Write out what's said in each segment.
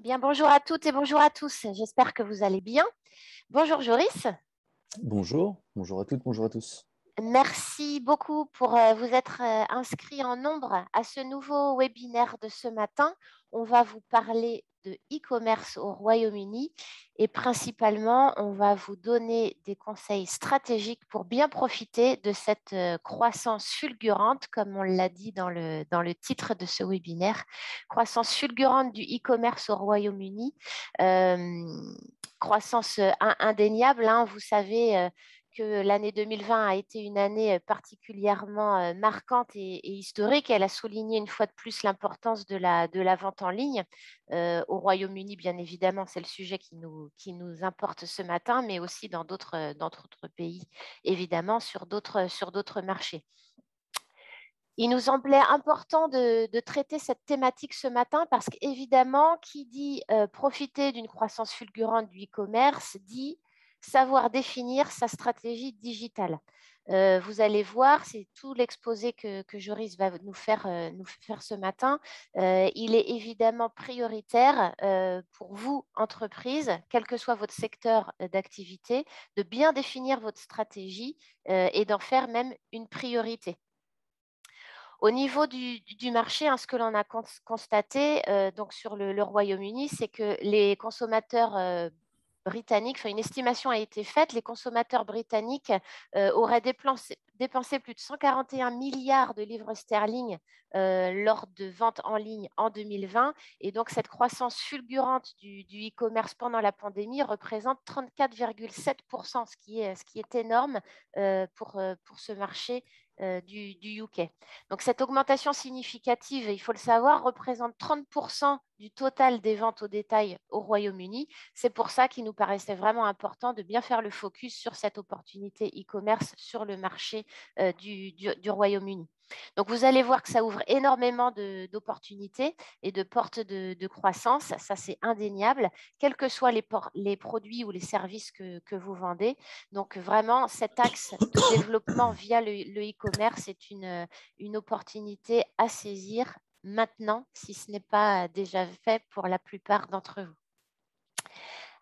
Bien, bonjour à toutes et bonjour à tous. J'espère que vous allez bien. Bonjour Joris. Bonjour, bonjour à toutes, bonjour à tous. Merci beaucoup pour vous être inscrits en nombre à ce nouveau webinaire de ce matin. On va vous parler de e-commerce au Royaume-Uni et principalement, on va vous donner des conseils stratégiques pour bien profiter de cette croissance fulgurante, comme on l'a dit dans le titre de ce webinaire, croissance fulgurante du e-commerce au Royaume-Uni. Croissance indéniable, hein, vous savez que l'année 2020 a été une année particulièrement marquante et historique. Elle a souligné une fois de plus l'importance de la vente en ligne. Au Royaume-Uni, bien évidemment, c'est le sujet qui nous importe ce matin, mais aussi dans d'autres pays, évidemment, sur d'autres marchés. Il nous semblait important de traiter cette thématique ce matin parce qu'évidemment, qui dit profiter d'une croissance fulgurante du e-commerce dit savoir définir sa stratégie digitale. Vous allez voir, c'est tout l'exposé que Joris va nous faire ce matin. Il est évidemment prioritaire pour vous, entreprise, quel que soit votre secteur d'activité, de bien définir votre stratégie et d'en faire même une priorité. Au niveau du marché, hein, ce que l'on a constaté donc sur le Royaume-Uni, c'est que les consommateurs britanniques, enfin une estimation a été faite, les consommateurs britanniques auraient dépensé plus de 141 milliards de livres sterling lors de ventes en ligne en 2020. Et donc, cette croissance fulgurante du e-commerce pendant la pandémie représente 34,7%, ce qui est énorme pour ce marché du UK. Donc, cette augmentation significative, il faut le savoir, représente 30% du total des ventes au détail au Royaume-Uni. C'est pour ça qu'il nous paraissait vraiment important de bien faire le focus sur cette opportunité e-commerce sur le marché du Royaume-Uni. Donc, vous allez voir que ça ouvre énormément d'opportunités et de portes de croissance. Ça, c'est indéniable, quels que soient les produits ou les services que vous vendez. Donc, vraiment, cet axe de développement via le e-commerce est une opportunité à saisir maintenant, si ce n'est pas déjà fait pour la plupart d'entre vous.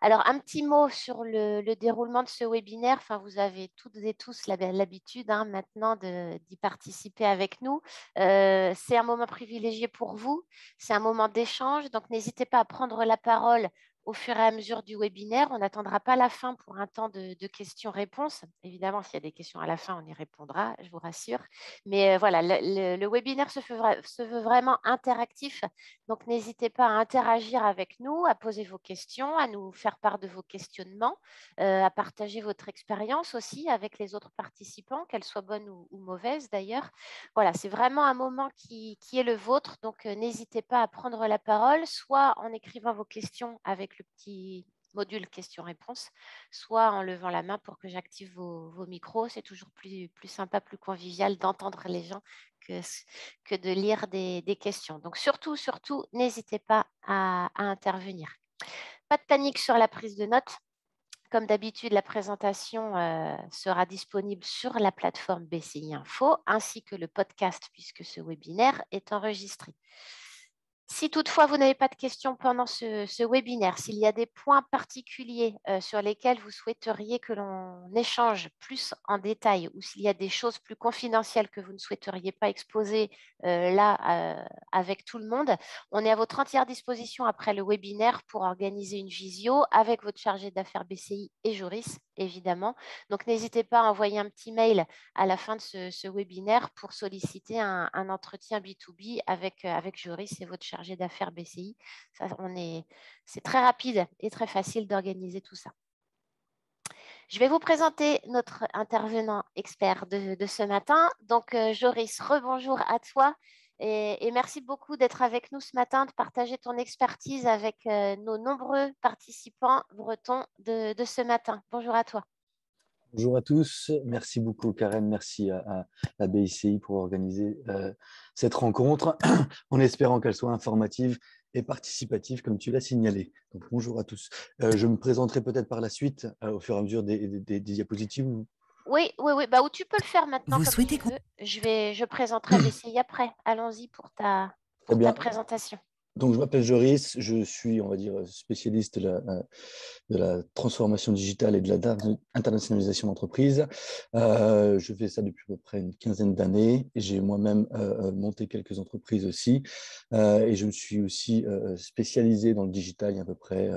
Alors, un petit mot sur le déroulement de ce webinaire. Enfin, vous avez toutes et tous l'habitude maintenant d'y participer avec nous. C'est un moment privilégié pour vous. C'est un moment d'échange. Donc, n'hésitez pas à prendre la parole au fur et à mesure du webinaire. On n'attendra pas la fin pour un temps de questions-réponses. Évidemment, s'il y a des questions à la fin, on y répondra, je vous rassure. Mais voilà, le webinaire se veut vraiment interactif. Donc, n'hésitez pas à interagir avec nous, à poser vos questions, à nous faire part de vos questionnements, à partager votre expérience aussi avec les autres participants, qu'elle soit bonne ou mauvaise d'ailleurs. Voilà, c'est vraiment un moment qui est le vôtre. Donc, n'hésitez pas à prendre la parole, soit en écrivant vos questions avec le petit module questions-réponses, soit en levant la main pour que j'active vos micros. C'est toujours plus sympa, plus convivial d'entendre les gens que de lire des questions. Donc, surtout, n'hésitez pas à intervenir. Pas de panique sur la prise de notes. Comme d'habitude, la présentation sera disponible sur la plateforme BCI Info ainsi que le podcast puisque ce webinaire est enregistré. Si toutefois vous n'avez pas de questions pendant ce webinaire, s'il y a des points particuliers sur lesquels vous souhaiteriez que l'on échange plus en détail ou s'il y a des choses plus confidentielles que vous ne souhaiteriez pas exposer là avec tout le monde, on est à votre entière disposition après le webinaire pour organiser une visio avec votre chargé d'affaires BCI et Joris, évidemment. Donc, n'hésitez pas à envoyer un petit mail à la fin de ce webinaire pour solliciter un entretien B2B avec Joris et votre chargé d'affaires BCI. C'est très rapide et très facile d'organiser tout ça. Je vais vous présenter notre intervenant expert de ce matin. Donc, Joris, rebonjour à toi et merci beaucoup d'être avec nous ce matin, de partager ton expertise avec nos nombreux participants bretons de ce matin. Bonjour à toi. Bonjour à tous, merci beaucoup Karen, merci à la BICI pour organiser cette rencontre en espérant qu'elle soit informative et participative comme tu l'as signalé. Donc, bonjour à tous. Je me présenterai peut-être par la suite au fur et à mesure des diapositives. Oui. Bah, ou tu peux le faire maintenant Vous comme tu souhaitez veux. Je présenterai BCI après. Allons-y pour Très ta bien. présentation. Donc, je m'appelle Joris, je suis, on va dire, spécialiste de la transformation digitale et de l'internationalisation d'entreprise. Je fais ça depuis à peu près une quinzaine d'années. J'ai moi-même monté quelques entreprises aussi. Et je me suis aussi spécialisé dans le digital il y a à peu près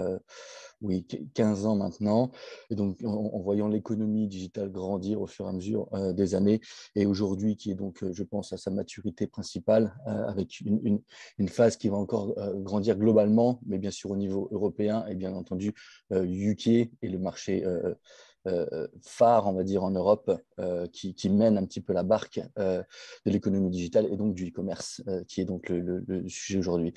15 ans maintenant. Et donc, en voyant l'économie digitale grandir au fur et à mesure des années, et aujourd'hui, qui est donc, je pense, à sa maturité principale, avec une phase qui va encore grandir globalement, mais bien sûr au niveau européen et bien entendu UK et le marché phare, on va dire, en Europe, qui mène un petit peu la barque de l'économie digitale et donc du e-commerce, qui est donc le sujet aujourd'hui.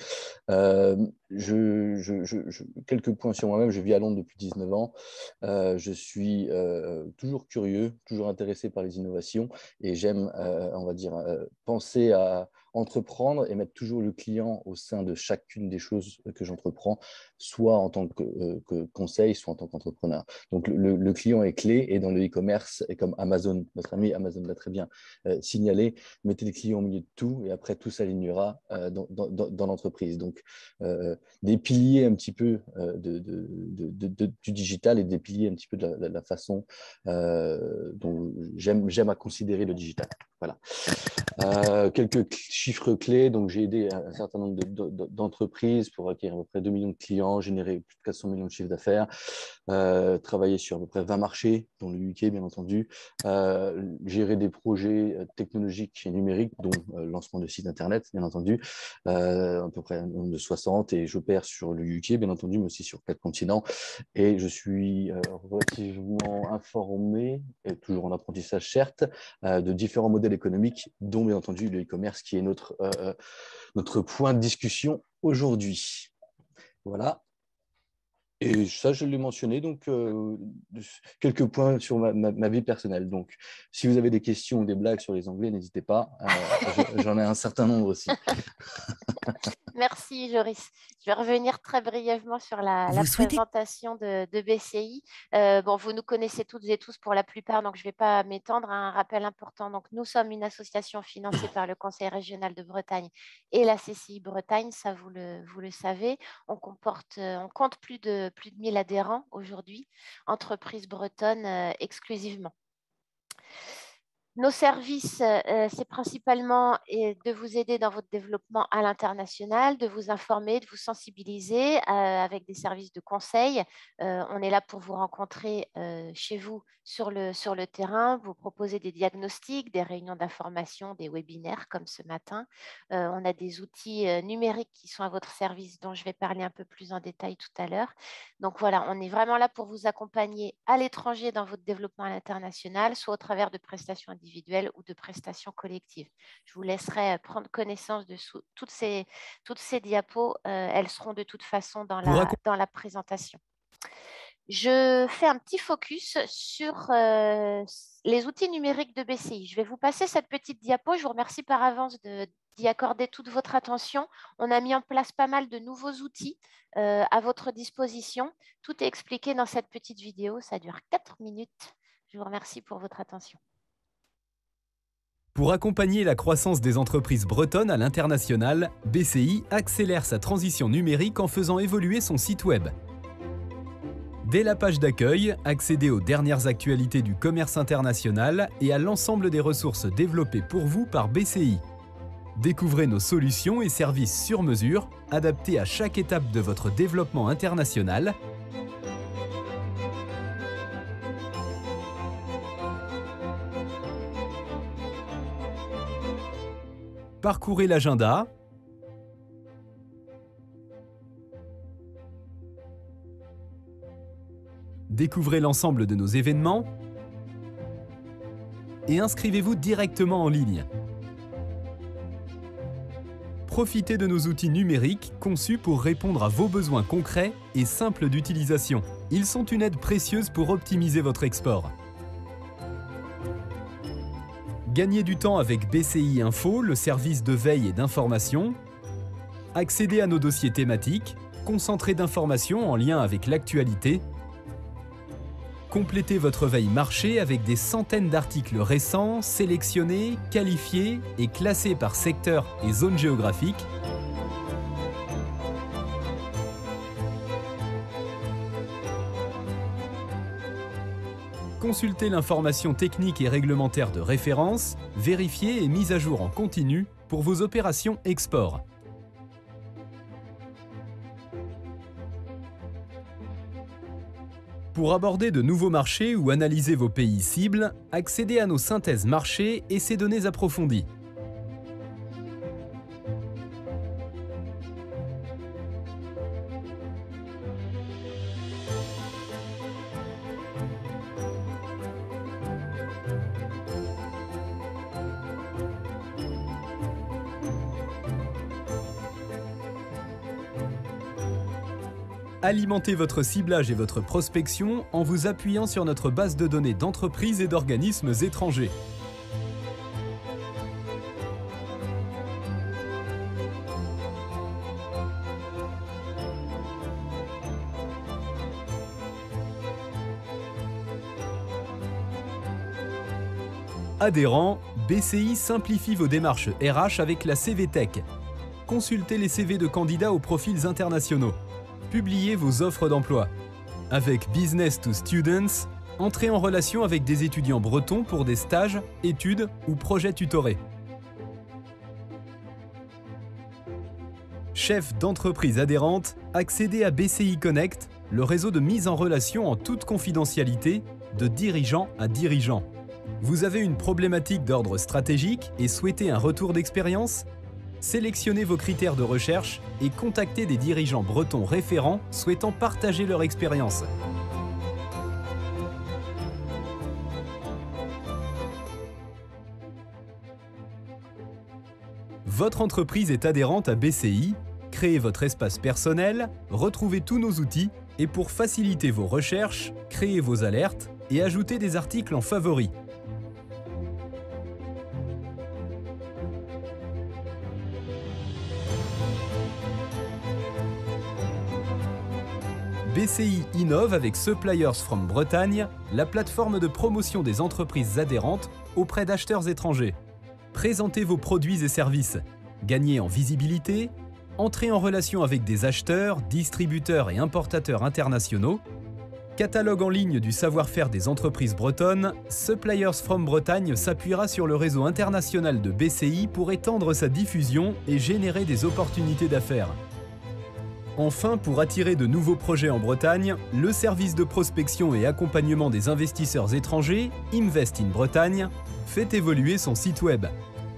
Quelques points sur moi-même. Je vis à Londres depuis 19 ans. Je suis toujours curieux, toujours intéressé par les innovations et j'aime, on va dire, penser à entreprendre et mettre toujours le client au sein de chacune des choses que j'entreprends, soit en tant que conseil, soit en tant qu'entrepreneur. Donc, le client est clé et dans le e-commerce, et comme Amazon, notre ami Amazon l'a très bien signalé, mettez les clients au milieu de tout et après tout s'alignera dans l'entreprise. Donc, des piliers un petit peu du digital et des piliers un petit peu de la façon dont j'aime à considérer le digital. Voilà. Quelques chiffres clés. Donc, j'ai aidé un certain nombre d'entreprises pour acquérir à peu près 2 millions de clients, générer plus de 400 millions de chiffres d'affaires, travailler sur à peu près 20 marchés, dont le UK, bien entendu, gérer des projets technologiques et numériques, dont le lancement de sites Internet, bien entendu, à peu près un nombre de 60, et j'opère sur le UK, bien entendu, mais aussi sur 4 continents. Et je suis relativement informé, et toujours en apprentissage certes, de différents modèles économiques, dont bien entendu le e-commerce qui est notre point de discussion aujourd'hui. Voilà. Et ça, je l'ai mentionné, donc quelques points sur ma vie personnelle. Donc, si vous avez des questions ou des blagues sur les Anglais, n'hésitez pas. J'en ai un certain nombre aussi. Merci, Joris. Je vais revenir très brièvement sur la présentation de BCI. Bon, vous nous connaissez toutes et tous pour la plupart, donc je ne vais pas m'étendre. Un rappel important. Donc, nous sommes une association financée par le Conseil régional de Bretagne et la CCI Bretagne, ça vous le savez. On compte plus de 1000 adhérents aujourd'hui, entreprises bretonnes exclusivement. Nos services, c'est principalement de vous aider dans votre développement à l'international, de vous informer, de vous sensibiliser avec des services de conseil. On est là pour vous rencontrer chez vous sur le terrain, vous proposer des diagnostics, des réunions d'information, des webinaires comme ce matin. On a des outils numériques qui sont à votre service dont je vais parler un peu plus en détail tout à l'heure. Donc voilà, on est vraiment là pour vous accompagner à l'étranger dans votre développement à l'international, soit au travers de prestations individuelles ou de prestations collectives. Je vous laisserai prendre connaissance de toutes ces diapos. Elles seront de toute façon dans la présentation. Je fais un petit focus sur les outils numériques de BCI. Je vais vous passer cette petite diapo. Je vous remercie par avance d'y accorder toute votre attention. On a mis en place pas mal de nouveaux outils à votre disposition. Tout est expliqué dans cette petite vidéo. Ça dure 4 minutes. Je vous remercie pour votre attention. Pour accompagner la croissance des entreprises bretonnes à l'international, BCI accélère sa transition numérique en faisant évoluer son site web. Dès la page d'accueil, accédez aux dernières actualités du commerce international et à l'ensemble des ressources développées pour vous par BCI. Découvrez nos solutions et services sur mesure, adaptés à chaque étape de votre développement international. Parcourez l'agenda. Découvrez l'ensemble de nos événements. Et inscrivez-vous directement en ligne. Profitez de nos outils numériques conçus pour répondre à vos besoins concrets et simples d'utilisation. Ils sont une aide précieuse pour optimiser votre export. Gagnez du temps avec BCI Info, le service de veille et d'information. Accédez à nos dossiers thématiques, concentrés d'informations en lien avec l'actualité. Complétez votre veille marché avec des centaines d'articles récents, sélectionnés, qualifiés et classés par secteur et zone géographique. Consultez l'information technique et réglementaire de référence, vérifiée et mise à jour en continu pour vos opérations export. Pour aborder de nouveaux marchés ou analyser vos pays cibles, accédez à nos synthèses marchés et ces données approfondies. Alimentez votre ciblage et votre prospection en vous appuyant sur notre base de données d'entreprises et d'organismes étrangers. Adhérents, BCI simplifie vos démarches RH avec la CV Tech. Consultez les CV de candidats aux profils internationaux. Publiez vos offres d'emploi. Avec Business to Students, entrez en relation avec des étudiants bretons pour des stages, études ou projets tutorés. Chef d'entreprise adhérente, accédez à BCI Connect, le réseau de mise en relation en toute confidentialité de dirigeant à dirigeant. Vous avez une problématique d'ordre stratégique et souhaitez un retour d'expérience ? Sélectionnez vos critères de recherche et contactez des dirigeants bretons référents souhaitant partager leur expérience. Votre entreprise est adhérente à BCI, créez votre espace personnel, retrouvez tous nos outils et pour faciliter vos recherches, créez vos alertes et ajoutez des articles en favoris. BCI innove avec Suppliers from Bretagne, la plateforme de promotion des entreprises adhérentes auprès d'acheteurs étrangers. Présentez vos produits et services, gagnez en visibilité, entrez en relation avec des acheteurs, distributeurs et importateurs internationaux. Catalogue en ligne du savoir-faire des entreprises bretonnes, Suppliers from Bretagne s'appuiera sur le réseau international de BCI pour étendre sa diffusion et générer des opportunités d'affaires. Enfin, pour attirer de nouveaux projets en Bretagne, le service de prospection et accompagnement des investisseurs étrangers, Invest in Bretagne, fait évoluer son site web.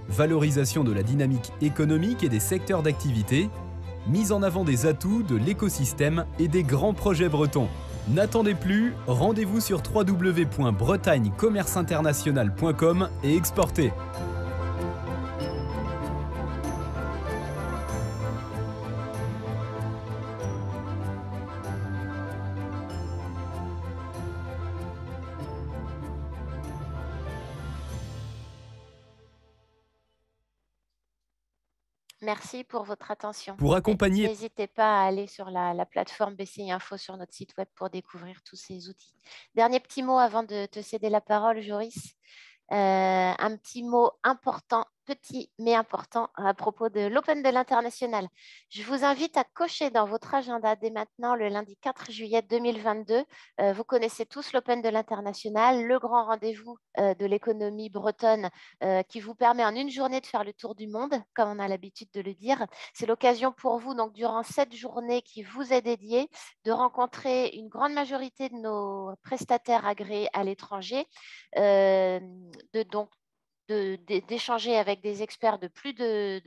Valorisation de la dynamique économique et des secteurs d'activité, mise en avant des atouts de l'écosystème et des grands projets bretons. N'attendez plus, rendez-vous sur www.bretagnecommerceinternational.com et exportez. Merci pour votre attention. Pour accompagner... N'hésitez pas à aller sur la plateforme BCI Info sur notre site web pour découvrir tous ces outils. Dernier petit mot avant de te céder la parole, Joris. Un petit mot important, petit mais important à propos de l'Open de l'International. Je vous invite à cocher dans votre agenda dès maintenant le lundi 4 juillet 2022. Vous connaissez tous l'Open de l'International, le grand rendez-vous de l'économie bretonne qui vous permet en une journée de faire le tour du monde, comme on a l'habitude de le dire. C'est l'occasion pour vous, donc durant cette journée qui vous est dédiée, de rencontrer une grande majorité de nos prestataires agréés à l'étranger, d'échanger avec des experts de plus de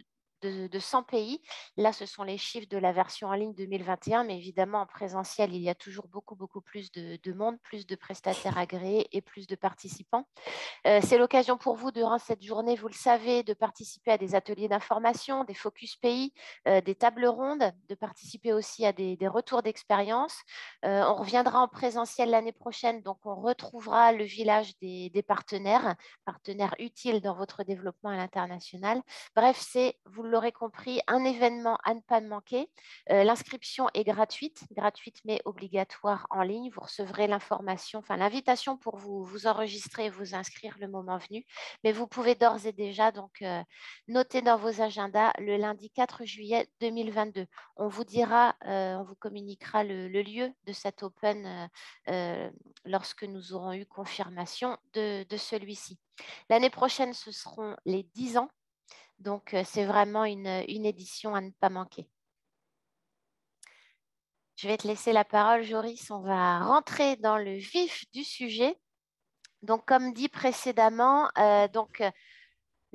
100 pays. Là, ce sont les chiffres de la version en ligne 2021, mais évidemment, en présentiel, il y a toujours beaucoup plus de monde, plus de prestataires agréés et plus de participants. C'est l'occasion pour vous, durant cette journée, vous le savez, de participer à des ateliers d'information, des focus pays, des tables rondes, de participer aussi à des retours d'expérience. On reviendra en présentiel l'année prochaine, donc on retrouvera le village des partenaires utiles dans votre développement à l'international. Bref, c'est, vous l'aurez compris, un événement à ne pas manquer. L'inscription est gratuite mais obligatoire en ligne. Vous recevrez l'information, enfin l'invitation pour vous enregistrer et vous inscrire le moment venu. Mais vous pouvez d'ores et déjà donc noter dans vos agendas le lundi 4 juillet 2022. On vous dira, on vous communiquera le lieu de cet Open lorsque nous aurons eu confirmation de celui-ci. L'année prochaine, ce seront les 10 ans. Donc, c'est vraiment une édition à ne pas manquer. Je vais te laisser la parole, Joris. On va rentrer dans le vif du sujet. Donc, comme dit précédemment,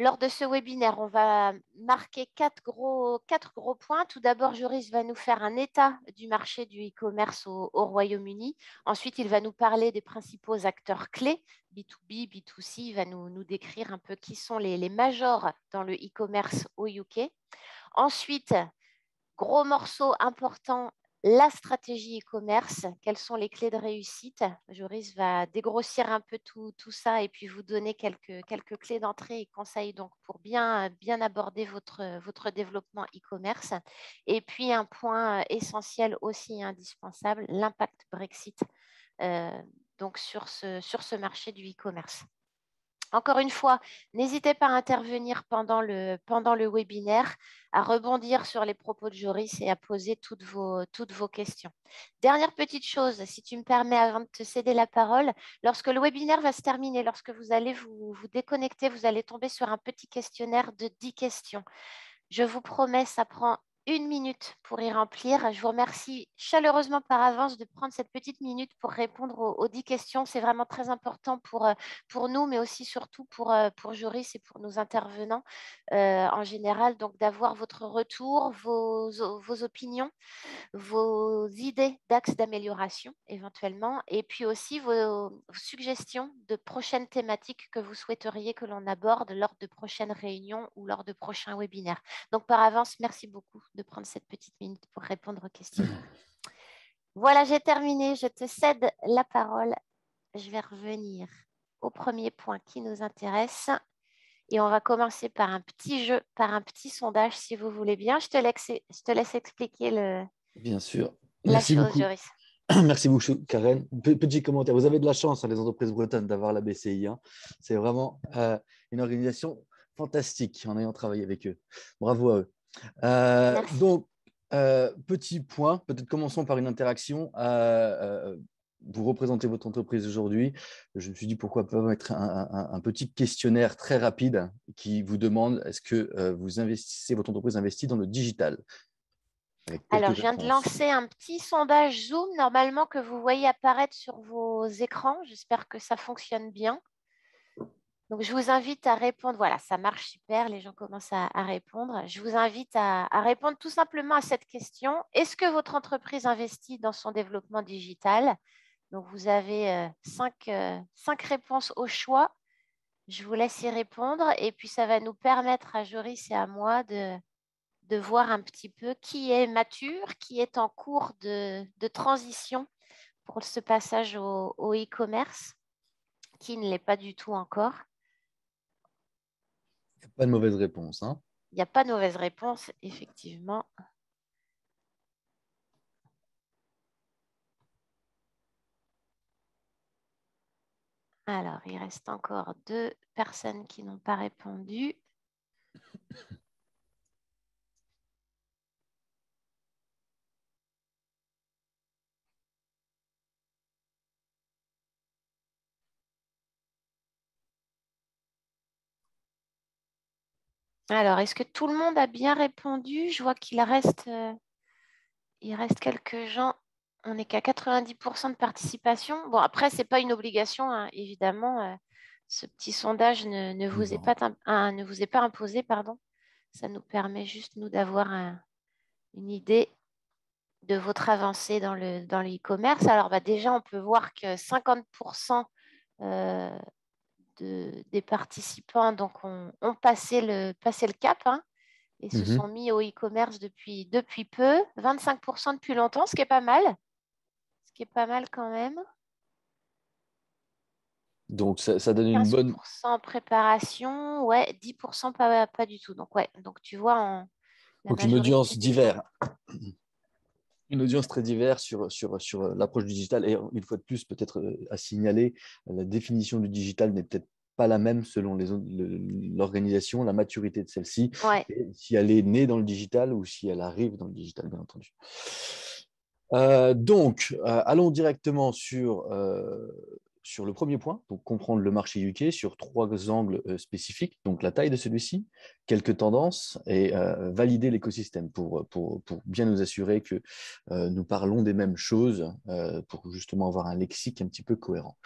lors de ce webinaire, on va marquer quatre gros points. Tout d'abord, Joris va nous faire un état du marché du e-commerce au Royaume-Uni. Ensuite, il va nous parler des principaux acteurs clés, B2B, B2C. Il va nous décrire un peu qui sont les majors dans le e-commerce au UK. Ensuite, gros morceau important, la stratégie e-commerce, quelles sont les clés de réussite. Joris va dégrossir un peu tout ça et puis vous donner quelques clés d'entrée et conseils donc pour bien aborder votre développement e-commerce. Et puis un point essentiel aussi indispensable, l'impact Brexit donc sur ce marché du e-commerce. Encore une fois, n'hésitez pas à intervenir pendant le webinaire, à rebondir sur les propos de Joris et à poser toutes vos questions. Dernière petite chose, si tu me permets avant de te céder la parole, lorsque le webinaire va se terminer, lorsque vous allez vous déconnecter, vous allez tomber sur un petit questionnaire de 10 questions. Je vous promets, ça prend 1 minute pour y remplir. Je vous remercie chaleureusement par avance de prendre cette petite minute pour répondre aux 10 questions. C'est vraiment très important pour nous, mais aussi surtout pour Joris et pour nos intervenants en général. Donc, d'avoir votre retour, vos opinions, vos idées d'axes d'amélioration éventuellement, et puis aussi vos suggestions de prochaines thématiques que vous souhaiteriez que l'on aborde lors de prochaines réunions ou lors de prochains webinaires. Donc, par avance, merci beaucoup de prendre cette petite minute pour répondre aux questions. Voilà, j'ai terminé. Je te cède la parole. Je vais revenir au premier point qui nous intéresse. Et on va commencer par un petit jeu, par un petit sondage, si vous voulez bien. Je te laisse expliquer Bien sûr. la Merci chose, beaucoup. Joris. Merci beaucoup, Karen. Petit commentaire. Vous avez de la chance, les entreprises bretonnes, d'avoir la BCI. C'est vraiment une organisation fantastique en ayant travaillé avec eux. Bravo à eux. Donc, petit point, peut-être commençons par une interaction. Vous représentez votre entreprise aujourd'hui. Je me suis dit pourquoi pas mettre un petit questionnaire très rapide qui vous demande est-ce que votre entreprise investit dans le digital? Alors, je viens de lancer un petit sondage Zoom, normalement, que vous voyez apparaître sur vos écrans. J'espère que ça fonctionne bien. Donc, je vous invite à répondre. Voilà, ça marche super. Les gens commencent à répondre. Je vous invite à répondre tout simplement à cette question. Est-ce que votre entreprise investit dans son développement digital? Donc, vous avez 5 réponses au choix. Je vous laisse y répondre. Et puis, ça va nous permettre à Joris et à moi de voir un petit peu qui est mature, qui est en cours de transition pour ce passage au e-commerce, qui ne l'est pas du tout encore. Il n'y a pas de mauvaise réponse. Il n'y a pas de mauvaise réponse, effectivement. Alors, il reste encore 2 personnes qui n'ont pas répondu. Alors, est-ce que tout le monde a bien répondu? Je vois qu'il reste quelques gens. On n'est qu'à 90% de participation. Bon, après, ce n'est pas une obligation, hein, évidemment. Ce petit sondage ne vous est pas imposé, pardon. Ça nous permet juste, nous, d'avoir une idée de votre avancée dans le e-commerce. Alors, déjà, on peut voir que 50% des participants donc, ont passé le cap et se sont mis au e-commerce depuis peu. 25% depuis longtemps, ce qui est pas mal. Ce qui est pas mal quand même. Donc, ça donne une bonne… 15% préparation, ouais, 10% pas du tout. Donc, ouais, donc tu vois, la Donc, une majorité audience des gens. divers. Une audience très diverse sur l'approche du digital. Et une fois de plus, peut-être à signaler, la définition du digital n'est peut-être pas la même selon l'organisation, la maturité de celle-ci, Ouais. et si elle est née dans le digital ou si elle arrive dans le digital, bien entendu. Allons directement sur le premier point, donc comprendre le marché UK sur 3 angles spécifiques, donc la taille de celui-ci, quelques tendances et valider l'écosystème pour bien nous assurer que nous parlons des mêmes choses pour justement avoir un lexique un petit peu cohérent.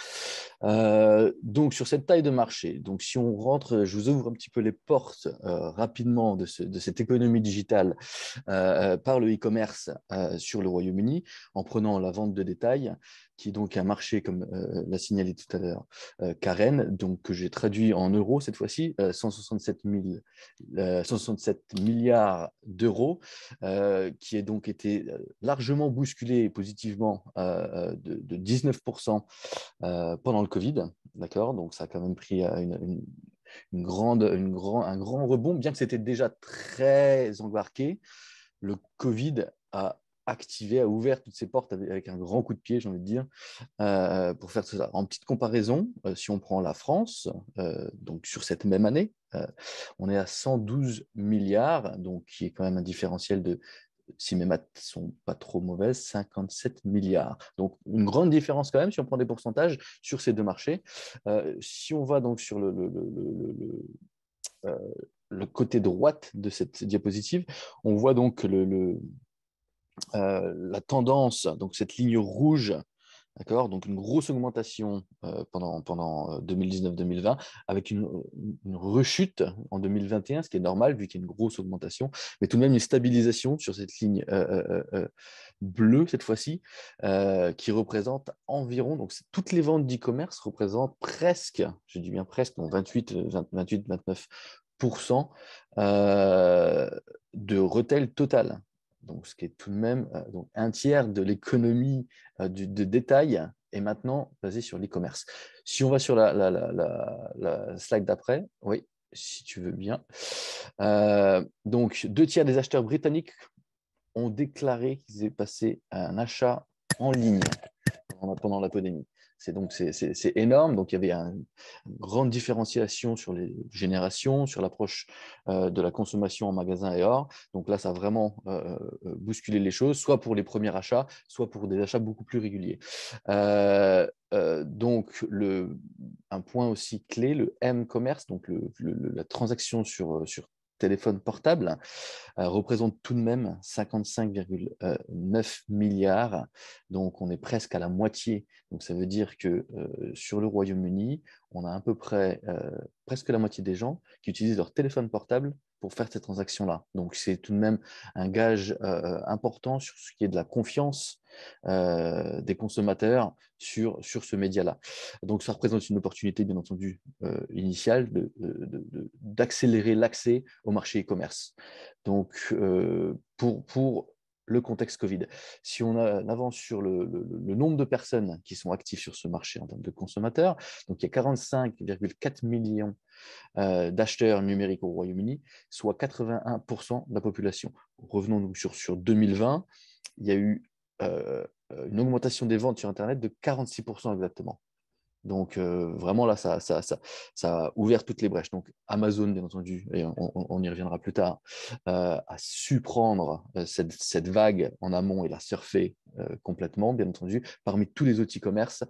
Donc sur cette taille de marché, donc si on rentre, je vous ouvre un petit peu les portes rapidement de cette économie digitale par le e-commerce sur le Royaume-Uni, en prenant la vente de détail, qui est donc un marché, comme l'a signalé tout à l'heure Karen, donc que j'ai traduit en euros cette fois-ci, 167 milliards d'euros, qui a donc été largement bousculé positivement de 19% pendant le Covid, d'accord. Donc ça a quand même pris un grand rebond, bien que c'était déjà très embarqué. Le Covid a activé, a ouvert toutes ses portes avec un grand coup de pied, j'ai envie de dire, pour faire tout ça. En petite comparaison, si on prend la France, donc sur cette même année, on est à 112 milliards, donc qui est quand même un différentiel de, si mes maths ne sont pas trop mauvaises, 57 milliards. Donc, une grande différence quand même si on prend des pourcentages sur ces deux marchés. Si on va donc sur le côté droite de cette diapositive, on voit donc la tendance, donc cette ligne rouge. D'accord. Donc, une grosse augmentation pendant 2019-2020, avec une rechute en 2021, ce qui est normal vu qu'il y a une grosse augmentation, mais tout de même une stabilisation sur cette ligne bleue cette fois-ci, qui représente environ, donc toutes les ventes d'e-commerce représentent presque, je dis bien presque, donc 28-29% de retail total. Donc, ce qui est tout de même donc un tiers de l'économie de détail est maintenant basé sur l'e-commerce. Si on va sur la slide d'après, oui, si tu veux bien. Donc, 2 tiers des acheteurs britanniques ont déclaré qu'ils aient passé un achat en ligne pendant la pandémie. C'est énorme. Donc, il y avait une grande différenciation sur les générations, sur l'approche de la consommation en magasin et hors. Donc là, ça a vraiment bousculé les choses, soit pour les premiers achats, soit pour des achats beaucoup plus réguliers. Donc, un point aussi clé, le M-commerce, donc la transaction sur téléphone portable, représente tout de même 55,9 milliards. Donc, on est presque à la moitié. Donc, ça veut dire que sur le Royaume-Uni, on a à peu près presque la moitié des gens qui utilisent leur téléphone portable pour faire ces transactions-là. Donc, c'est tout de même un gage important sur ce qui est de la confiance des consommateurs sur ce média-là. Donc, ça représente une opportunité, bien entendu, initiale d'accélérer l'accès au marché e-commerce. Donc, pour le contexte Covid, si on avance sur le nombre de personnes qui sont actives sur ce marché en termes de consommateurs, donc il y a 45,4 millions d'acheteurs numériques au Royaume-Uni, soit 81% de la population. Revenons donc sur 2020, il y a eu une augmentation des ventes sur Internet de 46% exactement. Donc, vraiment, là, ça a ouvert toutes les brèches. Donc, Amazon, bien entendu, et on y reviendra plus tard, a su prendre cette vague en amont et la surfer complètement, bien entendu, parmi tous les autres e-commerce.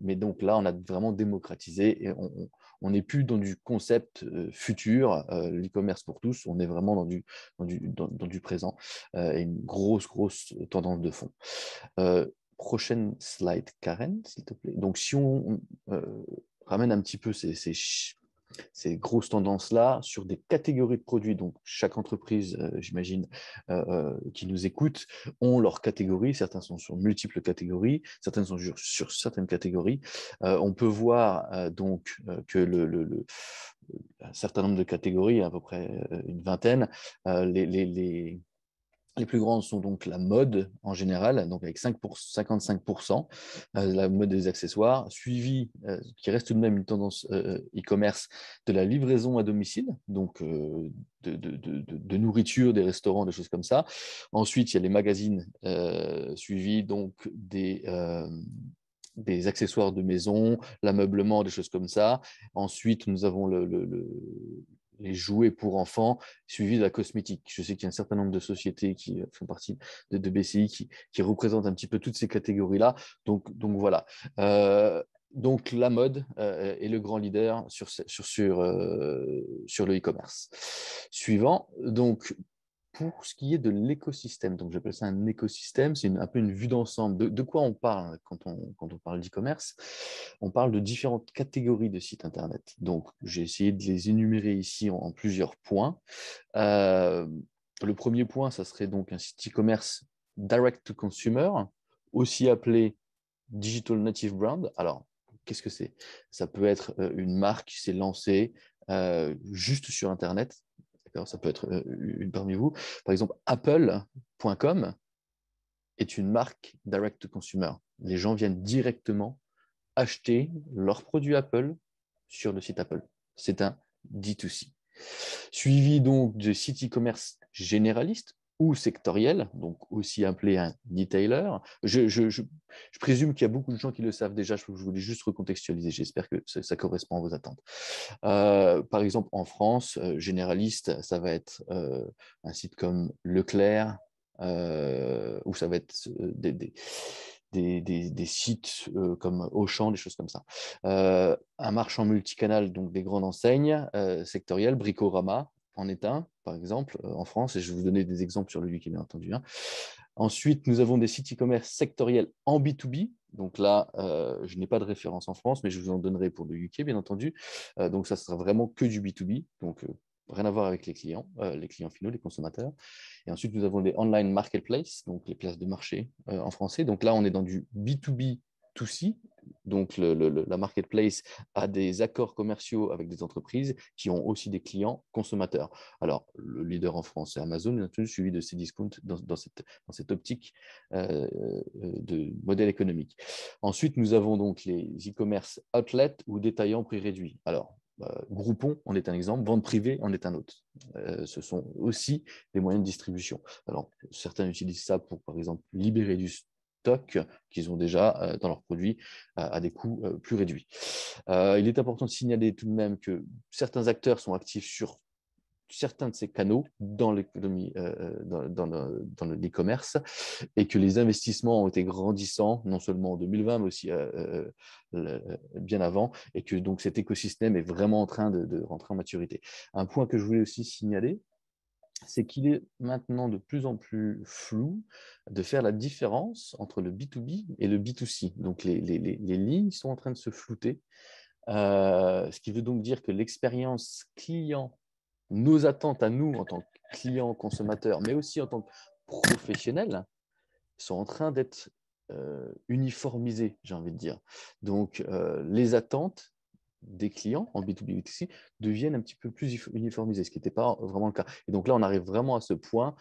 Mais donc là, on a vraiment démocratisé et on n'est plus dans du concept futur, l'e-commerce pour tous, on est vraiment dans du présent et une grosse tendance de fond. Prochaine slide, Karen, s'il te plaît. Donc, si on ramène un petit peu ces grosses tendances-là sur des catégories de produits, donc chaque entreprise, j'imagine, qui nous écoute, ont leurs catégories. Certains sont sur multiples catégories, certaines sont sur certaines catégories. On peut voir donc que un certain nombre de catégories, à peu près une vingtaine, Les plus grandes sont donc la mode en général, donc avec 55%, la mode des accessoires, suivi, qui reste tout de même une tendance e-commerce, de la livraison à domicile, donc de nourriture, des restaurants, des choses comme ça. Ensuite, il y a les magazines, suivis donc des accessoires de maison, l'ameublement, des choses comme ça. Ensuite, nous avons les jouets pour enfants, suivi de la cosmétique. Je sais qu'il y a un certain nombre de sociétés qui font partie de BCI qui représentent un petit peu toutes ces catégories-là. Donc voilà. Donc la mode est le grand leader sur le e-commerce. Suivant, donc pour ce qui est de l'écosystème, donc j'appelle ça un écosystème, c'est un peu une vue d'ensemble. De quoi on parle quand on parle d'e-commerce? On parle de différentes catégories de sites Internet. Donc, j'ai essayé de les énumérer ici en plusieurs points. Le premier point, ça serait donc un site e-commerce direct to consumer, aussi appelé digital native brand. Alors, qu'est-ce que c'est? Ça peut être une marque qui s'est lancée juste sur Internet. Ça peut être une parmi vous. Par exemple, Apple.com est une marque direct to consumer. Les gens viennent directement acheter leurs produits Apple sur le site Apple. C'est un D2C. Suivi donc de sites e-commerce généralistes ou sectoriels, donc aussi appelé un retailer. Je présume qu'il y a beaucoup de gens qui le savent déjà, je voulais juste recontextualiser, j'espère que ça correspond à vos attentes. Par exemple, en France, généraliste, ça va être un site comme Leclerc, ou ça va être des sites comme Auchan, des choses comme ça. Un marchand multicanal, donc des grandes enseignes sectorielles, Bricorama en est un, par exemple, en France, et je vais vous donner des exemples sur le UK, bien entendu. Ensuite, nous avons des sites e-commerce sectoriels en B2B. Donc là, je n'ai pas de référence en France, mais je vous en donnerai pour le UK, bien entendu. Donc ça sera vraiment que du B2B, donc rien à voir avec les clients finaux, les consommateurs. Et ensuite, nous avons des online marketplaces, donc les places de marché en français. Donc là, on est dans du B2B2C. Donc la marketplace a des accords commerciaux avec des entreprises qui ont aussi des clients consommateurs. Alors, le leader en France, c'est Amazon, bien entendu, suivi de Cdiscount dans cette optique de modèle économique. Ensuite, nous avons donc les e-commerce outlets ou détaillants prix réduit. Alors, Groupon en est un exemple, vente privée en est un autre. Ce sont aussi des moyens de distribution. Alors, certains utilisent ça pour, par exemple, libérer du stock qu'ils ont déjà dans leurs produits à des coûts plus réduits. Il est important de signaler tout de même que certains acteurs sont actifs sur certains de ces canaux dans l'économie, dans l'e-commerce, et que les investissements ont été grandissants, non seulement en 2020, mais aussi bien avant, et que donc cet écosystème est vraiment en train de rentrer en maturité. Un point que je voulais aussi signaler, c'est qu'il est maintenant de plus en plus flou de faire la différence entre le B2B et le B2C. Donc les lignes sont en train de se flouter, ce qui veut donc dire que l'expérience client, nos attentes à nous en tant que clients, consommateurs, mais aussi en tant que professionnels, sont en train d'être uniformisées, j'ai envie de dire. Donc, les attentes des clients en B2B, B2C deviennent un petit peu plus uniformisées, ce qui n'était pas vraiment le cas. Et donc là, on arrive vraiment à ce point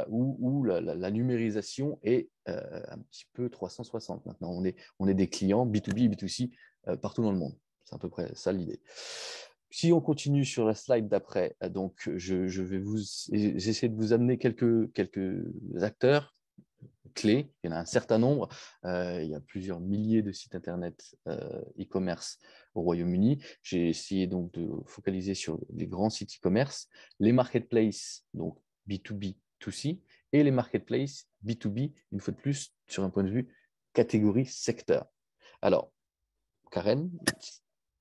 où la numérisation est un petit peu 360 maintenant. On est des clients B2B, B2C partout dans le monde. C'est à peu près ça l'idée. Si on continue sur la slide d'après, donc je vais j'essaie de vous amener quelques acteurs clés. Il y en a un certain nombre. Il y a plusieurs milliers de sites internet e-commerce au Royaume-Uni. J'ai essayé donc de focaliser sur les grands sites e-commerce, les marketplaces, donc B2B, 2C, et les marketplaces B2B, une fois de plus, sur un point de vue catégorie secteur. Alors, Karen,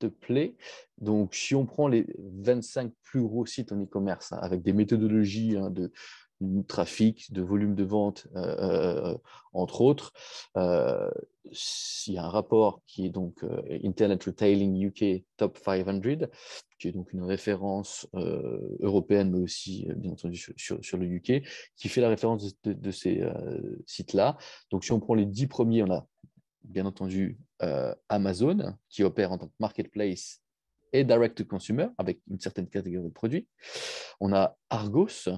te plaît. Donc, si on prend les 25 plus gros sites en e-commerce, avec des méthodologies de trafic, de volume de vente, entre autres, il y a un rapport qui est donc Internet Retailing UK Top 500, qui est donc une référence européenne, mais aussi, bien entendu, sur le UK, qui fait la référence de ces sites-là. Donc, si on prend les 10 premiers, on a bien entendu Amazon, qui opère en tant que marketplace et direct to consumer, avec une certaine catégorie de produits. On a Argos,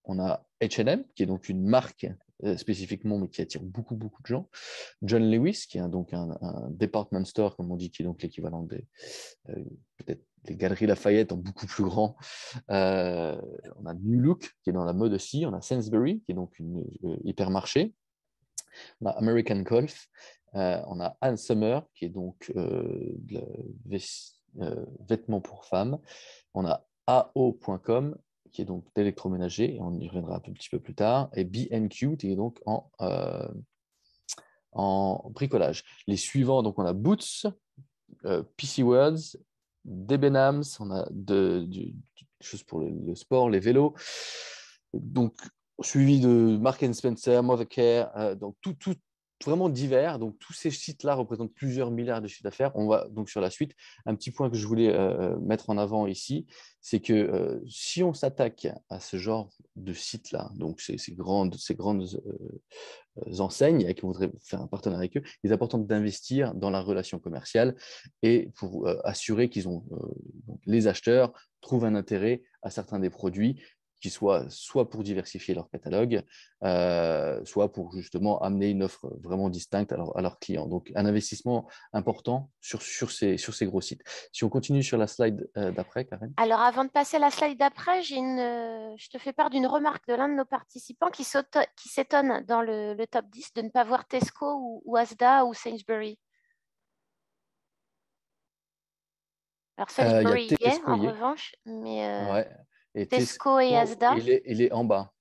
On a H&M, qui est donc une marque spécifiquement, mais qui attire beaucoup, beaucoup de gens. John Lewis, qui est donc un department store, comme on dit, qui est donc l'équivalent des peut-être des Galeries Lafayette en beaucoup plus grand. On a New Look, qui est dans la mode aussi. On a Sainsbury, qui est donc une hypermarché. On a American Golf. On a Ann Summer, qui est donc vêtements pour femmes. On a AO.com, qui est donc d'électroménager, et on y reviendra un petit peu plus tard, et B&Q, qui est donc en bricolage. Les suivants, donc on a Boots, PC Words, Debenhams, on a des choses pour le sport, les vélos, donc suivi de Marks & Spencer, Mothercare, donc tout vraiment divers. Donc tous ces sites-là représentent plusieurs milliards de chiffres d'affaires. On va donc sur la suite. Un petit point que je voulais mettre en avant ici, c'est que si on s'attaque à ce genre de sites-là, donc ces grandes enseignes qui voudraient faire un partenariat avec eux, il est important d'investir dans la relation commerciale et pour assurer qu'ils ont donc les acheteurs trouvent un intérêt à certains des produits, qui soient soit pour diversifier leur catalogue, soit pour justement amener une offre vraiment distincte à leurs clients. Donc, un investissement important sur ces gros sites. Si on continue sur la slide d'après, Karen. Alors, avant de passer à la slide d'après, je te fais part d'une remarque de l'un de nos participants qui s'étonne dans le top 10 de ne pas voir Tesco ou Asda ou Sainsbury. Alors, Sainsbury y est, en revanche, mais ouais. Et Tesco et Asda. Il est en bas.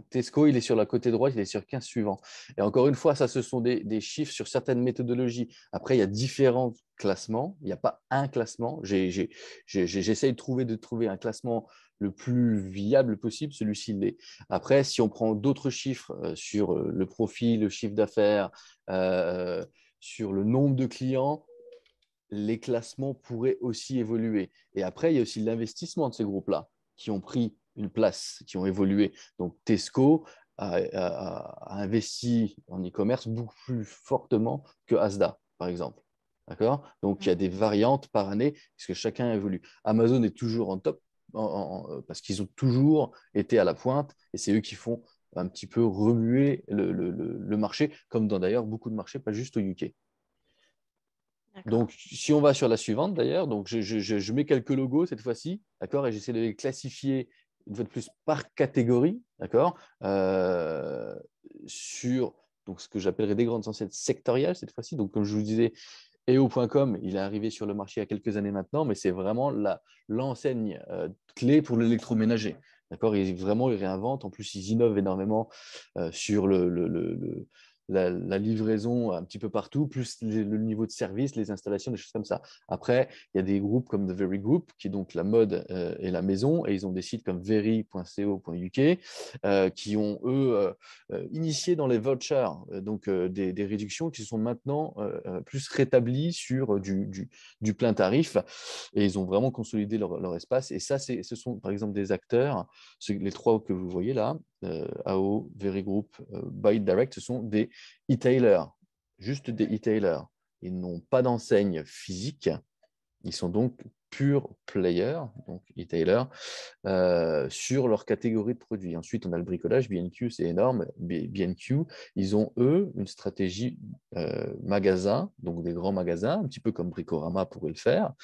Tesco, il est sur la côté droite, il est sur 15 suivants. Et encore une fois, ça, ce sont des chiffres sur certaines méthodologies. Après, il y a différents classements. Il n'y a pas un classement. J'essaye de trouver un classement le plus viable possible. Celui-ci l'est. Après, si on prend d'autres chiffres sur le profit, le chiffre d'affaires, sur le nombre de clients, les classements pourraient aussi évoluer. Et après, il y a aussi l'investissement de ces groupes-là qui ont pris une place, qui ont évolué. Donc, Tesco a investi en e-commerce beaucoup plus fortement que Asda, par exemple. D'accord? Donc, il y a des variantes par année puisque chacun évolue. Amazon est toujours en top parce qu'ils ont toujours été à la pointe et c'est eux qui font un petit peu remuer le marché, comme dans d'ailleurs beaucoup de marchés, pas juste au UK. Donc, si on va sur la suivante, d'ailleurs, donc je mets quelques logos cette fois-ci, d'accord, et j'essaie de les classifier une fois de plus par catégorie, d'accord, sur donc, ce que j'appellerais des grandes enseignes sectorielles cette fois-ci. Donc, comme je vous disais, EO.com, il est arrivé sur le marché il y a quelques années maintenant, mais c'est vraiment l'enseigne clé pour l'électroménager. D'accord, ils réinventent. En plus, ils innovent énormément sur la livraison un petit peu partout, plus le niveau de service, les installations, des choses comme ça. Après, il y a des groupes comme The Very Group, qui est donc la mode et la maison, et ils ont des sites comme very.co.uk, qui ont, eux, initié dans les vouchers, donc des réductions qui sont maintenant plus rétablies sur du plein tarif, et ils ont vraiment consolidé leur espace. Et ça, ce sont par exemple des acteurs, les trois que vous voyez là, AO, Very Group, Buy Direct, ce sont des e-tailers, juste des e-tailers. Ils n'ont pas d'enseigne physique, ils sont donc pure players, donc e-tailers, sur leur catégorie de produits. Ensuite, on a le bricolage, B&Q, c'est énorme. B&Q, ils ont, eux, une stratégie magasin, donc des grands magasins, un petit peu comme Bricorama pourrait le faire,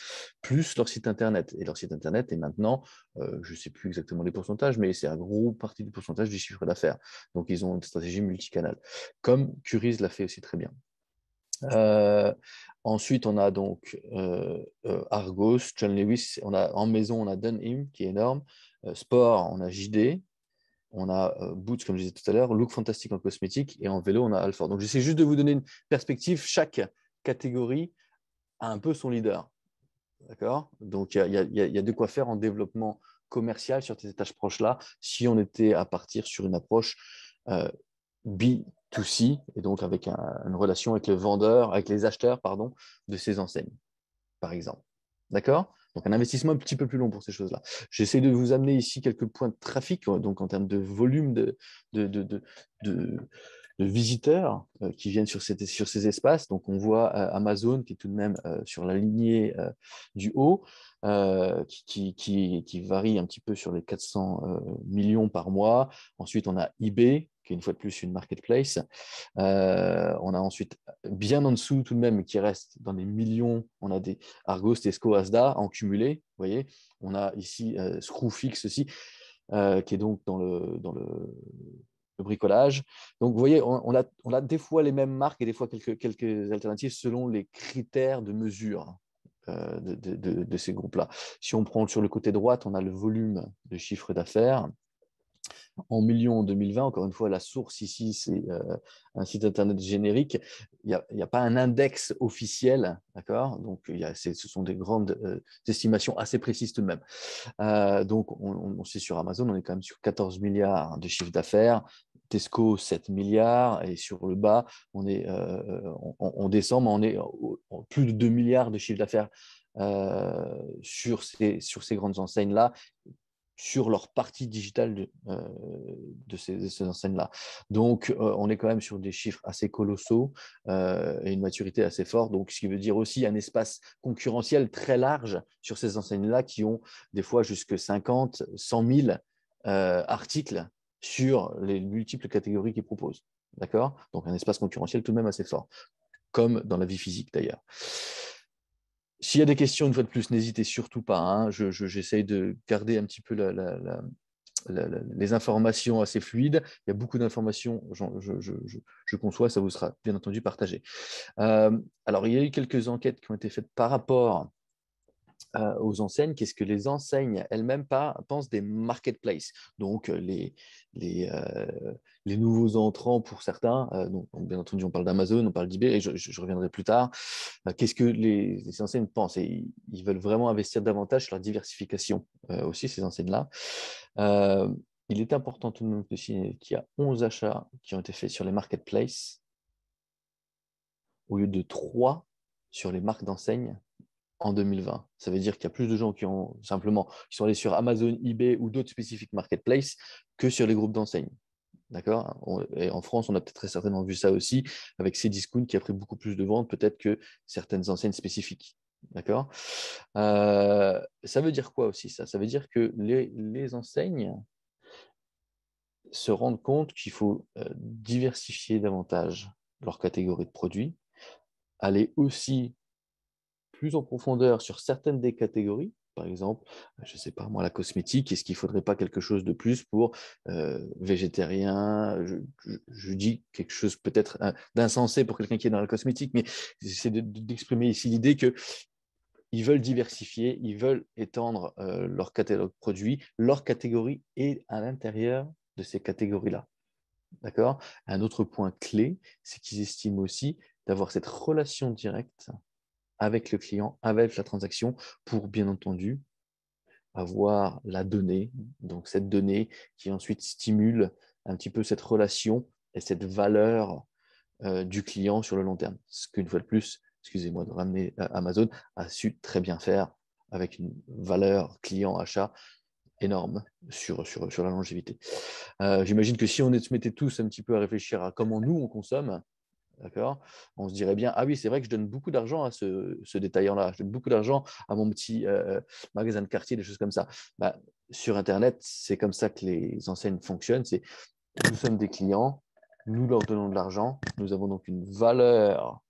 plus leur site Internet. Et leur site Internet est maintenant, je ne sais plus exactement les pourcentages, mais c'est un gros parti du pourcentage du chiffre d'affaires. Donc, ils ont une stratégie multicanale, comme Currys l'a fait aussi très bien. Ensuite, on a donc Argos, John Lewis, en maison, on a Dunhill qui est énorme, sport, on a JD, on a Boots, comme je disais tout à l'heure, Look Fantastic en cosmétique, et en vélo, on a Alford. Donc, j'essaie juste de vous donner une perspective. Chaque catégorie a un peu son leader. D'accord? Donc, il y a de quoi faire en développement commercial sur ces tâches proches-là, si on était à partir sur une approche B2C, et donc avec une relation avec avec les acheteurs, pardon, de ces enseignes, par exemple. D'accord? Donc, un investissement un petit peu plus long pour ces choses-là. J'essaie de vous amener ici quelques points de trafic, donc en termes de volume de visiteurs qui viennent sur ces espaces. Donc, on voit Amazon qui est tout de même sur la lignée du haut. qui varie un petit peu sur les 400 millions par mois. Ensuite, on a eBay, qui est une fois de plus une marketplace. On a ensuite, bien en dessous tout de même, qui reste dans les millions, on a des Argos, Tesco, Asda en cumulé. Vous voyez, on a ici Screwfix aussi, qui est donc dans le bricolage. Donc, vous voyez, on a des fois les mêmes marques et des fois quelques alternatives selon les critères de mesure de ces groupes-là. Si on prend sur le côté droite, on a le volume de chiffre d'affaires. En millions en 2020, encore une fois, la source ici, c'est un site internet générique. Il n'y a pas un index officiel, d'accord? Donc, ce sont des grandes estimations assez précises tout de même. Donc, on sait sur Amazon, on est quand même sur 14 milliards de chiffre d'affaires. Tesco, 7 milliards. Et sur le bas, on descend, mais on est en plus de 2 milliards de chiffre d'affaires sur ces grandes enseignes-là, sur leur partie digitale de ces enseignes-là. Donc, on est quand même sur des chiffres assez colossaux et une maturité assez forte. Donc, ce qui veut dire aussi un espace concurrentiel très large sur ces enseignes-là qui ont des fois jusque 50, 100 000 articles sur les multiples catégories qu'ils proposent. D'accord? Donc, un espace concurrentiel tout de même assez fort, comme dans la vie physique d'ailleurs. S'il y a des questions, une fois de plus, n'hésitez surtout pas. Hein. J'essaye de garder un petit peu les informations assez fluides. Il y a beaucoup d'informations, je conçois, ça vous sera bien entendu partagé. Alors, il y a eu quelques enquêtes qui ont été faites par rapport aux enseignes. Qu'est-ce que les enseignes elles-mêmes pensent des marketplaces, donc les nouveaux entrants pour certains. Donc, bien entendu, on parle d'Amazon, on parle d'eBay, et je reviendrai plus tard. Qu'est-ce que les enseignes pensent? Et ils veulent vraiment investir davantage sur la diversification aussi, ces enseignes-là. Il est important tout de même de signaler qu'il y a 11 achats qui ont été faits sur les marketplaces au lieu de 3 sur les marques d'enseignes en 2020. Ça veut dire qu'il y a plus de gens qui sont allés sur Amazon, eBay ou d'autres spécifiques marketplaces que sur les groupes d'enseignes. D'accord? Et en France, on a peut-être très certainement vu ça aussi avec Cdiscount qui a pris beaucoup plus de ventes peut-être que certaines enseignes spécifiques. D'accord? Ça veut dire quoi aussi ça? Ça veut dire que les enseignes se rendent compte qu'il faut diversifier davantage leur catégorie de produits, aller aussi plus en profondeur sur certaines des catégories. Par exemple, je ne sais pas moi, la cosmétique, est-ce qu'il ne faudrait pas quelque chose de plus pour végétarien? Je dis quelque chose peut-être d'insensé pour quelqu'un qui est dans la cosmétique, mais j'essaie d'exprimer ici l'idée qu'ils veulent diversifier, ils veulent étendre leur catalogue de produits, leur catégorie et à l'intérieur de ces catégories-là. D'accord? Un autre point clé, c'est qu'ils estiment aussi d'avoir cette relation directe avec le client, avec la transaction, pour bien entendu avoir la donnée, donc cette donnée qui ensuite stimule un petit peu cette relation et cette valeur du client sur le long terme. Ce qu'une fois de plus, excusez-moi de ramener Amazon, a su très bien faire avec une valeur client-achat énorme sur la longévité. J'imagine que si on se mettait tous un petit peu à réfléchir à comment nous on consomme, d'accord, on se dirait bien, ah oui, c'est vrai que je donne beaucoup d'argent à ce détaillant-là, je donne beaucoup d'argent à mon petit magasin de quartier, des choses comme ça. Bah, sur Internet, c'est comme ça que les enseignes fonctionnent. Nous sommes des clients, nous leur donnons de l'argent, nous avons donc une valeur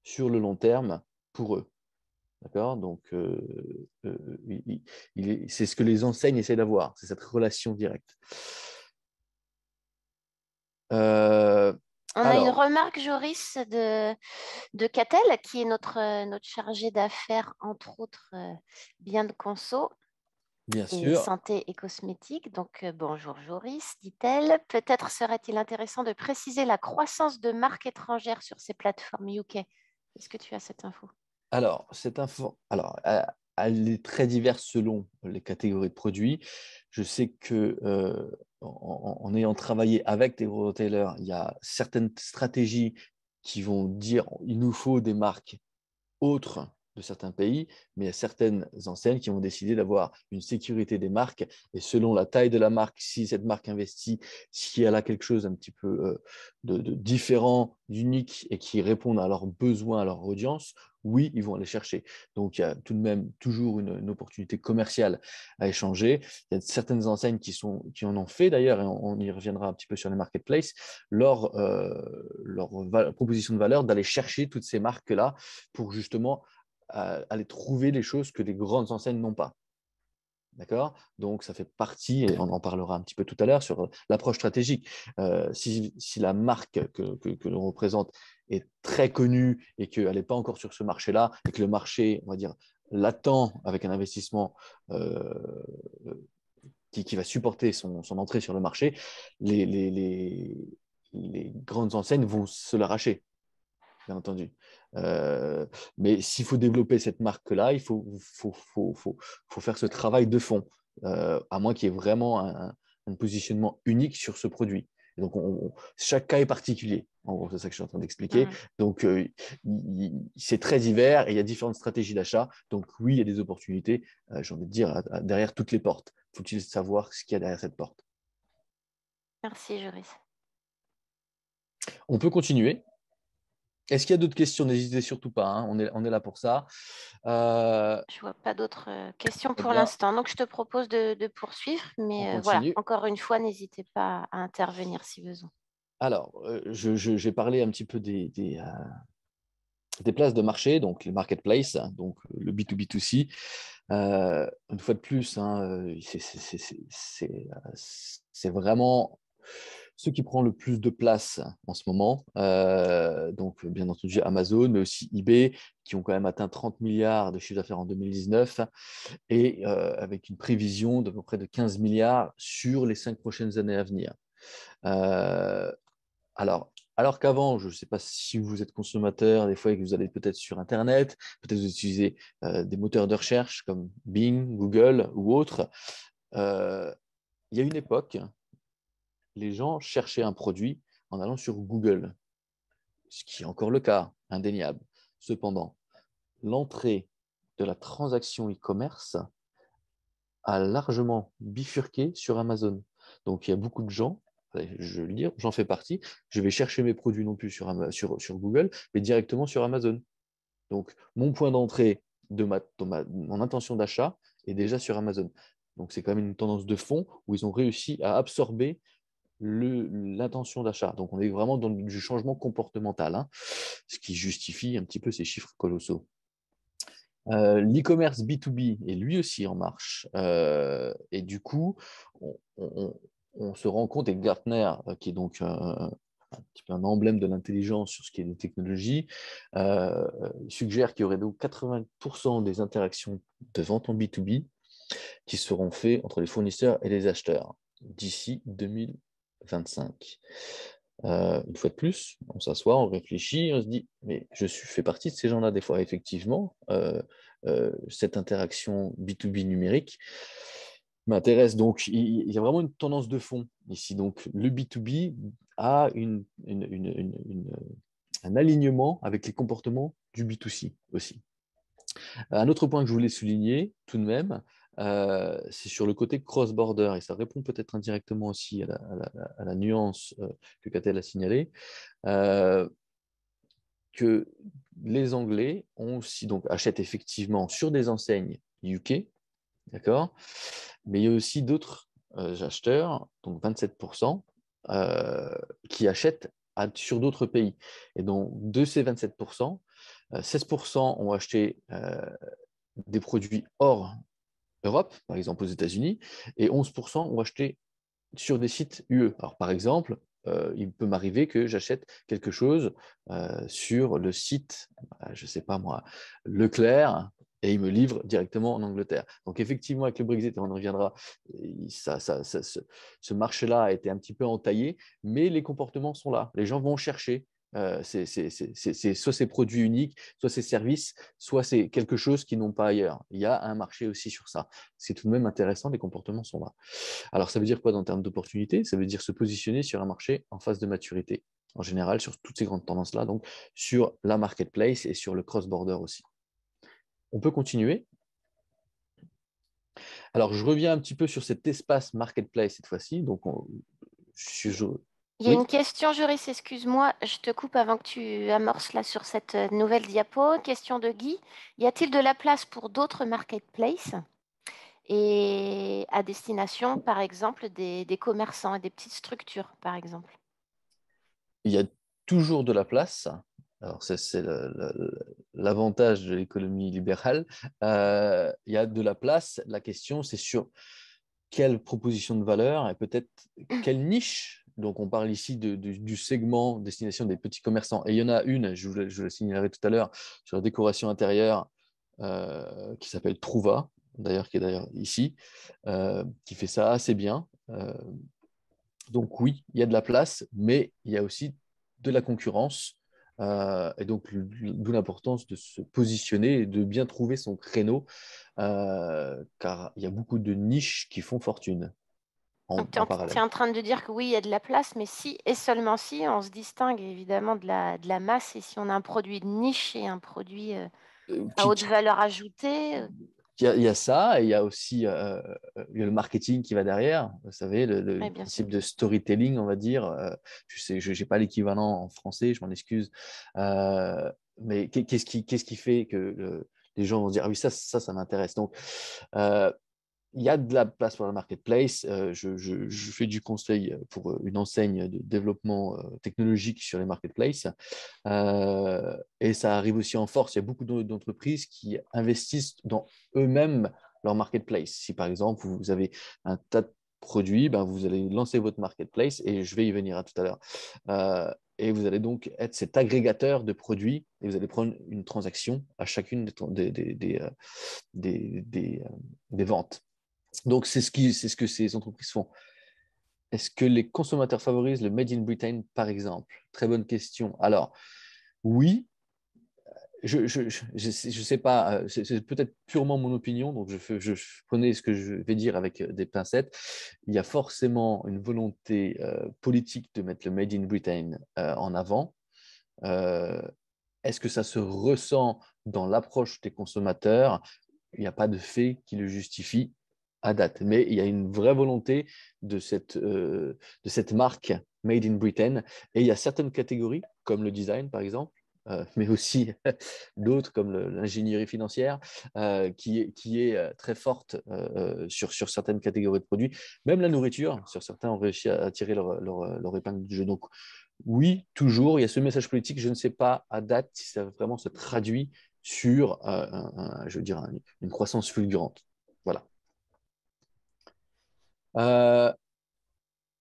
sur le long terme pour eux. D'accord? Donc, c'est ce que les enseignes essaient d'avoir, c'est cette relation directe. On a une remarque, Joris, de Catel, qui est notre chargé d'affaires, entre autres biens de conso. Bien et sûr. santé et cosmétique. Donc, bonjour Joris, dit-elle. Peut-être serait-il intéressant de préciser la croissance de marques étrangères sur ces plateformes UK. Est-ce que tu as cette info? Alors, cette info, elle est très diverse selon les catégories de produits. Je sais que en ayant travaillé avec des gros retailers, il y a certaines stratégies qui vont dire il nous faut des marques autres de certains pays, mais il y a certaines enseignes qui vont décider d'avoir une sécurité des marques et selon la taille de la marque, si cette marque investit, si elle a quelque chose un petit peu de différent, d'unique et qui répond à leurs besoins, à leur audience, oui, ils vont aller chercher. Donc, il y a tout de même toujours une opportunité commerciale à échanger. Il y a certaines enseignes qui en ont fait d'ailleurs, et on y reviendra un petit peu sur les marketplaces, leur proposition de valeur d'aller chercher toutes ces marques-là pour justement aller trouver les choses que les grandes enseignes n'ont pas. D'accord? Donc, ça fait partie, et on en parlera un petit peu tout à l'heure, sur l'approche stratégique. Si la marque que l'on représente est très connue et qu'elle n'est pas encore sur ce marché-là, et que le marché, on va dire, l'attend avec un investissement euh, qui va supporter son entrée sur le marché, les grandes enseignes vont se l'arracher, bien entendu. Mais s'il faut développer cette marque-là, il faut faire ce travail de fond, à moins qu'il y ait vraiment un positionnement unique sur ce produit. Et donc, chaque cas est particulier. En gros, c'est ça que je suis en train d'expliquer. Donc, c'est très divers et il y a différentes stratégies d'achat. Donc, oui, il y a des opportunités, j'ai envie de dire, derrière toutes les portes. Faut-il savoir ce qu'il y a derrière cette porte? Merci, Joris. On peut continuer. Est-ce qu'il y a d'autres questions? N'hésitez surtout pas, hein. On est là pour ça. Je ne vois pas d'autres questions Eh pour bien, l'instant. Donc, je te propose de poursuivre. on Mais voilà, continue. encore une fois, n'hésitez pas à intervenir si besoin. Alors, j'ai parlé un petit peu des places de marché, donc les marketplaces, hein, donc le B2B2C. Une fois de plus, hein, c'est vraiment ce qui prend le plus de place en ce moment. Donc, bien entendu, Amazon, mais aussi eBay, qui ont quand même atteint 30 milliards de chiffre d'affaires en 2019, et avec une prévision d'à peu près de 15 milliards sur les 5 prochaines années à venir. Euh, alors qu'avant, je ne sais pas si vous êtes consommateur, des fois que vous allez peut-être sur Internet, peut-être vous utilisez des moteurs de recherche comme Bing, Google ou autres. Il y a une époque, les gens cherchaient un produit en allant sur Google, ce qui est encore le cas, indéniable. Cependant, l'entrée de la transaction e-commerce a largement bifurqué sur Amazon. Donc, il y a beaucoup de gens, je vais le dire, j'en fais partie, je vais chercher mes produits non plus sur Google, mais directement sur Amazon. Donc, mon point d'entrée de mon intention d'achat est déjà sur Amazon. Donc, c'est quand même une tendance de fond où ils ont réussi à absorber l'intention d'achat. Donc, on est vraiment dans du changement comportemental, hein, ce qui justifie un petit peu ces chiffres colossaux. L'e-commerce B2B est lui aussi en marche. Et du coup, on se rend compte, et Gartner, qui est donc un petit peu un emblème de l'intelligence sur ce qui est les technologies, suggère qu'il y aurait donc 80% des interactions de vente en B2B qui seront faites entre les fournisseurs et les acheteurs d'ici 2025. Une fois de plus, on s'assoit, on réfléchit, on se dit, mais fais partie de ces gens-là des fois, effectivement. Cette interaction B2B numérique m'intéresse. Donc, il y a vraiment une tendance de fond ici. Donc, le B2B a un alignement avec les comportements du B2C aussi. Un autre point que je voulais souligner, tout de même, c'est sur le côté cross-border, et ça répond peut-être indirectement aussi à la nuance que Catel a signalée, que les Anglais achètent effectivement sur des enseignes UK, d'accord, mais il y a aussi d'autres acheteurs, donc 27%, qui achètent sur d'autres pays. Et donc, de ces 27%, 16% ont acheté des produits hors Europe, par exemple aux États-Unis, et 11% ont acheté sur des sites UE. Alors, par exemple, il peut m'arriver que j'achète quelque chose sur le site, je ne sais pas moi, Leclerc, et il me livre directement en Angleterre. Donc, effectivement, avec le Brexit, et on y reviendra, ce marché-là a été un petit peu entaillé, mais les comportements sont là. Les gens vont chercher. C'est soit ces produits uniques, soit ces services, soit c'est quelque chose qu'ils n'ont pas ailleurs. Il y a un marché aussi sur ça. C'est tout de même intéressant, les comportements sont là. Alors, ça veut dire quoi en termes d'opportunités? Ça veut dire se positionner sur un marché en phase de maturité, en général, sur toutes ces grandes tendances-là, donc sur la marketplace et sur le cross-border aussi. On peut continuer. Alors, je reviens un petit peu sur cet espace marketplace cette fois-ci. Donc, Il y a Oui, une question, Joris, excuse-moi, je te coupe avant que tu amorces là sur cette nouvelle diapo. Question de Guy. Y a-t-il de la place pour d'autres marketplaces et à destination, par exemple, des commerçants et des petites structures, par exemple? il y a toujours de la place. Alors, c'est l'avantage de l'économie libérale. Il y a de la place. La question, c'est sur quelle proposition de valeur et peut-être quelle niche. Donc, on parle ici du segment destination des petits commerçants. Et il y en a une, je le signalerai tout à l'heure, sur la décoration intérieure qui s'appelle Trouva, d'ailleurs, qui est d'ailleurs ici, qui fait ça assez bien. Donc oui, il y a de la place, mais il y a aussi de la concurrence. Et donc, d'où l'importance de se positionner et de bien trouver son créneau, car il y a beaucoup de niches qui font fortune Donc, en tu es parallèle. en train de dire que oui, il y a de la place, mais si et seulement si on se distingue évidemment de la masse et si on a un produit de niche et un produit à Qui, haute valeur ajoutée. il y a ça, et il y a aussi il y a le marketing qui va derrière. Vous savez, le Oui, bien sûr. principe de storytelling, on va dire. Je sais, je n'ai pas l'équivalent en français, je m'en excuse. Mais qu'est-ce qui fait que les gens vont se dire, ah oui, ça m'intéresse. Donc, euh, il y a de la place pour la marketplace. Je fais du conseil pour une enseigne de développement technologique sur les marketplaces. Et ça arrive aussi en force. Il y a beaucoup d'entreprises qui investissent dans eux-mêmes leur marketplace. Si par exemple, vous avez un tas de produits, ben, vous allez lancer votre marketplace et je vais y venir à tout à l'heure. Et vous allez donc être cet agrégateur de produits et vous allez prendre une transaction à chacune des ventes. Donc, c'est ce que ces entreprises font. Est-ce que les consommateurs favorisent le Made in Britain, par exemple? Très bonne question. Alors, oui, je sais pas, c'est peut-être purement mon opinion, donc je prenais ce que je vais dire avec des pincettes. Il y a forcément une volonté politique de mettre le Made in Britain en avant. Euh, Est-ce que ça se ressent dans l'approche des consommateurs? Il n'y a pas de fait qui le justifie à date, mais il y a une vraie volonté de cette marque Made in Britain. Et il y a certaines catégories, comme le design par exemple, mais aussi d'autres comme l'ingénierie financière, qui est très forte sur certaines catégories de produits. Même la nourriture, sur certains ont réussi à tirer leur épingle du jeu. Donc oui, toujours, il y a ce message politique. Je ne sais pas à date si ça vraiment se traduit sur je veux dire, une croissance fulgurante. Voilà. Euh,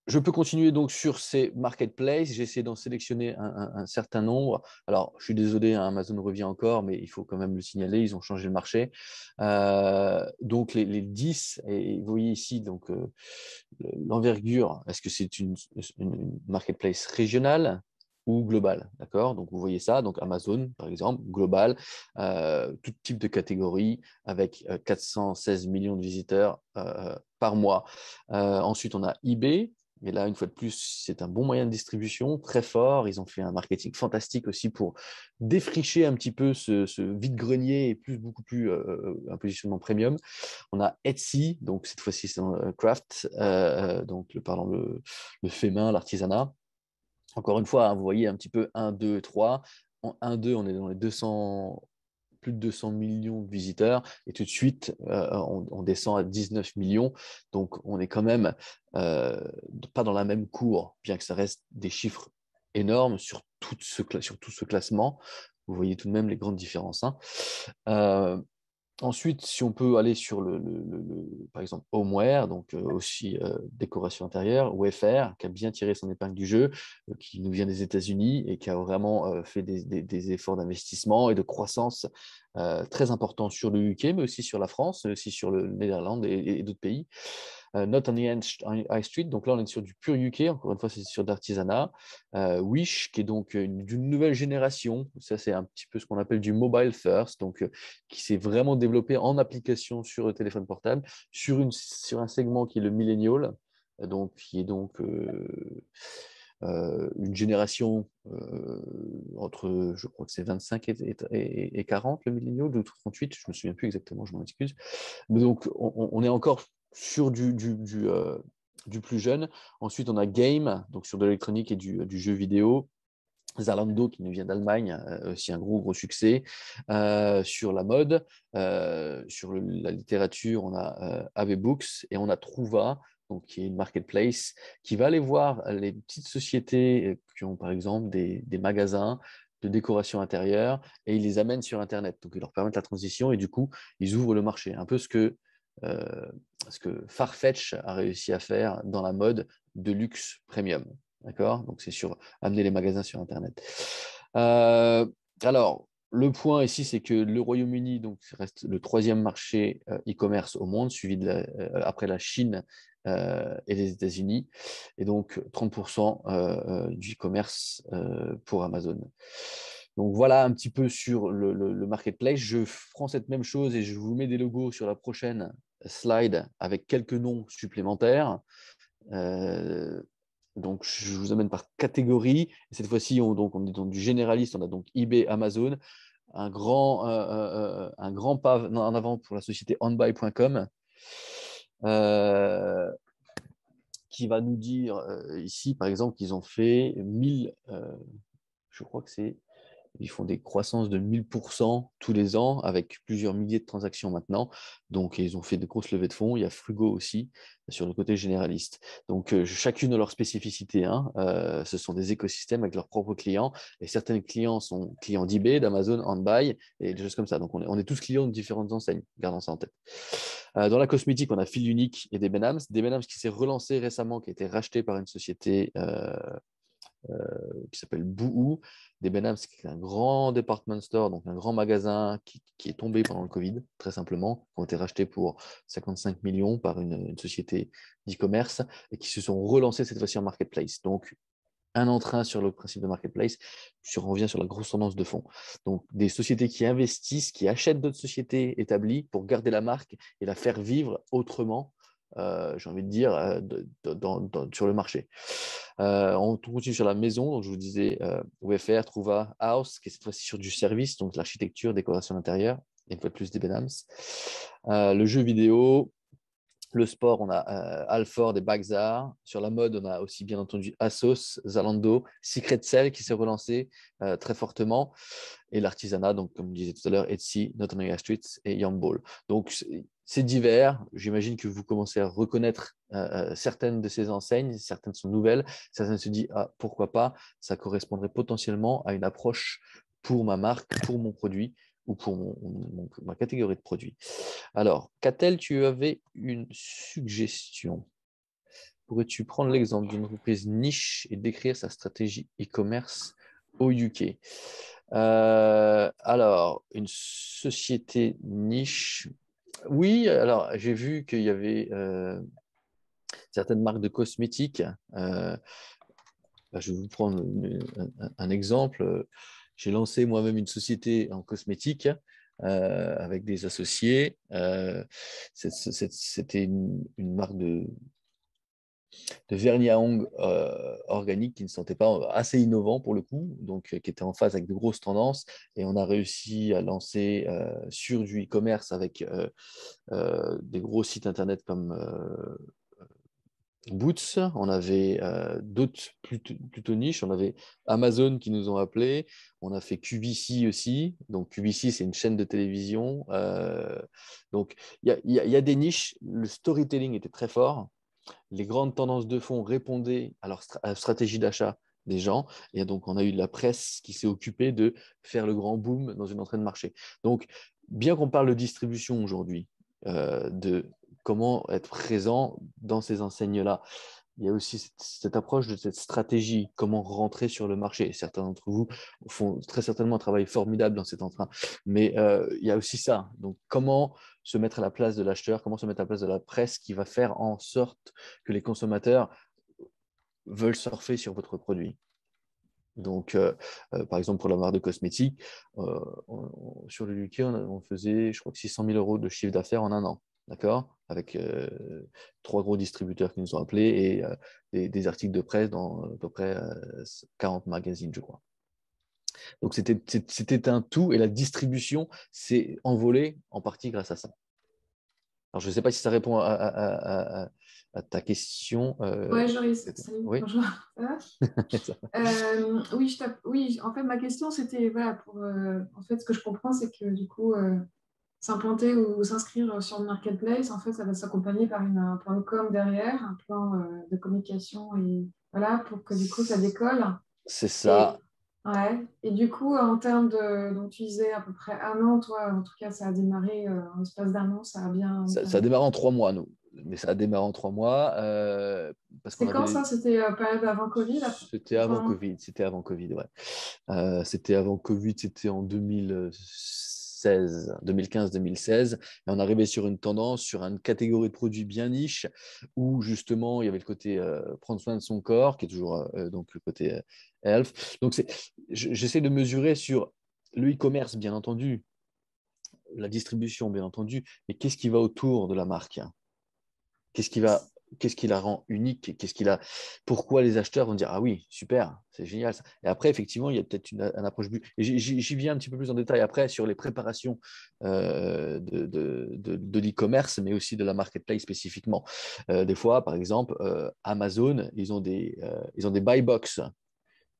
je peux continuer donc sur ces marketplaces. J'ai essayé d'en sélectionner un certain nombre. Alors, je suis désolé, hein, Amazon revient encore, mais il faut quand même le signaler. Ils ont changé le marché. Donc, les 10, et vous voyez ici donc l'envergure. Est-ce que c'est une marketplace régionale ou globale? D'accord? Donc, vous voyez ça. Donc, Amazon, par exemple, global, tout type de catégorie avec 416 millions de visiteurs par mois. Ensuite, on a eBay. Et là, une fois de plus, c'est un bon moyen de distribution, très fort. Ils ont fait un marketing fantastique aussi pour défricher un petit peu ce vide-grenier et beaucoup plus un positionnement premium. On a Etsy, donc cette fois-ci c'est craft, donc parlant le fait main, l'artisanat. Encore une fois, hein, vous voyez un petit peu 1, 2, 3. En 1, 2, on est dans les 200, plus de 200 millions de visiteurs. Et tout de suite, on descend à 19 millions. Donc, on est quand même pas dans la même cour, bien que ça reste des chiffres énormes sur tout ce classement. Vous voyez tout de même les grandes différences. Hein. Ensuite, si on peut aller sur par exemple, Homeware, donc aussi décoration intérieure, Wayfair, qui a bien tiré son épingle du jeu, qui nous vient des États-Unis et qui a vraiment fait des efforts d'investissement et de croissance très importants sur le UK, mais aussi sur la France, mais aussi sur le Néerlande et d'autres pays. Not on the High Street, donc là on est sur du pur UK, encore une fois c'est sur d'artisanat. Wish, qui est donc d'une nouvelle génération, ça c'est un petit peu ce qu'on appelle du mobile first, donc qui s'est vraiment développé en application sur le téléphone portable, sur un segment qui est le millennial, donc qui est donc une génération entre, je crois que c'est 25 et 40, le millennial, ou 38, je ne me souviens plus exactement, je m'en excuse. Mais donc, on est encore sur du plus jeune. Ensuite, on a Game, donc sur de l'électronique et du jeu vidéo. Zalando, qui nous vient d'Allemagne, aussi un gros succès. Sur la mode, sur la littérature, on a AV Books et on a Trouva, donc, qui est une marketplace, qui va aller voir les petites sociétés qui ont par exemple des magasins de décoration intérieure et ils les amènent sur Internet. Donc, ils leur permettent la transition et du coup, ils ouvrent le marché. Un peu ce que Farfetch a réussi à faire dans la mode de luxe premium. D'accord? Donc, c'est sur amener les magasins sur Internet. Alors, le point ici, c'est que le Royaume-Uni donc, reste le 3e marché e-commerce au monde, suivi après la Chine et les États-Unis. Et donc, 30% du e-commerce pour Amazon. Donc, voilà un petit peu sur le marketplace. Je prends cette même chose et je vous mets des logos sur la prochaine slide avec quelques noms supplémentaires. Donc, je vous amène par catégorie. Et cette fois-ci, on est dans du généraliste. On a donc eBay, Amazon, un grand pas en avant pour la société onbuy.com qui va nous dire ici, par exemple, qu'ils ont fait 1000, je crois que c'est ils font des croissances de 1000% tous les ans avec plusieurs milliers de transactions maintenant. Donc, ils ont fait de grosses levées de fonds. Il y a Frugo aussi sur le côté généraliste. Donc, chacune a leur spécificité. Hein. Ce sont des écosystèmes avec leurs propres clients. Et certains clients sont clients d'eBay, d'Amazon, OnBuy et des choses comme ça. Donc, on est tous clients de différentes enseignes. Gardons ça en tête. Dans la cosmétique, on a Feel Unique et des Benhams. Des Benhams qui s'est relancé récemment, qui a été racheté par une société qui s'appelle Boohoo. Des Benhams, qui est un grand department store, donc un grand magasin qui est tombé pendant le Covid, très simplement, qui ont été rachetés pour 55 millions par une société d'e-commerce et qui se sont relancés cette fois-ci en marketplace. Donc, un entrain sur le principe de marketplace, on revient sur la grosse tendance de fond. Donc, des sociétés qui investissent, qui achètent d'autres sociétés établies pour garder la marque et la faire vivre autrement, j'ai envie de dire, sur le marché. On continue sur la maison, donc je vous disais UFR, Trouva, House, qui est cette fois-ci sur du service, donc l'architecture, décoration intérieure, et une fois de plus des Benhams. Le jeu vidéo, le sport, on a Alford et Bagzar. Sur la mode, on a aussi bien entendu Asos, Zalando, Secret Cell qui s'est relancé très fortement. Et l'artisanat, donc comme je disais tout à l'heure, Etsy, Nottingham Street et Yamball. Donc c'est divers. J'imagine que vous commencez à reconnaître certaines de ces enseignes. Certaines sont nouvelles. Certaines se disent pourquoi pas, ça correspondrait potentiellement à une approche pour ma marque, pour mon produit ou pour ma catégorie de produits. Alors, Catel, tu avais une suggestion. Pourrais-tu prendre l'exemple d'une entreprise niche et décrire sa stratégie e-commerce au UK? Alors, une société niche. Oui, alors j'ai vu qu'il y avait certaines marques de cosmétiques. Je vais vous prendre un exemple. J'ai lancé moi-même une société en cosmétique avec des associés. C'était une marque de vernis à ongles organique qui ne sentait pas assez innovant pour le coup, donc qui était en phase avec de grosses tendances. Et on a réussi à lancer sur du e-commerce avec des gros sites internet comme Boots, on avait d'autres plutôt niches, on avait Amazon qui nous ont appelés, on a fait QVC aussi, donc QVC c'est une chaîne de télévision, donc il y a des niches, le storytelling était très fort, les grandes tendances de fond répondaient à leur stratégie d'achat des gens, et donc on a eu la presse qui s'est occupée de faire le grand boom dans une entrée de marché. Donc bien qu'on parle de distribution aujourd'hui, de comment être présent dans ces enseignes-là. Il y a aussi cette approche de cette stratégie, comment rentrer sur le marché. Certains d'entre vous font très certainement un travail formidable dans cet entrain, mais il y a aussi ça. Donc, comment se mettre à la place de l'acheteur, comment se mettre à la place de la presse qui va faire en sorte que les consommateurs veulent surfer sur votre produit. Donc, par exemple, pour la marque de cosmétiques, sur le UK, on faisait, je crois que 600 000 euros de chiffre d'affaires en un an. D'accord? Avec 3 gros distributeurs qui nous ont appelés et des articles de presse dans à peu près 40 magazines, je crois. Donc, c'était un tout et la distribution s'est envolée en partie grâce à ça. Alors, je ne sais pas si ça répond à ta question. Ouais, Joris, salut, Oui. bonjour. Ça va oui, en fait, ma question, c'était, voilà, en fait, ce que je comprends, c'est que du coup, s'implanter ou s'inscrire sur le marketplace, en fait, ça va s'accompagner par un plan de com derrière, un plan de communication, et voilà, pour que du coup, ça décolle. C'est Et, ça. ouais, et du coup, en termes donc tu disais à peu près un an, toi, en tout cas, ça a démarré en l'espace d'un an, ça a Ça a démarré en 3 mois, nous. Mais ça a démarré en 3 mois parce qu'on C'était quand avait. ça? C'était période avant Covid, C'était avant Covid. C'était avant Covid, ouais. C'était avant Covid, c'était en 2016, 2015-2016. Et on arrivait sur une tendance, sur une catégorie de produits bien niche, où justement, il y avait le côté prendre soin de son corps, qui est toujours donc le côté health. Donc, j'essaie de mesurer sur le e-commerce, bien entendu, la distribution, bien entendu, mais qu'est-ce qui va autour de la marque? Qu'est-ce qui va, qu'est-ce qui la rend unique? Pourquoi les acheteurs vont dire ah oui, super, c'est génial ça. Et après, effectivement, il y a peut-être une approche but. Et j'y viens un petit peu plus en détail après sur les préparations de l'e-commerce, mais aussi de la marketplace spécifiquement. Des fois, par exemple, Amazon, ils ont des buy box.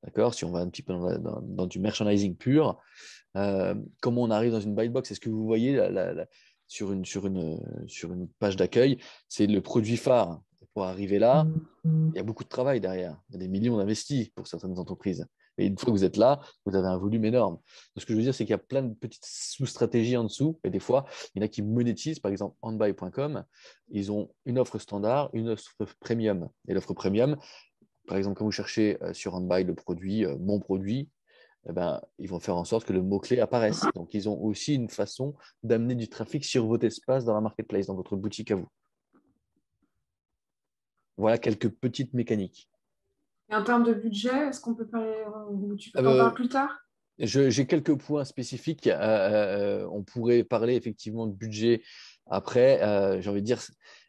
D'accord? Si on va un petit peu dans du merchandising pur, comment on arrive dans une buy box? Est-ce que vous voyez sur une page d'accueil, c'est le produit phare. Pour arriver là, il y a beaucoup de travail derrière. Il y a des millions d'investis pour certaines entreprises. Et une fois que vous êtes là, vous avez un volume énorme. Donc, ce que je veux dire, c'est qu'il y a plein de petites sous-stratégies en dessous. Et des fois, il y en a qui monétisent. Par exemple, onbuy.com, ils ont une offre standard, une offre premium. Et l'offre premium, par exemple, quand vous cherchez sur OnBuy le produit, mon produit, eh ben, ils vont faire en sorte que le mot-clé apparaisse. Donc, ils ont aussi une façon d'amener du trafic sur votre espace dans la marketplace, dans votre boutique à vous. Voilà quelques petites mécaniques. Et en termes de budget, est-ce qu'on peut parler, ou tu t'en parles Euh, plus tard? j'ai quelques points spécifiques. On pourrait parler effectivement de budget après. J'ai envie de dire,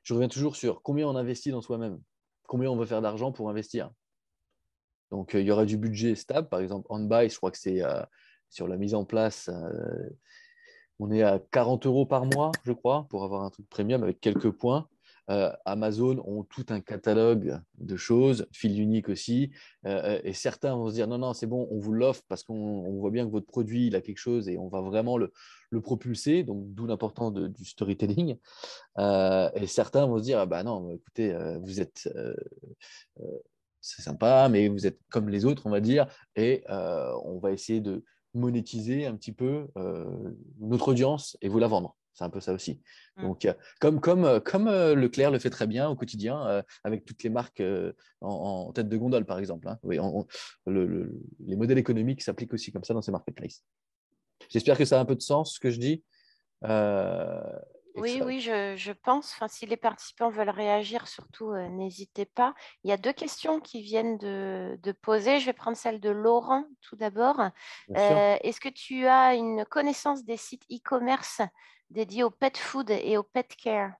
je reviens toujours sur combien on investit dans soi-même, combien on veut faire d'argent pour investir. Donc, il y aura du budget stable. Par exemple, OnBuy, je crois que c'est sur la mise en place, on est à 40 € par mois, je crois, pour avoir un truc premium avec quelques points. Amazon ont tout un catalogue de choses, fil unique aussi. Et certains vont se dire non, non, c'est bon, on vous l'offre parce qu'on voit bien que votre produit il a quelque chose et on va vraiment le propulser. Donc, d'où l'importance du storytelling. Et certains vont se dire ah bah non, écoutez, vous êtes. C'est sympa, mais vous êtes comme les autres, on va dire, et on va essayer de monétiser un petit peu notre audience et vous la vendre. C'est un peu ça aussi. Donc, comme Leclerc le fait très bien au quotidien, avec toutes les marques en tête de gondole, par exemple. Hein. Oui, les modèles économiques s'appliquent aussi comme ça dans ces marketplaces. J'espère que ça a un peu de sens, ce que je dis. Oui, oui, je pense. Enfin, si les participants veulent réagir, surtout, n'hésitez pas. Il y a deux questions qui viennent de poser. Je vais prendre celle de Laurent tout d'abord. Bien sûr. Est-ce que tu as une connaissance des sites e-commerce dédiés au pet food et au pet care?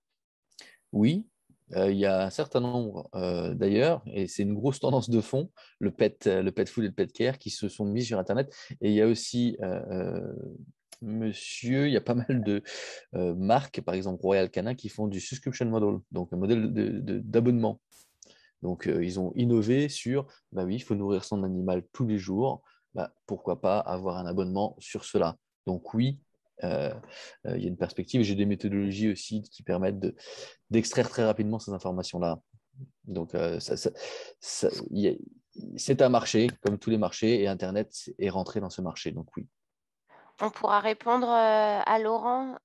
Oui, il y a un certain nombre d'ailleurs, et c'est une grosse tendance de fond, le pet food et le pet care qui se sont mis sur Internet. Et il y a aussi, il y a pas mal de marques, par exemple Royal Canin, qui font du subscription model, donc un modèle d'abonnement. Donc, ils ont innové sur, bah oui, il faut nourrir son animal tous les jours, bah, pourquoi pas avoir un abonnement sur cela. Donc oui, euh, il y a une perspective. J'ai des méthodologies aussi qui permettent d'extraire très rapidement ces informations-là. Donc, c'est un marché, comme tous les marchés, et Internet est rentré dans ce marché. Donc oui. On pourra répondre à Laurent,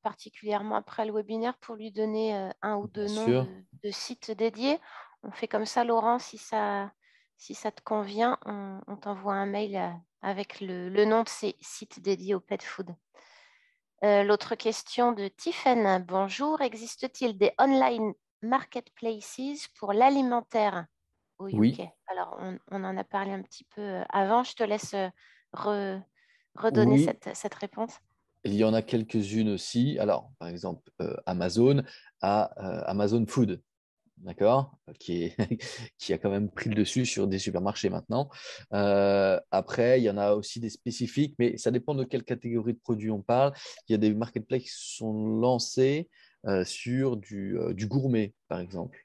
particulièrement après le webinaire, pour lui donner un ou Bien deux noms sûr. de sites dédiés. On fait comme ça, Laurent, si ça te convient, on t'envoie un mail avec le nom de ces sites dédiés au pet food. L'autre question de Tiffen. Bonjour, existe-t-il des online marketplaces pour l'alimentaire au UK? Oui, Alors, on en a parlé un petit peu avant. Je te laisse redonner oui, cette réponse. il y en a quelques-unes aussi. Alors, par exemple, Amazon a Amazon Food. D'accord, qui a quand même pris le dessus sur des supermarchés maintenant. Après, il y en a aussi des spécifiques, mais ça dépend de quelle catégorie de produits on parle. Il y a des marketplaces qui sont lancés sur du gourmet, par exemple.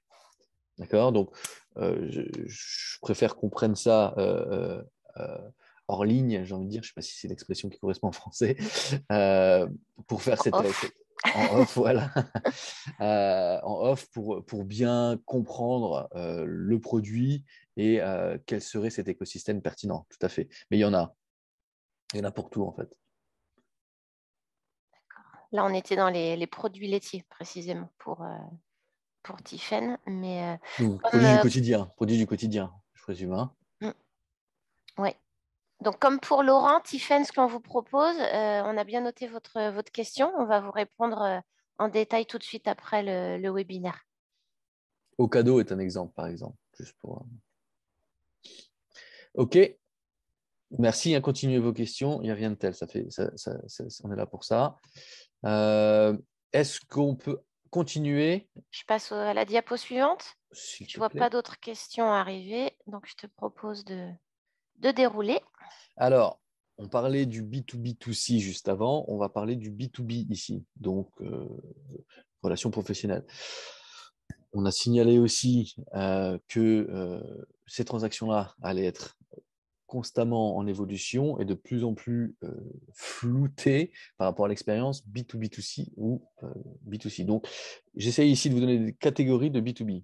D'accord? Donc, je préfère qu'on prenne ça hors ligne, j'ai envie de dire, je ne sais pas si c'est l'expression qui correspond en français, euh, pour faire en off, voilà, en off pour bien comprendre le produit et quel serait cet écosystème pertinent, tout à fait. Mais il y en a pour tout en fait. Là, on était dans les produits laitiers, précisément, pour Tiffen. Mais Donc, comme, produit du quotidien, je présume. Hein. ouais. Donc, comme pour Laurent, Tiffen, ce qu'on vous propose, on a bien noté votre question. On va vous répondre en détail tout de suite après le webinaire. Au cadeau est un exemple, par exemple, juste pour. Ok, merci. Hein, continuez vos questions. Il n'y a rien de tel. On est là pour ça. Est-ce qu'on peut continuer? Je passe à la diapo suivante. S'il Je te ne vois pas plaît. d'autres questions arriver, donc je te propose de dérouler. Alors, on parlait du B2B2C juste avant. On va parler du B2B ici, donc relations professionnelles. On a signalé aussi que ces transactions-là allaient être constamment en évolution et de plus en plus floutées par rapport à l'expérience B2B2C ou B2C. Donc, j'essaie ici de vous donner des catégories de B2B.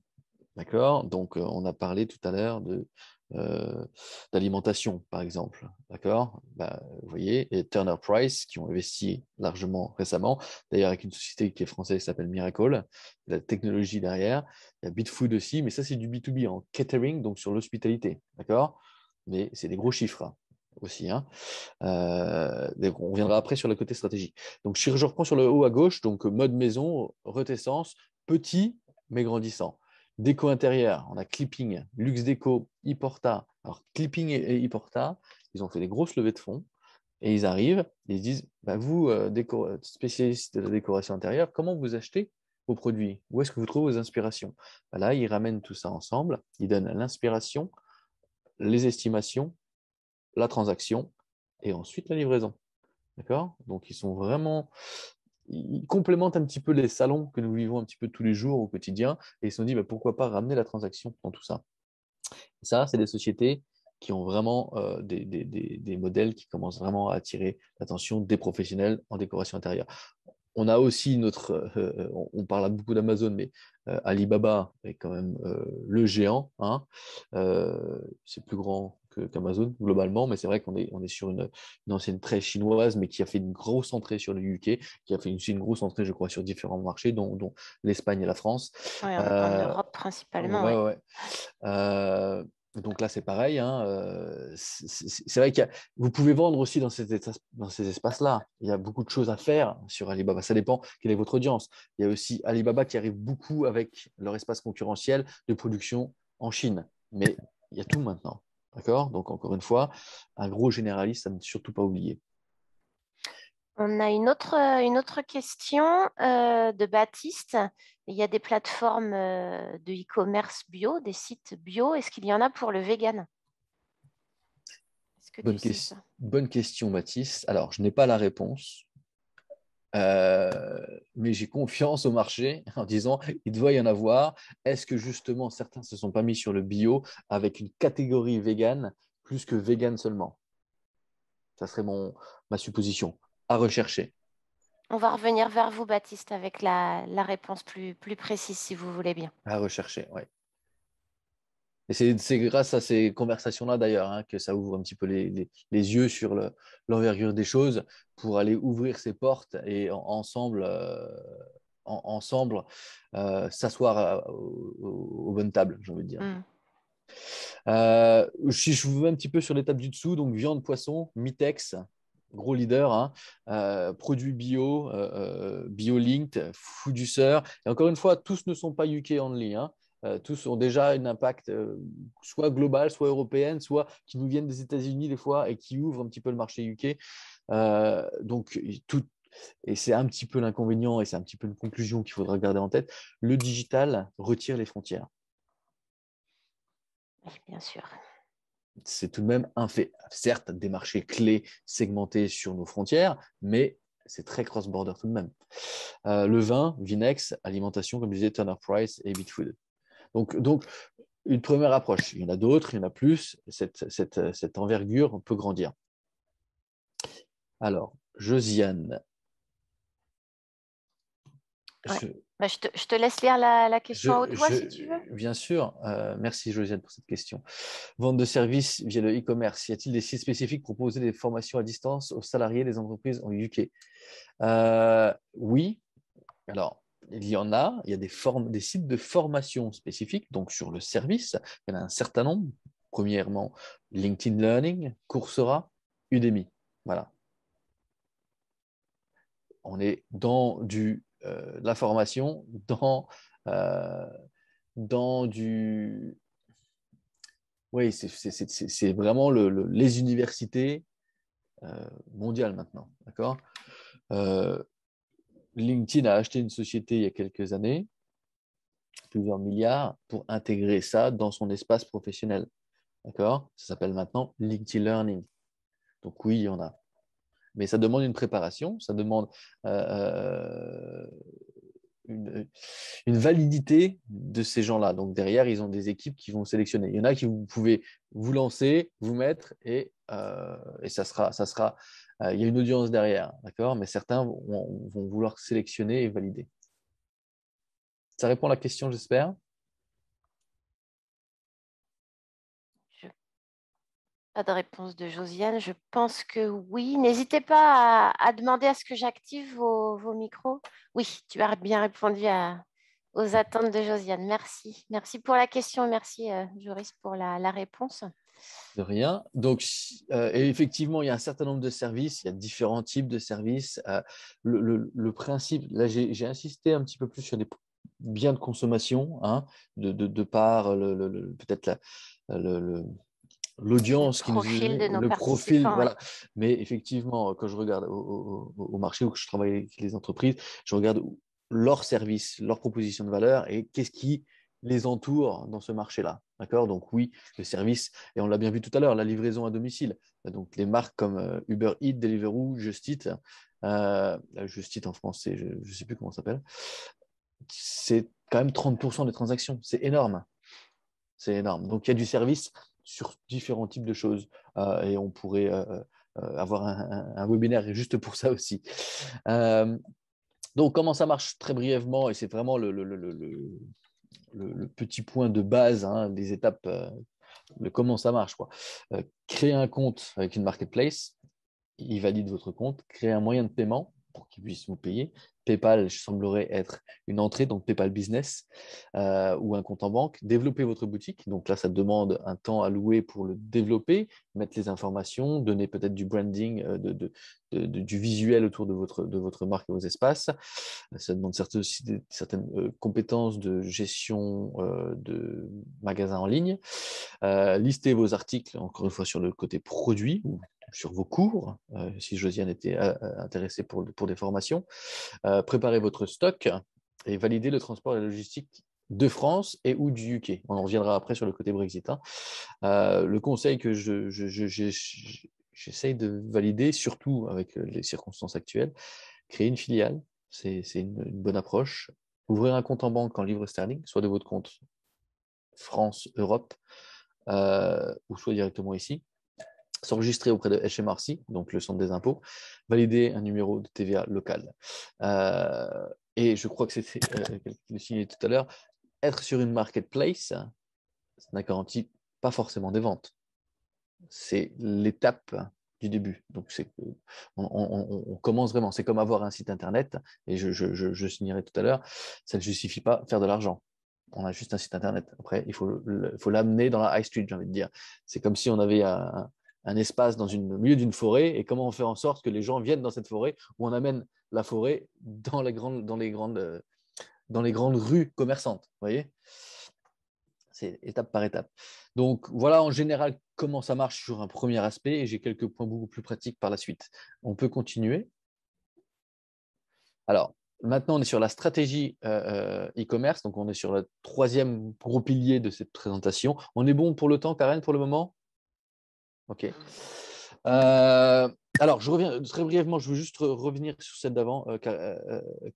D'accord? Donc, on a parlé tout à l'heure d'alimentation, par exemple. D'accord? Vous voyez, et Turner Price, qui ont investi largement récemment, d'ailleurs avec une société qui est française qui s'appelle Miracle, la technologie derrière. Il y a Bitfood aussi, mais ça, c'est du B2B en catering, donc sur l'hospitalité. D'accord? Mais c'est des gros chiffres hein, aussi. Hein. On reviendra après sur le côté stratégie. Donc, je reprends sur le haut à gauche, donc mode maison, retessence, petit mais grandissant. Déco intérieure, on a Clipping, Luxe Déco, Iporta. Alors, Clipping et Iporta, ils ont fait des grosses levées de fonds et ils arrivent et ils se disent vous, spécialistes de la décoration intérieure, comment vous achetez vos produits? Où est-ce que vous trouvez vos inspirations? Là, ils ramènent tout ça ensemble, ils donnent l'inspiration, les estimations, la transaction et ensuite la livraison. D'accord? Donc, ils complémentent un petit peu les salons que nous vivons un petit peu tous les jours au quotidien et ils se sont dit pourquoi pas ramener la transaction dans tout ça. Ça, c'est des sociétés qui ont vraiment des modèles qui commencent vraiment à attirer l'attention des professionnels en décoration intérieure. On a aussi on parle beaucoup d'Amazon, mais Alibaba est quand même le géant. Hein. C'est plus grand qu'Amazon globalement, mais c'est vrai on est sur une enseigne très chinoise, mais qui a fait une grosse entrée sur le UK, qui a fait une grosse entrée, je crois, sur différents marchés, dont l'Espagne et la France. Ouais, en Europe principalement. Ouais, Ouais. ouais. Donc là, c'est pareil. Hein, c'est vrai que vous pouvez vendre aussi dans ces espaces-là. Il y a beaucoup de choses à faire sur Alibaba. Ça dépend quelle est votre audience. Il y a aussi Alibaba qui arrive beaucoup avec leur espace concurrentiel de production en Chine. Mais il y a tout maintenant. D'accord? Donc, encore une fois, un gros généraliste, à ne surtout pas oublier. On a une autre question de Baptiste. Il y a des plateformes de e-commerce bio, des sites bio. Est-ce qu'il y en a pour le vegan? Est-ce que tu sais ça? Bonne question, Baptiste. Alors, je n'ai pas la réponse. Mais j'ai confiance au marché en disant il doit y en avoir. Est-ce que justement certains ne se sont pas mis sur le bio avec une catégorie vegan plus que vegan seulement? Ça serait ma supposition à rechercher. On va revenir vers vous, Baptiste, avec la réponse plus précise, si vous voulez bien. À rechercher, oui. Et c'est grâce à ces conversations-là, d'ailleurs, hein, que ça ouvre un petit peu les yeux sur l'envergure des choses pour aller ouvrir ces portes et ensemble, s'asseoir aux bonnes tables, j'ai envie de dire. Si je vous mets un petit peu sur l'étape du dessous, donc viande, poisson, Mitex, gros leader, hein, produits bio, bio-linked, Foodusser. Et encore une fois, tous ne sont pas UK only. Hein. Tous ont déjà un impact soit global, soit européen, soit qui nous viennent des États-Unis des fois et qui ouvrent un petit peu le marché UK. Donc, et c'est un petit peu l'inconvénient et c'est un petit peu une conclusion qu'il faudra garder en tête. Le digital retire les frontières. Oui, bien sûr. C'est tout de même un fait. Certes, des marchés clés segmentés sur nos frontières, mais c'est très cross-border tout de même. Le vin, Vinex, alimentation, comme je disais, Turner Price et Bitfood. Donc, une première approche. Il y en a d'autres, il y en a plus. Cette envergure peut grandir. Alors, Josiane. Ouais. Je te laisse lire la question à haute voix si tu veux. Bien sûr. Merci Josiane pour cette question. Vente de services via le e-commerce. Y a-t-il des sites spécifiques pour proposer des formations à distance aux salariés des entreprises en UK? Oui. Alors, il y en a. Il y a des sites de formation spécifiques. Donc, sur le service, il y en a un certain nombre. Premièrement, LinkedIn Learning, Coursera, Udemy. Voilà. On est dans la formation, dans du... Oui, c'est vraiment les universités mondiales maintenant. D'accord. LinkedIn a acheté une société il y a quelques années, plusieurs milliards, pour intégrer ça dans son espace professionnel. D'accord. Ça s'appelle maintenant LinkedIn Learning. Donc oui, il y en a. Mais ça demande une préparation, ça demande une validité de ces gens-là. Donc derrière, ils ont des équipes qui vont sélectionner. Il y en a qui vous pouvez vous lancer, vous mettre et ça sera il y a une audience derrière, d'accord? Mais certains vont vouloir sélectionner et valider. Ça répond à la question, j'espère. Pas de réponse de Josiane. Je pense que oui. N'hésitez pas à demander à ce que j'active vos micros. Oui, tu as bien répondu aux attentes de Josiane. Merci. Merci pour la question. Merci, Joris, pour la réponse. De rien. Donc, et effectivement, il y a un certain nombre de services, il y a différents types de services. Le principe, là, j'ai insisté un petit peu plus sur des biens de consommation, hein, de par peut-être l'audience qui nous est, le profil, voilà. Mais effectivement, quand je regarde au marché ou que je travaille avec les entreprises, je regarde leurs services, leurs propositions de valeur et qu'est-ce qui les entoure dans ce marché-là. D'accord? Donc oui, le service, et on l'a bien vu tout à l'heure, la livraison à domicile. Donc les marques comme Uber Eats, Deliveroo, Just Eat, Just Eat en français, je ne sais plus comment ça s'appelle, c'est quand même 30% des transactions. C'est énorme. C'est énorme. Donc il y a du service sur différents types de choses. Et on pourrait avoir un webinaire juste pour ça aussi. Donc, comment ça marche très brièvement, et c'est vraiment le petit point de base, hein, des étapes, comment ça marche, quoi. Créer un compte avec une marketplace, il valide votre compte, créer un moyen de paiement pour qu'il puisse vous payer. PayPal semblerait être une entrée, donc PayPal Business ou un compte en banque. Développer votre boutique, donc là, ça demande un temps alloué pour le développer, mettre les informations, donner peut-être du branding, du visuel autour de votre marque et vos espaces. Ça demande aussi certaines compétences de gestion de magasins en ligne. Listez vos articles, encore une fois, sur le côté produit ou sur vos cours, si Josiane était intéressée pour des formations. Préparez votre stock et validez le transport et la logistique de France et ou du UK. On en reviendra après sur le côté Brexit. Hein. Le conseil que j'essaye de valider, surtout avec les circonstances actuelles, créer une filiale, c'est une bonne approche. Ouvrir un compte en banque en livres sterling, soit de votre compte France, Europe, ou soit directement ici. S'enregistrer auprès de HMRC, donc le centre des impôts, valider un numéro de TVA local. Et je crois que c'était quelqu'un qui le signalait tout à l'heure, être sur une marketplace, ça ne garantit pas forcément des ventes. C'est l'étape du début. Donc, on commence vraiment. C'est comme avoir un site internet, et je signalais tout à l'heure, ça ne justifie pas faire de l'argent. On a juste un site internet. Après, il faut l'amener dans la high street, j'ai envie de dire. C'est comme si on avait un espace au milieu d'une forêt, et comment on fait en sorte que les gens viennent dans cette forêt, où on amène la forêt dans les grandes rues commerçantes. Vous voyez, c'est étape par étape. Donc voilà en général comment ça marche sur un premier aspect, et j'ai quelques points beaucoup plus pratiques par la suite. On peut continuer. Alors, maintenant, on est sur la stratégie e-commerce, donc on est sur le troisième gros pilier de cette présentation. On est bon pour le temps, Karen, pour le moment? Ok. Alors, je reviens très brièvement, je veux juste revenir sur celle d'avant,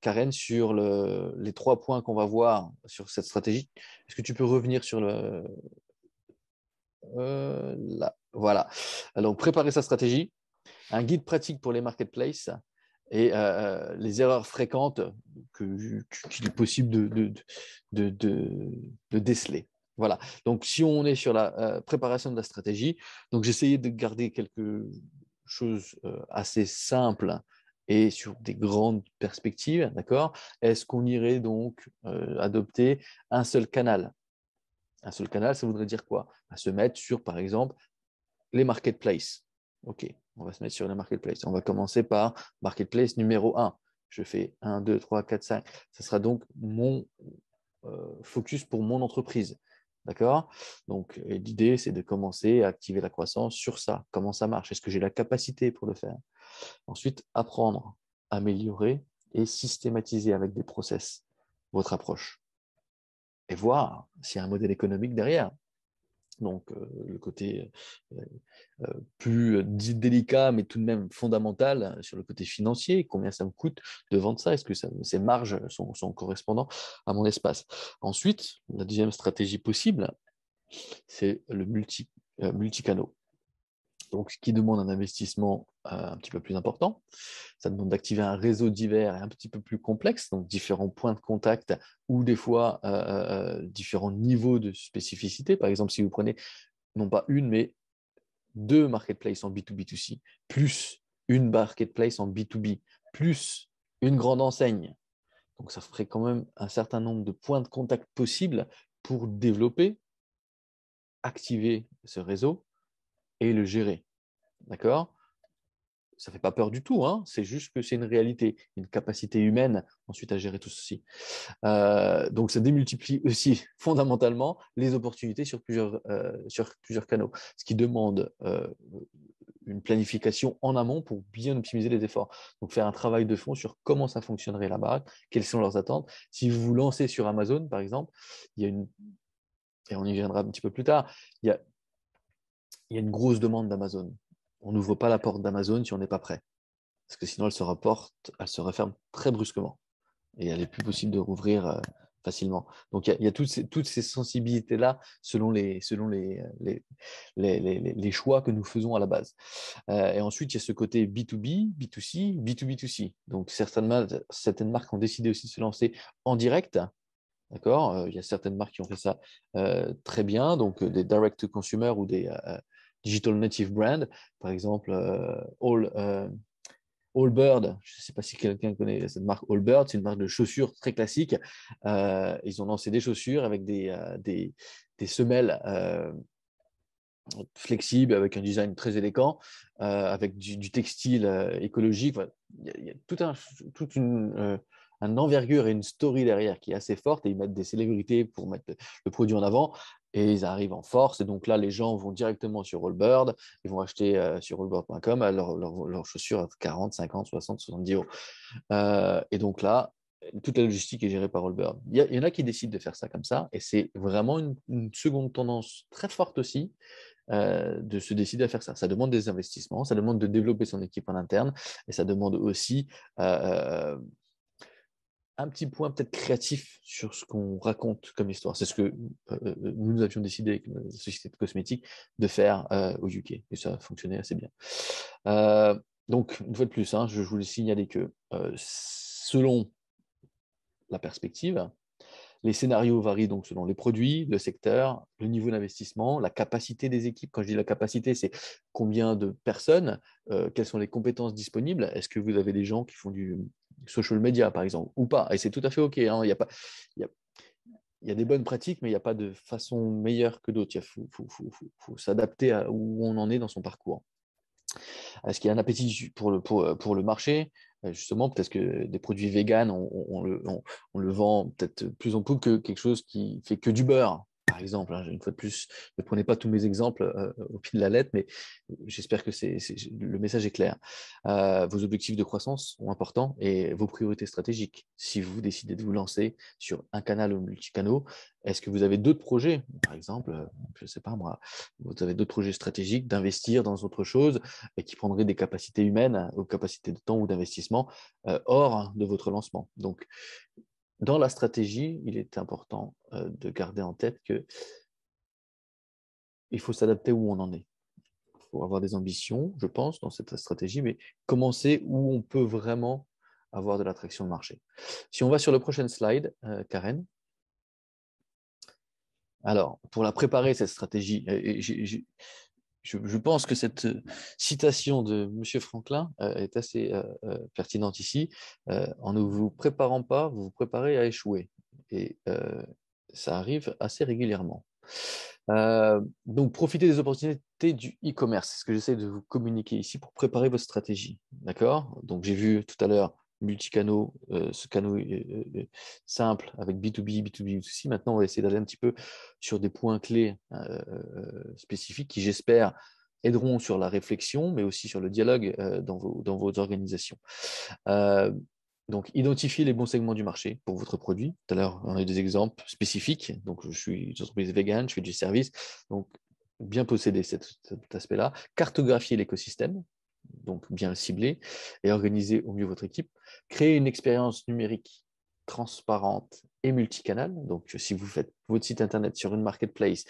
Karen, sur les 3 points qu'on va voir sur cette stratégie. Est-ce que tu peux revenir sur là, voilà. Alors, préparer sa stratégie, un guide pratique pour les marketplaces et les erreurs fréquentes qu'il est possible de déceler. Voilà. Donc, si on est sur la préparation de la stratégie, donc j'essayais de garder quelques choses assez simples et sur des grandes perspectives, d'accord? Est-ce qu'on irait donc adopter un seul canal? Un seul canal, ça voudrait dire quoi? Se mettre sur, par exemple, les marketplaces. OK, on va se mettre sur les marketplaces. On va commencer par marketplace numéro 1. Je fais 1, 2, 3, 4, 5. Ce sera donc mon focus pour mon entreprise. D'accord? Donc, l'idée, c'est de commencer à activer la croissance sur ça. Comment ça marche? Est-ce que j'ai la capacité pour le faire? Ensuite, apprendre, améliorer et systématiser avec des process votre approche. Et voir s'il y a un modèle économique derrière. Donc, le côté plus délicat, mais tout de même fondamental sur le côté financier. Combien ça me coûte de vendre ça? Est-ce que ces marges sont correspondantes à mon espace? Ensuite, la deuxième stratégie possible, c'est le multicanaux. Donc, ce qui demande un investissement un petit peu plus important. Ça demande d'activer un réseau divers et un petit peu plus complexe, donc différents points de contact ou des fois différents niveaux de spécificité. Par exemple, si vous prenez non pas une, mais 2 marketplaces en B2B2C, plus une marketplace en B2B, plus une grande enseigne. Donc, ça ferait quand même un certain nombre de points de contact possibles pour développer, activer ce réseau et le gérer. D'accord? Ça ne fait pas peur du tout, hein, c'est juste que c'est une réalité, une capacité humaine ensuite à gérer tout ceci. Donc, ça démultiplie aussi fondamentalement les opportunités sur plusieurs canaux, ce qui demande une planification en amont pour bien optimiser les efforts. Donc, faire un travail de fond sur comment ça fonctionnerait là-bas, quelles sont leurs attentes. Si vous vous lancez sur Amazon, par exemple, il y a et on y viendra un petit peu plus tard, il y a une grosse demande d'Amazon. On n'ouvre pas la porte d'Amazon si on n'est pas prêt. Parce que sinon, elle se referme très brusquement. Et elle n'est plus possible de rouvrir facilement. Donc, il y a toutes ces sensibilités-là selon les choix que nous faisons à la base. Et ensuite, il y a ce côté B2B, B2C, B2B2C. Donc, certaines marques ont décidé aussi de se lancer en direct. D'accord? Il y a certaines marques qui ont fait ça très bien, donc des direct-to-consumer ou des digital native brands. Par exemple, Allbirds, je ne sais pas si quelqu'un connaît cette marque Allbirds, c'est une marque de chaussures très classique. Ils ont lancé des chaussures avec des semelles flexibles, avec un design très élégant, avec du textile écologique. Enfin, il y a toute une envergure et une story derrière qui est assez forte, et ils mettent des célébrités pour mettre le produit en avant. Et ils arrivent en force. Et donc là, les gens vont directement sur Allbirds. Ils vont acheter sur allbirds.com leurs chaussures à 40, 50, 60, 70 euros. Et donc là, toute la logistique est gérée par Allbirds. Il y en a qui décident de faire ça comme ça. Et c'est vraiment une seconde tendance très forte aussi de se décider à faire ça. Ça demande des investissements, ça demande de développer son équipe en interne. Et ça demande aussi un petit point peut-être créatif sur ce qu'on raconte comme histoire. C'est ce que nous avions décidé avec la société de cosmétiques de faire au UK. Et ça a fonctionné assez bien. Donc, une fois de plus, hein, je voulais signaler que selon la perspective, les scénarios varient donc selon les produits, le secteur, le niveau d'investissement, la capacité des équipes. Quand je dis la capacité, c'est combien de personnes, quelles sont les compétences disponibles. Est-ce que vous avez des gens qui font du social media, par exemple, ou pas? Et c'est tout à fait OK. Hein. Il y a des bonnes pratiques, mais il n'y a pas de façon meilleure que d'autres. Il faut s'adapter à où on en est dans son parcours. Est-ce qu'il y a un appétit pour le marché? Justement, peut-être que des produits véganes, on le vend peut-être plus en poupe que quelque chose qui fait que du beurre. par exemple, hein, une fois de plus, ne prenez pas tous mes exemples au pied de la lettre, mais j'espère que le message est clair. Vos objectifs de croissance sont importants et vos priorités stratégiques. Si vous décidez de vous lancer sur un canal ou multicanaux, est-ce que vous avez d'autres projets? Par exemple, je ne sais pas moi, vous avez d'autres projets stratégiques d'investir dans autre chose et qui prendraient des capacités humaines ou capacités de temps ou d'investissement hors de votre lancement. Donc, dans la stratégie, il est important de garder en tête qu'il faut s'adapter où on en est. Il faut avoir des ambitions, je pense, dans cette stratégie, mais commencer où on peut vraiment avoir de l'attraction de marché. Si on va sur le prochain slide, Karen. Alors, pour la préparer, cette stratégie, je pense que cette citation de M. Franklin est assez pertinente ici. En ne vous préparant pas, vous vous préparez à échouer. Et ça arrive assez régulièrement. Donc, profitez des opportunités du e-commerce. C'est ce que j'essaie de vous communiquer ici pour préparer votre stratégie. D'accord? Donc, j'ai vu tout à l'heure multicanaux, ce canal simple avec B2B, B2B, B2C. Maintenant, on va essayer d'aller un petit peu sur des points clés spécifiques qui, j'espère, aideront sur la réflexion, mais aussi sur le dialogue dans vos organisations. Donc, identifiez les bons segments du marché pour votre produit. Tout à l'heure, on a eu des exemples spécifiques. Donc, je suis une entreprise vegan, je fais du service. Donc, bien posséder cet aspect-là. Cartographier l'écosystème, donc bien le cibler et organiser au mieux votre équipe. Créer une expérience numérique transparente et multicanal. Donc, si vous faites votre site internet sur une marketplace,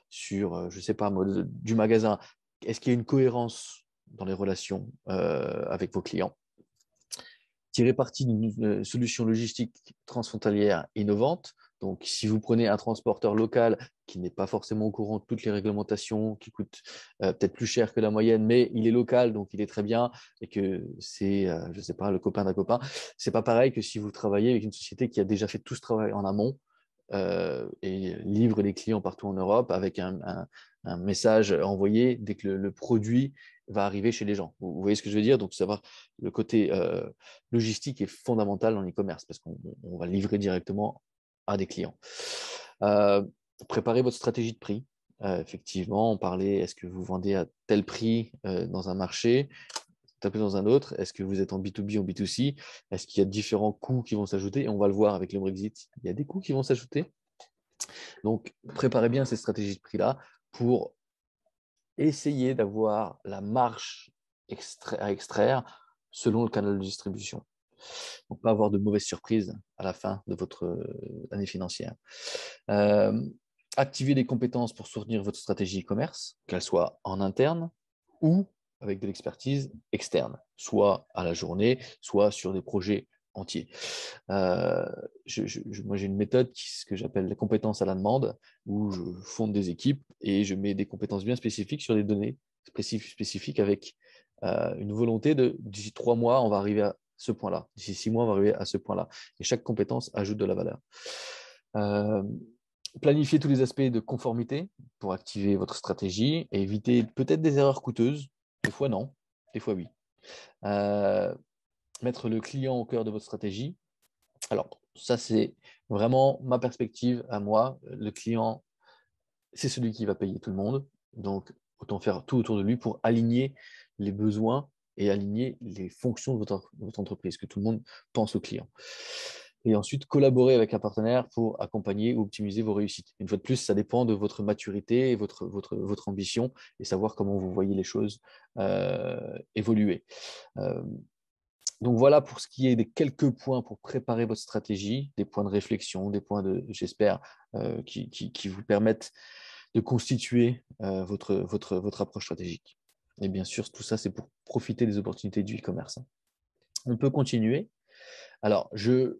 sur, je ne sais pas, du magasin, est-ce qu'il y a une cohérence dans les relations avec vos clients? Tirer parti d'une solution logistique transfrontalière innovante. Donc, si vous prenez un transporteur local qui n'est pas forcément au courant de toutes les réglementations, qui coûte peut-être plus cher que la moyenne, mais il est local, donc il est très bien, et que c'est, je ne sais pas, le copain d'un copain, c'est pas pareil que si vous travaillez avec une société qui a déjà fait tout ce travail en amont et livre les clients partout en Europe avec un message envoyé dès que le produit va arriver chez les gens. Vous voyez ce que je veux dire? Donc, savoir le côté logistique est fondamental dans l'e-commerce parce qu'on va livrer directement à des clients. Préparez votre stratégie de prix. Effectivement, on parlait, est-ce que vous vendez à tel prix dans un marché, tapez dans un autre? Est-ce que vous êtes en B2B ou en B2C? Est-ce qu'il y a différents coûts qui vont s'ajouter? Et on va le voir avec le Brexit. Il y a des coûts qui vont s'ajouter. Donc, préparez bien ces stratégies de prix-là pour essayer d'avoir la marge à extraire selon le canal de distribution. Donc, pas avoir de mauvaises surprises à la fin de votre année financière. Activer des compétences pour soutenir votre stratégie e-commerce, qu'elle soit en interne ou avec de l'expertise externe, soit à la journée, soit sur des projets entiers. Moi, j'ai une méthode ce que j'appelle les compétences à la demande, où je fonde des équipes et je mets des compétences bien spécifiques sur des données spécifiques avec une volonté de d'ici 3 mois, on va arriver à ce point-là. D'ici 6 mois, on va arriver à ce point-là. Et chaque compétence ajoute de la valeur. Planifier tous les aspects de conformité pour activer votre stratégie et éviter peut-être des erreurs coûteuses. Des fois, non. Des fois, oui. Mettre le client au cœur de votre stratégie. Alors, ça, c'est vraiment ma perspective à moi. Le client, c'est celui qui va payer tout le monde. Donc, autant faire tout autour de lui pour aligner les besoins et aligner les fonctions de votre entreprise, que tout le monde pense au client. Et ensuite, collaborer avec un partenaire pour accompagner ou optimiser vos réussites. Une fois de plus, ça dépend de votre maturité et votre ambition et savoir comment vous voyez les choses évoluer. Donc voilà pour ce qui est des quelques points pour préparer votre stratégie, des points de réflexion, des points j'espère, qui vous permettent de constituer votre approche stratégique. Et bien sûr, tout ça, c'est pour profiter des opportunités du e-commerce. On peut continuer. Alors, je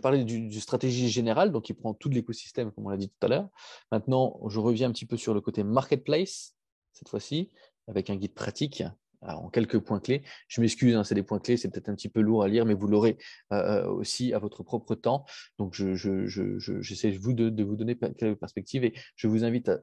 parlais du stratégie générale, donc qui prend tout l'écosystème, comme on l'a dit tout à l'heure. Maintenant, je reviens un petit peu sur le côté marketplace, cette fois-ci, avec un guide pratique. Alors, en quelques points clés. Je m'excuse, hein, c'est des points clés, c'est peut-être un petit peu lourd à lire, mais vous l'aurez aussi à votre propre temps. Donc, j'essaie de vous donner quelques perspectives et je vous invite à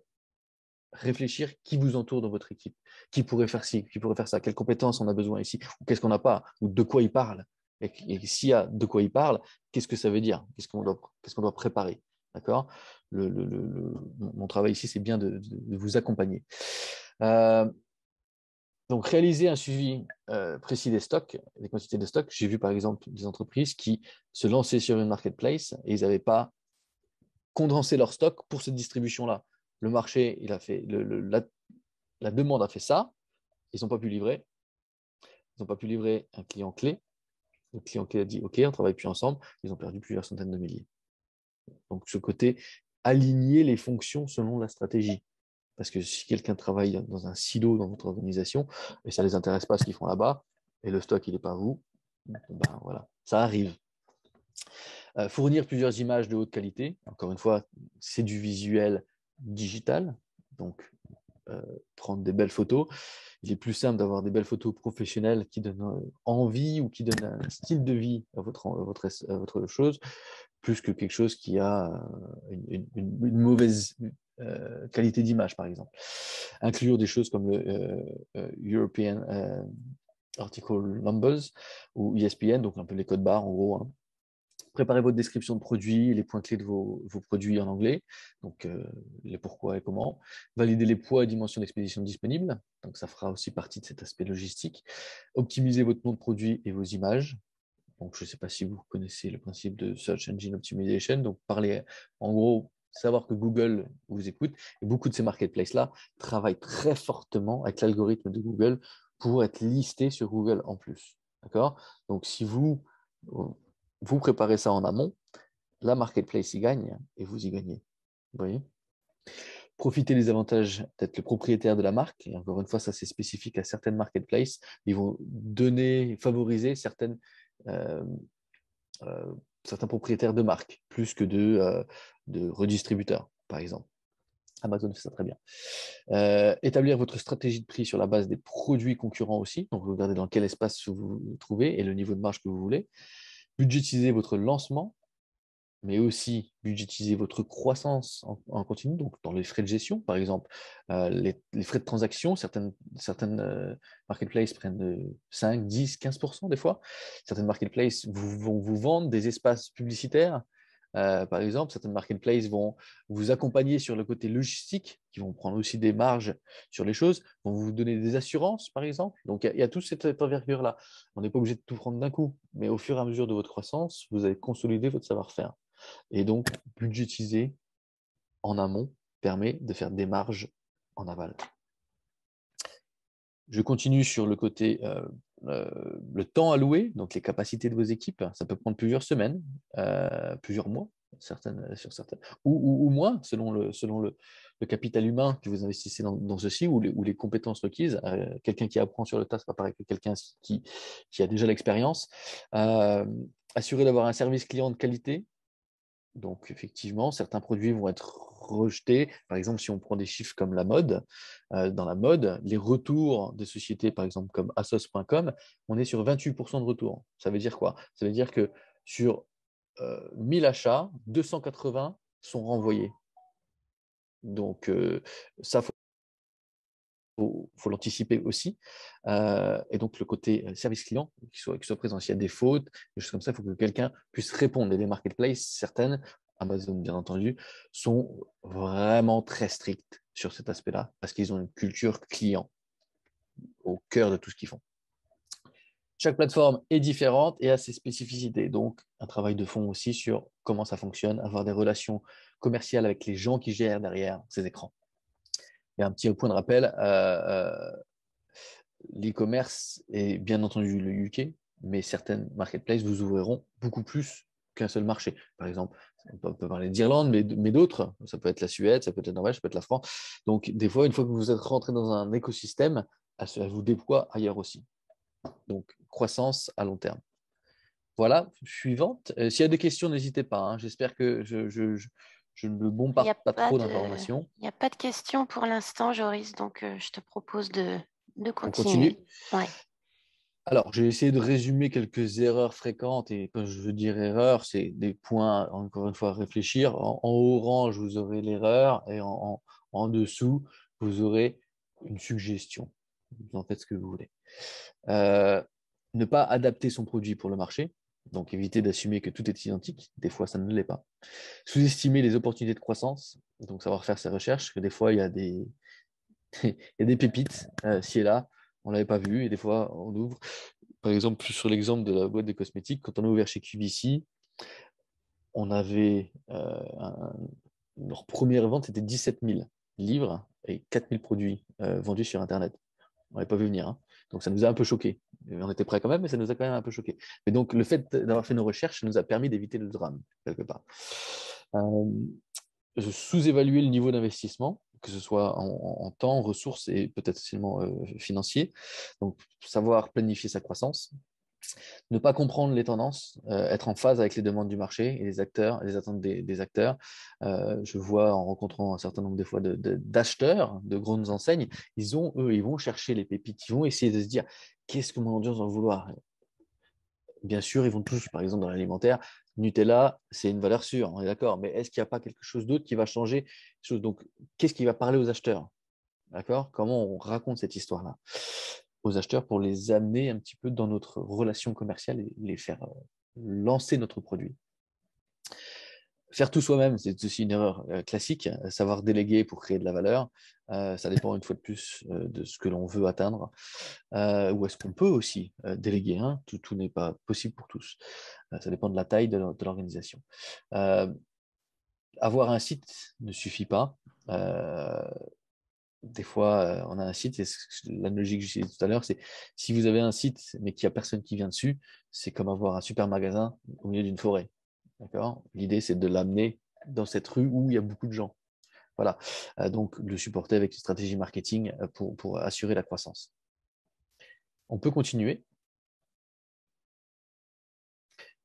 réfléchir qui vous entoure dans votre équipe, qui pourrait faire ci, qui pourrait faire ça, quelles compétences on a besoin ici, ou qu'est-ce qu'on n'a pas, ou de quoi il parle. Et s'il y a de quoi il parle, qu'est-ce que ça veut dire? Qu'est-ce qu'on doit préparer? D'accord. Mon travail ici, c'est bien de vous accompagner. Donc, réaliser un suivi précis des stocks, des quantités de stocks. J'ai vu par exemple des entreprises qui se lançaient sur une marketplace et ils n'avaient pas condensé leur stock pour cette distribution-là. Le marché, il a fait la demande a fait ça, ils n'ont pas pu livrer. Ils n'ont pas pu livrer un client clé. Le client clé a dit OK, on ne travaille plus ensemble. Ils ont perdu plusieurs centaines de milliers. Donc, ce côté, aligner les fonctions selon la stratégie. Parce que si quelqu'un travaille dans un silo dans votre organisation et ça ne les intéresse pas ce qu'ils font là-bas, et le stock, il n'est pas à vous, ben voilà, ça arrive. Fournir plusieurs images de haute qualité. Encore une fois, c'est du visuel digital. Donc, prendre des belles photos. Il est plus simple d'avoir des belles photos professionnelles qui donnent envie ou qui donnent un style de vie à votre chose, plus que quelque chose qui a une mauvaise qualité d'image, par exemple. Inclure des choses comme le European Article Numbers ou ESPN, donc un peu les codes barres en gros. Hein. Préparez votre description de produit, les points clés de vos produits en anglais, donc les pourquoi et comment. Validez les poids et dimensions d'expédition disponibles, donc ça fera aussi partie de cet aspect logistique. Optimisez votre nom de produit et vos images. Donc, je ne sais pas si vous connaissez le principe de Search Engine Optimization. Donc, parlez, en gros, savoir que Google vous écoute. Et beaucoup de ces marketplaces-là travaillent très fortement avec l'algorithme de Google pour être listés sur Google en plus. D'accord? Donc, si vous préparez ça en amont, la marketplace y gagne et vous y gagnez. Vous voyez? Profitez des avantages d'être le propriétaire de la marque. Et encore une fois, ça c'est spécifique à certaines marketplaces. Ils vont favoriser certains propriétaires de marques, plus que de redistributeurs, par exemple. Amazon fait ça très bien. Établir votre stratégie de prix sur la base des produits concurrents aussi. Donc, vous regardez dans quel espace vous vous trouvez et le niveau de marge que vous voulez. Budgétiser votre lancement, mais aussi budgétiser votre croissance en continu, donc dans les frais de gestion, par exemple, les frais de transaction, certaines marketplaces prennent 5, 10, 15% des fois. Certaines marketplaces vont vous vendre des espaces publicitaires. Par exemple, certaines marketplaces vont vous accompagner sur le côté logistique, qui vont prendre aussi des marges sur les choses, vont vous donner des assurances, par exemple. Donc, il y a toute cette envergure-là. On n'est pas obligé de tout prendre d'un coup, mais au fur et à mesure de votre croissance, vous allez consolider votre savoir-faire. Et donc, budgétiser en amont permet de faire des marges en aval. Je continue sur le côté le temps alloué, donc les capacités de vos équipes. Ça peut prendre plusieurs semaines, plusieurs mois, sur certaines, ou moins, selon le capital humain que vous investissez dans ceci, ou les compétences requises. Quelqu'un qui apprend sur le tas, c'est pas pareil que quelqu'un qui a déjà l'expérience. Assurer d'avoir un service client de qualité. Donc, effectivement, certains produits vont être rejetés. Par exemple, si on prend des chiffres comme la mode, dans la mode, les retours des sociétés, par exemple, comme Asos.com, on est sur 28% de retour. Ça veut dire quoi? Ça veut dire que sur 1000 achats, 280 sont renvoyés. Donc, ça, faut l'anticiper aussi. Et donc, le côté service client, qui soit présent. S'il y a des fautes, des choses comme ça, il faut que quelqu'un puisse répondre. Et les marketplaces, certaines, Amazon bien entendu, sont vraiment très strictes sur cet aspect-là, parce qu'ils ont une culture client au cœur de tout ce qu'ils font. Chaque plateforme est différente et a ses spécificités. Donc, un travail de fond aussi sur comment ça fonctionne, avoir des relations commerciales avec les gens qui gèrent derrière ces écrans. Et un petit point de rappel, l'e-commerce est bien entendu le UK, mais certaines marketplaces vous ouvriront beaucoup plus qu'un seul marché. Par exemple, on peut parler d'Irlande, mais d'autres, ça peut être la Suède, ça peut être la Norvège, ça peut être la France. Donc, des fois, une fois que vous êtes rentré dans un écosystème, elle vous déploie ailleurs aussi. Donc, croissance à long terme. Voilà, suivante. S'il y a des questions, n'hésitez pas. Hein. J'espère que je ne me bombarde pas trop d'informations. Il n'y a pas de questions pour l'instant, Joris, donc je te propose de On continuer. continue. Ouais. Alors, j'ai essayé de résumer quelques erreurs fréquentes. Et quand je veux dire erreur, c'est des points, encore une fois, à réfléchir. En orange, vous aurez l'erreur et en dessous, vous aurez une suggestion. Vous en faites ce que vous voulez. Ne pas adapter son produit pour le marché. Donc, éviter d'assumer que tout est identique. Des fois, ça ne l'est pas. Sous-estimer les opportunités de croissance. Donc, savoir faire ses recherches. Que des fois, il y a des, il y a des pépites ci et là. On ne l'avait pas vu. Et des fois, on ouvre. Par exemple, sur l'exemple de la boîte de cosmétiques, quand on a ouvert chez QVC, on avait leur première vente, c'était 17 000 livres et 4 000 produits vendus sur Internet. On n'avait pas vu venir. Hein. Donc, ça nous a un peu choqués. On était prêts quand même, mais ça nous a quand même un peu choqués. Mais donc, le fait d'avoir fait nos recherches nous a permis d'éviter le drame, quelque part. Sous-évaluer le niveau d'investissement, que ce soit en temps, ressources et peut-être seulement financier. Donc, savoir planifier sa croissance. Ne pas comprendre les tendances, être en phase avec les demandes du marché et les acteurs, les attentes des acteurs. Je vois en rencontrant un certain nombre des fois d'acheteurs de grandes enseignes, ils vont chercher les pépites, ils vont essayer de se dire qu'est-ce que mon audience va vouloir. Bien sûr, ils vont tous, par exemple, dans l'alimentaire, Nutella, c'est une valeur sûre, on est d'accord, mais est-ce qu'il n'y a pas quelque chose d'autre qui va changer? Donc, qu'est-ce qui va parler aux acheteurs? D'accord? Comment on raconte cette histoire-là aux acheteurs pour les amener un petit peu dans notre relation commerciale et les faire lancer notre produit. Faire tout soi-même, c'est aussi une erreur classique. Savoir déléguer pour créer de la valeur, ça dépend une fois de plus de ce que l'on veut atteindre. Ou est-ce qu'on peut aussi déléguer, hein? Tout n'est pas possible pour tous. Ça dépend de la taille de l'organisation. Avoir un site ne suffit pas. Des fois, on a un site, et l'analogie que j'utilisais tout à l'heure, c'est si vous avez un site, mais qu'il n'y a personne qui vient dessus, c'est comme avoir un super magasin au milieu d'une forêt. D'accord? L'idée, c'est de l'amener dans cette rue où il y a beaucoup de gens. Voilà. Donc, le supporter avec une stratégie marketing pour assurer la croissance. On peut continuer.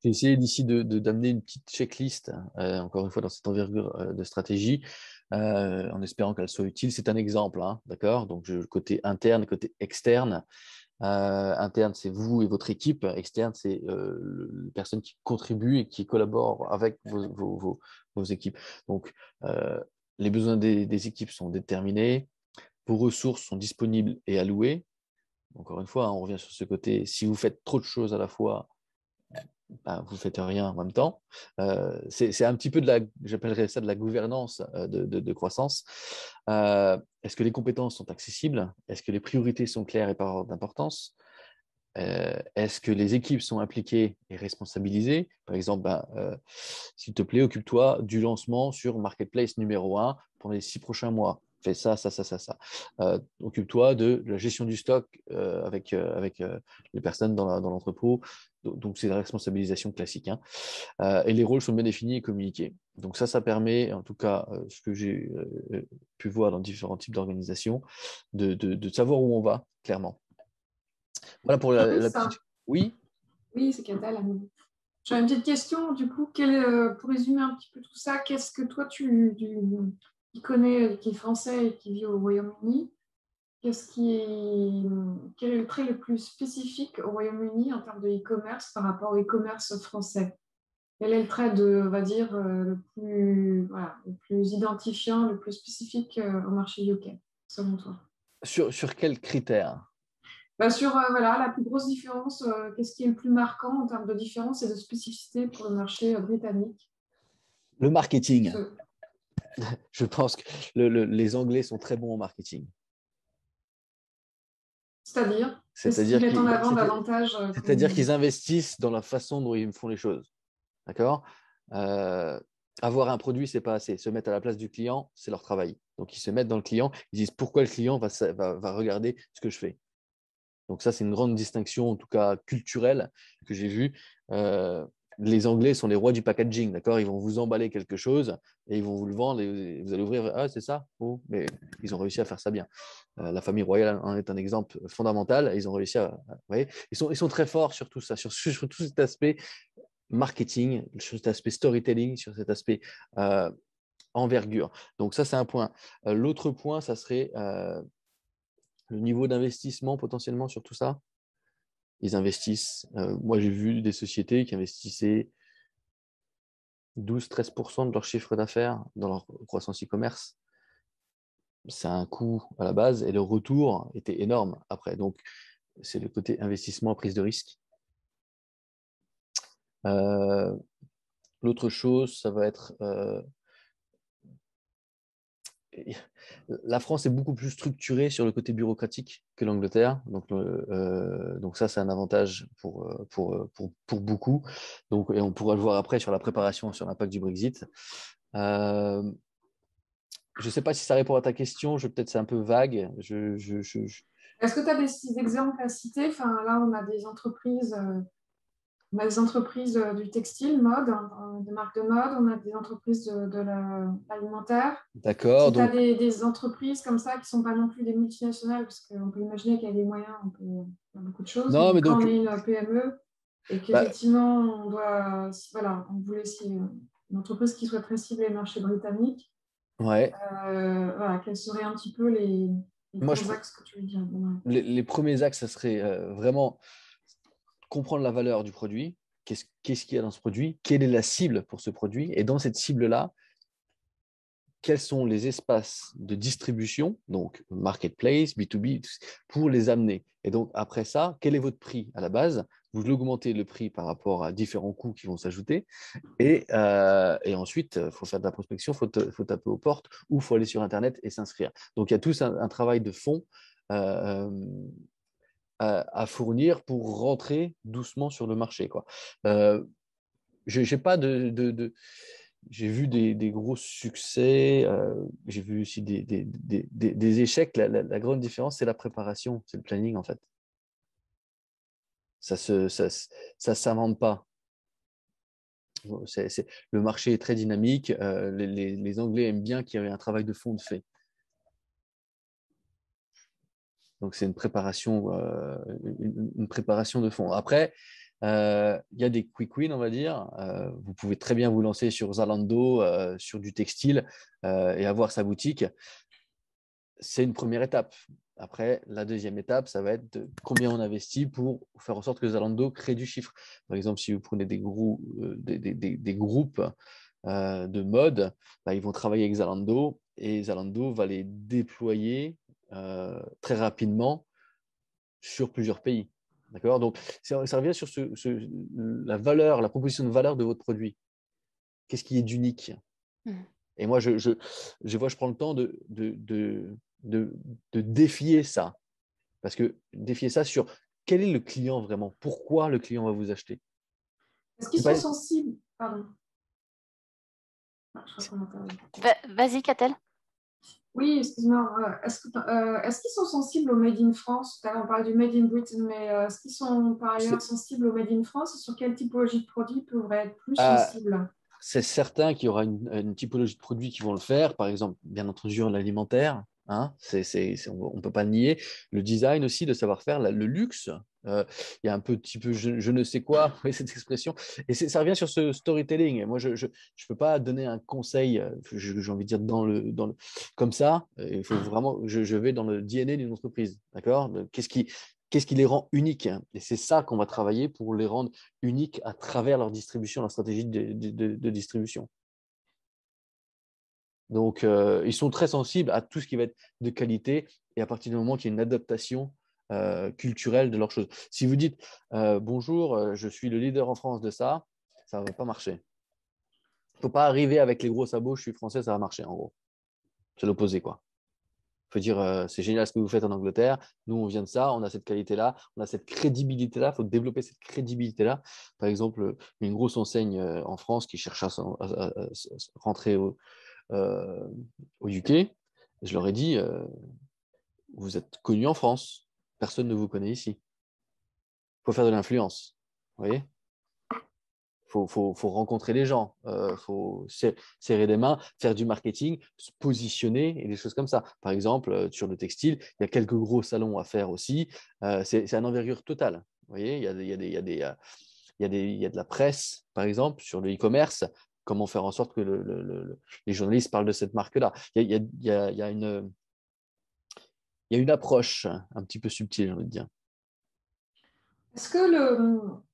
J'ai essayé d'ici d'amener une petite checklist, encore une fois, dans cette envergure de stratégie, en espérant qu'elle soit utile. C'est un exemple, hein, d'accord? Donc, côté interne, côté externe. Interne, c'est vous et votre équipe. Externe, c'est les personnes qui contribuent et qui collaborent avec vos équipes. Donc, les besoins des équipes sont déterminés. Vos ressources sont disponibles et allouées. Encore une fois, hein, on revient sur ce côté. Si vous faites trop de choses à la fois, ben, vous ne faites rien en même temps. C'est un petit peu j'appellerais ça de la gouvernance de croissance. Est-ce que les compétences sont accessibles? Est-ce que les priorités sont claires et par ordre d'importance? Est-ce que les équipes sont impliquées et responsabilisées? Par exemple, s'il te plaît, occupe-toi du lancement sur Marketplace numéro 1 pendant les 6 prochains mois. Fais ça, ça, ça, ça, ça. Occupe-toi de la gestion du stock avec les personnes dans l'entrepôt. Donc, c'est la responsabilisation classique. Hein. Et les rôles sont bien définis et communiqués. Donc, ça permet, en tout cas, ce que j'ai pu voir dans différents types d'organisations, de savoir où on va, clairement. Voilà pour la petite. Oui. Oui, c'est Catal. J'ai une petite question, du coup, pour résumer un petit peu tout ça, qu'est-ce que toi, qui connais, qui est français et qui vit au Royaume-Uni, quel est le trait le plus spécifique au Royaume-Uni en termes de e-commerce par rapport au e-commerce français? Quel est le trait on va dire, le plus identifiant, le plus spécifique au marché UK, selon toi? Sur quels critères? Sur la plus grosse différence, qu'est-ce qui est le plus marquant en termes de différence et de spécificité pour le marché britannique? Le marketing. Je pense que les Anglais sont très bons en marketing. C'est-à-dire qu'ils mettent en avant davantage. C'est-à-dire qu'ils investissent dans la façon dont ils font les choses. D'accord? Avoir un produit, c'est pas assez. Se mettre à la place du client, c'est leur travail. Donc, ils se mettent dans le client, ils disent pourquoi le client va regarder ce que je fais. Donc, ça, c'est une grande distinction, en tout cas culturelle, que j'ai vue. Les Anglais sont les rois du packaging, d'accord? Ils vont vous emballer quelque chose et ils vont vous le vendre et vous allez ouvrir. Ah, c'est ça? Oh, mais ils ont réussi à faire ça bien. La famille royale en est un exemple fondamental. Ils ont réussi à. Vous voyez, ils sont très forts sur tout ça, sur tout cet aspect marketing, sur cet aspect storytelling, sur cet aspect envergure. Donc, ça, c'est un point. L'autre point, ça serait le niveau d'investissement potentiellement sur tout ça. Ils investissent. Moi, j'ai vu des sociétés qui investissaient 12-13% de leur chiffre d'affaires dans leur croissance e-commerce. C'est un coût à la base et le retour était énorme après. Donc, c'est le côté investissement, prise de risque. L'autre chose, ça va être… la France est beaucoup plus structurée sur le côté bureaucratique que l'Angleterre. Donc ça, c'est un avantage pour beaucoup. Donc, et on pourra le voir après sur la préparation, sur l'impact du Brexit. Je ne sais pas si ça répond à ta question. Peut-être c'est un peu vague. Est-ce que tu as des exemples à citer? Enfin, là, on a des entreprises, du textile, mode, des marques de mode, on a des entreprises de l'alimentaire. D'accord. Si tu as Donc, des entreprises comme ça qui ne sont pas non plus des multinationales, parce qu'on peut imaginer qu'il y a des moyens, on peut faire beaucoup de choses, non, mais mais quand donc, on est une PME et bah, qu'effectivement, on voulait une entreprise qui soit très ciblée marché britannique, ouais. quels seraient un petit peu les Moi, gros axes que tu veux dire? Ouais. les premiers axes, ça serait vraiment comprendre la valeur du produit. Qu'est-ce qu'il y a dans ce produit? Quelle est la cible pour ce produit? Et dans cette cible-là, quels sont les espaces de distribution, donc marketplace, B2B, pour les amener. Et donc, après ça, quel est votre prix à la base? Vous augmentez le prix par rapport à différents coûts qui vont s'ajouter. Et ensuite, il faut faire de la prospection, il faut taper aux portes ou il faut aller sur Internet et s'inscrire. Donc, il y a tout un travail de fond euh, à fournir pour rentrer doucement sur le marché, quoi. J'ai pas j'ai vu des gros succès, j'ai vu aussi des échecs. La grande différence, c'est la préparation, c'est le planning en fait. Ça s'invente pas. Le marché est très dynamique. Les Anglais aiment bien qu'il y ait un travail de fond de fait. Donc, c'est une préparation de fond. Après, il y a des quick wins, on va dire. Vous pouvez très bien vous lancer sur Zalando, sur du textile et avoir sa boutique. C'est une première étape. Après, la deuxième étape, ça va être de combien on investit pour faire en sorte que Zalando crée du chiffre. Par exemple, si vous prenez des groupes de mode, bah, ils vont travailler avec Zalando et Zalando va les déployer très rapidement sur plusieurs pays. D'accord? Donc, ça revient sur la valeur, la proposition de valeur de votre produit. Qu'est-ce qui est d'unique? Et moi, je prends le temps de défier ça. Parce que défier ça sur quel est le client vraiment? Pourquoi le client va vous acheter? Est-ce qu'ils sont sensibles? Pardon. Ah, je crois qu'on Vas-y, Catel. Oui, excuse-moi. Est-ce qu'ils sont sensibles au Made in France? Tout à l'heure, on parlait du Made in Britain, mais est-ce qu'ils sont par ailleurs sensibles au Made in France? Et sur quelle typologie de produits pourraient être plus sensibles? C'est certain qu'il y aura une typologie de produits qui vont le faire. Par exemple, bien entendu, l'alimentaire. Hein, on ne peut pas le nier. Le design aussi, le savoir-faire, le luxe. Il y a un petit peu je ne sais quoi, oui, cette expression. Et ça revient sur ce storytelling. Moi, je ne peux pas donner un conseil, j'ai envie de dire, comme ça. Il faut vraiment, je vais dans le DNA d'une entreprise. D'accord? Qu'est-ce qui les rend uniques? Et c'est ça qu'on va travailler pour les rendre uniques à travers leur distribution, leur stratégie de distribution. Donc, ils sont très sensibles à tout ce qui va être de qualité et à partir du moment qu'il y a une adaptation culturelle de leurs choses. Si vous dites bonjour, je suis le leader en France de ça, ça ne va pas marcher. Il ne faut pas arriver avec les gros sabots, je suis français, ça va marcher en gros. C'est l'opposé, quoi. Il faut dire c'est génial ce que vous faites en Angleterre, nous on vient de ça, on a cette qualité-là, on a cette crédibilité-là, il faut développer cette crédibilité-là. Par exemple, une grosse enseigne en France qui cherche à rentrer au UK, je leur ai dit vous êtes connu en France, personne ne vous connaît ici. Il faut faire de l'influence, vous voyez? Faut rencontrer les gens, faut serrer les mains, faire du marketing, se positionner et des choses comme ça. Par exemple, sur le textile, il y a quelques gros salons à faire aussi. C'est un envergure totale. Vous voyez, il y a de la presse, par exemple, sur le e-commerce. Comment faire en sorte que les journalistes parlent de cette marque-là? Il y a une approche un petit peu subtile, j'ai envie de dire. Est-ce que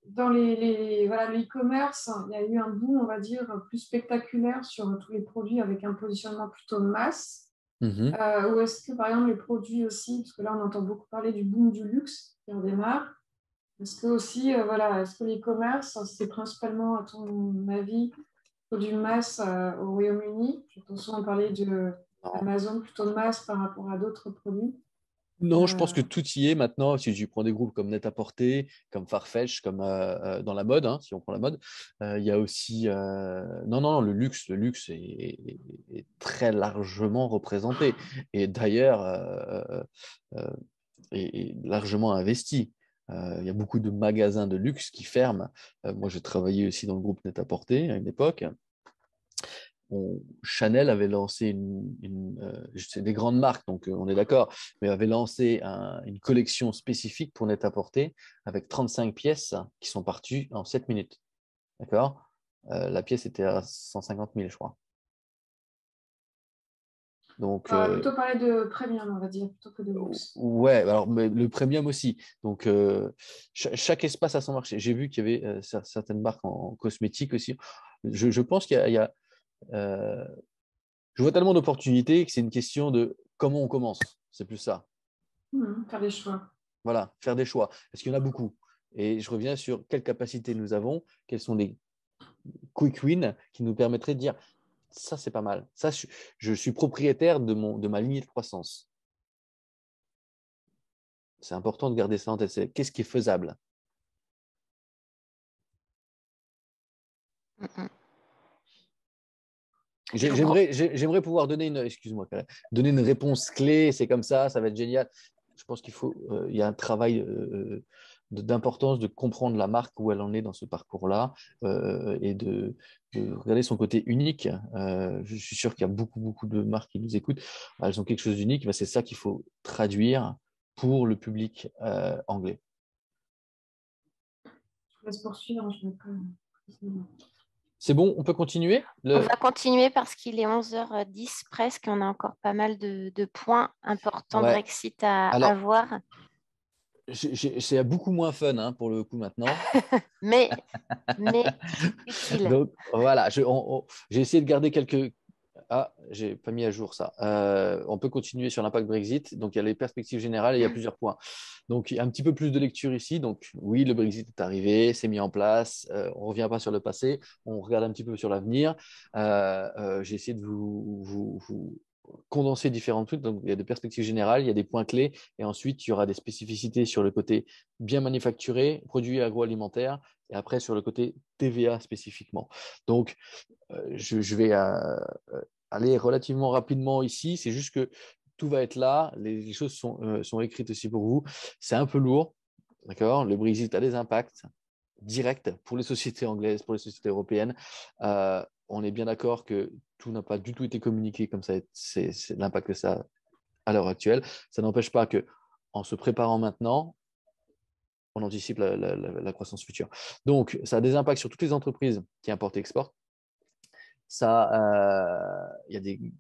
dans le e-commerce, il y a eu un boom, on va dire, plus spectaculaire sur tous les produits avec un positionnement plutôt masse? Ou est-ce que, par exemple, les produits aussi, parce que là, on entend beaucoup parler du boom du luxe qui redémarre, Est-ce que aussi, voilà, est-ce que l'e-commerce, c'est principalement, à ton avis, plutôt du masse au Royaume-Uni? J'entends souvent parler de Non. Amazon plutôt de masse par rapport à d'autres produits. Non, je pense Euh, que tout y est maintenant. Si tu prends des groupes comme Net-à-Porter, comme Farfetch, comme dans la mode, hein, si on prend la mode, il y a aussi. Non, non, le luxe est très largement représenté et d'ailleurs euh, est largement investi. Il y a beaucoup de magasins de luxe qui ferment. Moi, j'ai travaillé aussi dans le groupe Net-à-Porter à une époque. Chanel avait lancé c'est des grandes marques, donc on est d'accord, mais avait lancé une collection spécifique pour Net-à-Porter avec 35 pièces qui sont parties en 7 minutes. D'accord. La pièce était à 150 000, je crois. Donc, on va plutôt parler de premium, on va dire, plutôt que de luxe. ouais, alors mais le premium aussi. Donc, chaque espace a son marché. J'ai vu qu'il y avait certaines marques en cosmétiques aussi. Je pense qu'il y a je vois tellement d'opportunités que c'est une question de comment on commence. C'est plus ça. Faire des choix. Voilà, faire des choix. Parce qu'il y en a beaucoup. Et je reviens sur quelles capacités nous avons, quels sont les quick wins qui nous permettraient de dire ça, c'est pas mal. Ça, je suis propriétaire de ma lignée de croissance. C'est important de garder ça en tête. Qu'est-ce qui est faisable? J'aimerais pouvoir donner excuse-moi, donner une réponse clé. C'est comme ça va être génial. Je pense il y a un travail d'importance de comprendre la marque où elle en est dans ce parcours-là et de regarder son côté unique. Je suis sûr qu'il y a beaucoup, beaucoup de marques qui nous écoutent. Elles ont quelque chose d'unique. C'est ça qu'il faut traduire pour le public anglais. Je laisse poursuivre. Je vais pas... C'est bon, on peut continuer? On va continuer parce qu'il est 11h10 presque. On a encore pas mal de points importants Ouais. Brexit à Alors, voir. c'est beaucoup moins fun pour le coup maintenant. mais utile. Donc voilà, j'ai essayé de garder quelques. Ah, j'ai pas mis à jour ça. On peut continuer sur l'impact Brexit. Donc il y a les perspectives générales et il y a plusieurs points. Donc il y a un petit peu plus de lecture ici. Donc oui, le Brexit est arrivé, c'est mis en place. On ne revient pas sur le passé, on regarde un petit peu sur l'avenir. J'ai essayé de vous condenser différents trucs. Donc il y a des perspectives générales, il y a des points clés et ensuite il y aura des spécificités sur le côté bien manufacturé, produits agroalimentaires et après sur le côté TVA spécifiquement. Donc je vais aller relativement rapidement ici. C'est juste que tout va être là. Les choses sont écrites aussi pour vous. C'est un peu lourd. D'accord. Le Brexit a des impacts directs pour les sociétés anglaises, pour les sociétés européennes. On est bien d'accord que tout n'a pas du tout été communiqué comme ça. C'est l'impact que ça a à l'heure actuelle. Ça n'empêche pas que, en se préparant maintenant, on anticipe la croissance future. Donc, ça a des impacts sur toutes les entreprises qui importent et exportent. Il y a des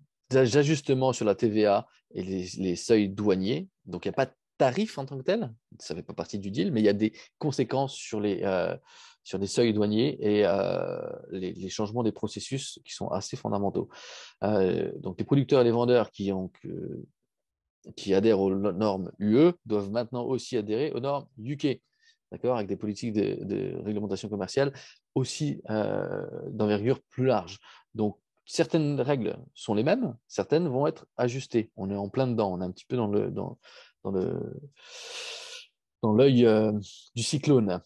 ajustements sur la TVA et les seuils douaniers. Donc, il n'y a pas de tarif en tant que tel. Ça ne fait pas partie du deal, mais il y a des conséquences sur les seuils douaniers et les changements des processus qui sont assez fondamentaux. Donc, les producteurs et les vendeurs qui adhèrent aux normes UE doivent maintenant aussi adhérer aux normes UK, d'accord, avec des politiques de réglementation commerciale aussi d'envergure plus large. Donc, certaines règles sont les mêmes, certaines vont être ajustées. On est en plein dedans, on est un petit peu dans l'œil du cyclone.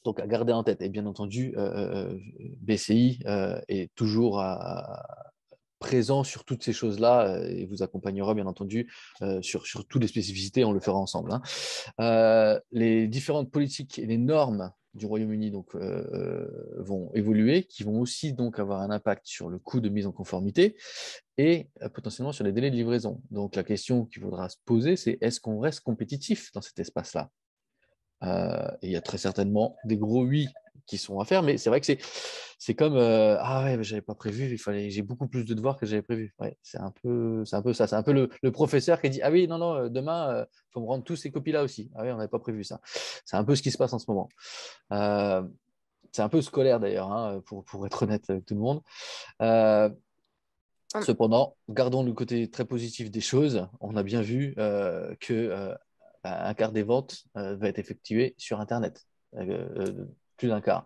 Donc, à garder en tête. Et bien entendu, BCI est toujours présent sur toutes ces choses-là et vous accompagnera bien entendu sur toutes les spécificités, on le fera ensemble. Les différentes politiques et les normes du Royaume-Uni vont évoluer, qui vont aussi donc avoir un impact sur le coût de mise en conformité et potentiellement sur les délais de livraison. Donc la question qu'il faudra se poser, c'est est-ce qu'on reste compétitif dans cet espace-là? Et il y a très certainement des gros oui qui sont à faire, mais c'est vrai que c'est comme ah ouais, j'avais pas prévu, j'ai beaucoup plus de devoirs que j'avais prévu. Ouais, c'est un peu ça, c'est un peu le professeur qui dit ah oui non demain faut me rendre tous ces copies là aussi. Ah oui, on n'avait pas prévu ça. C'est un peu ce qui se passe en ce moment. C'est un peu scolaire d'ailleurs pour être honnête avec tout le monde. Cependant, gardons le côté très positif des choses. On a bien vu que un quart des ventes va être effectué sur Internet. Plus d'un quart.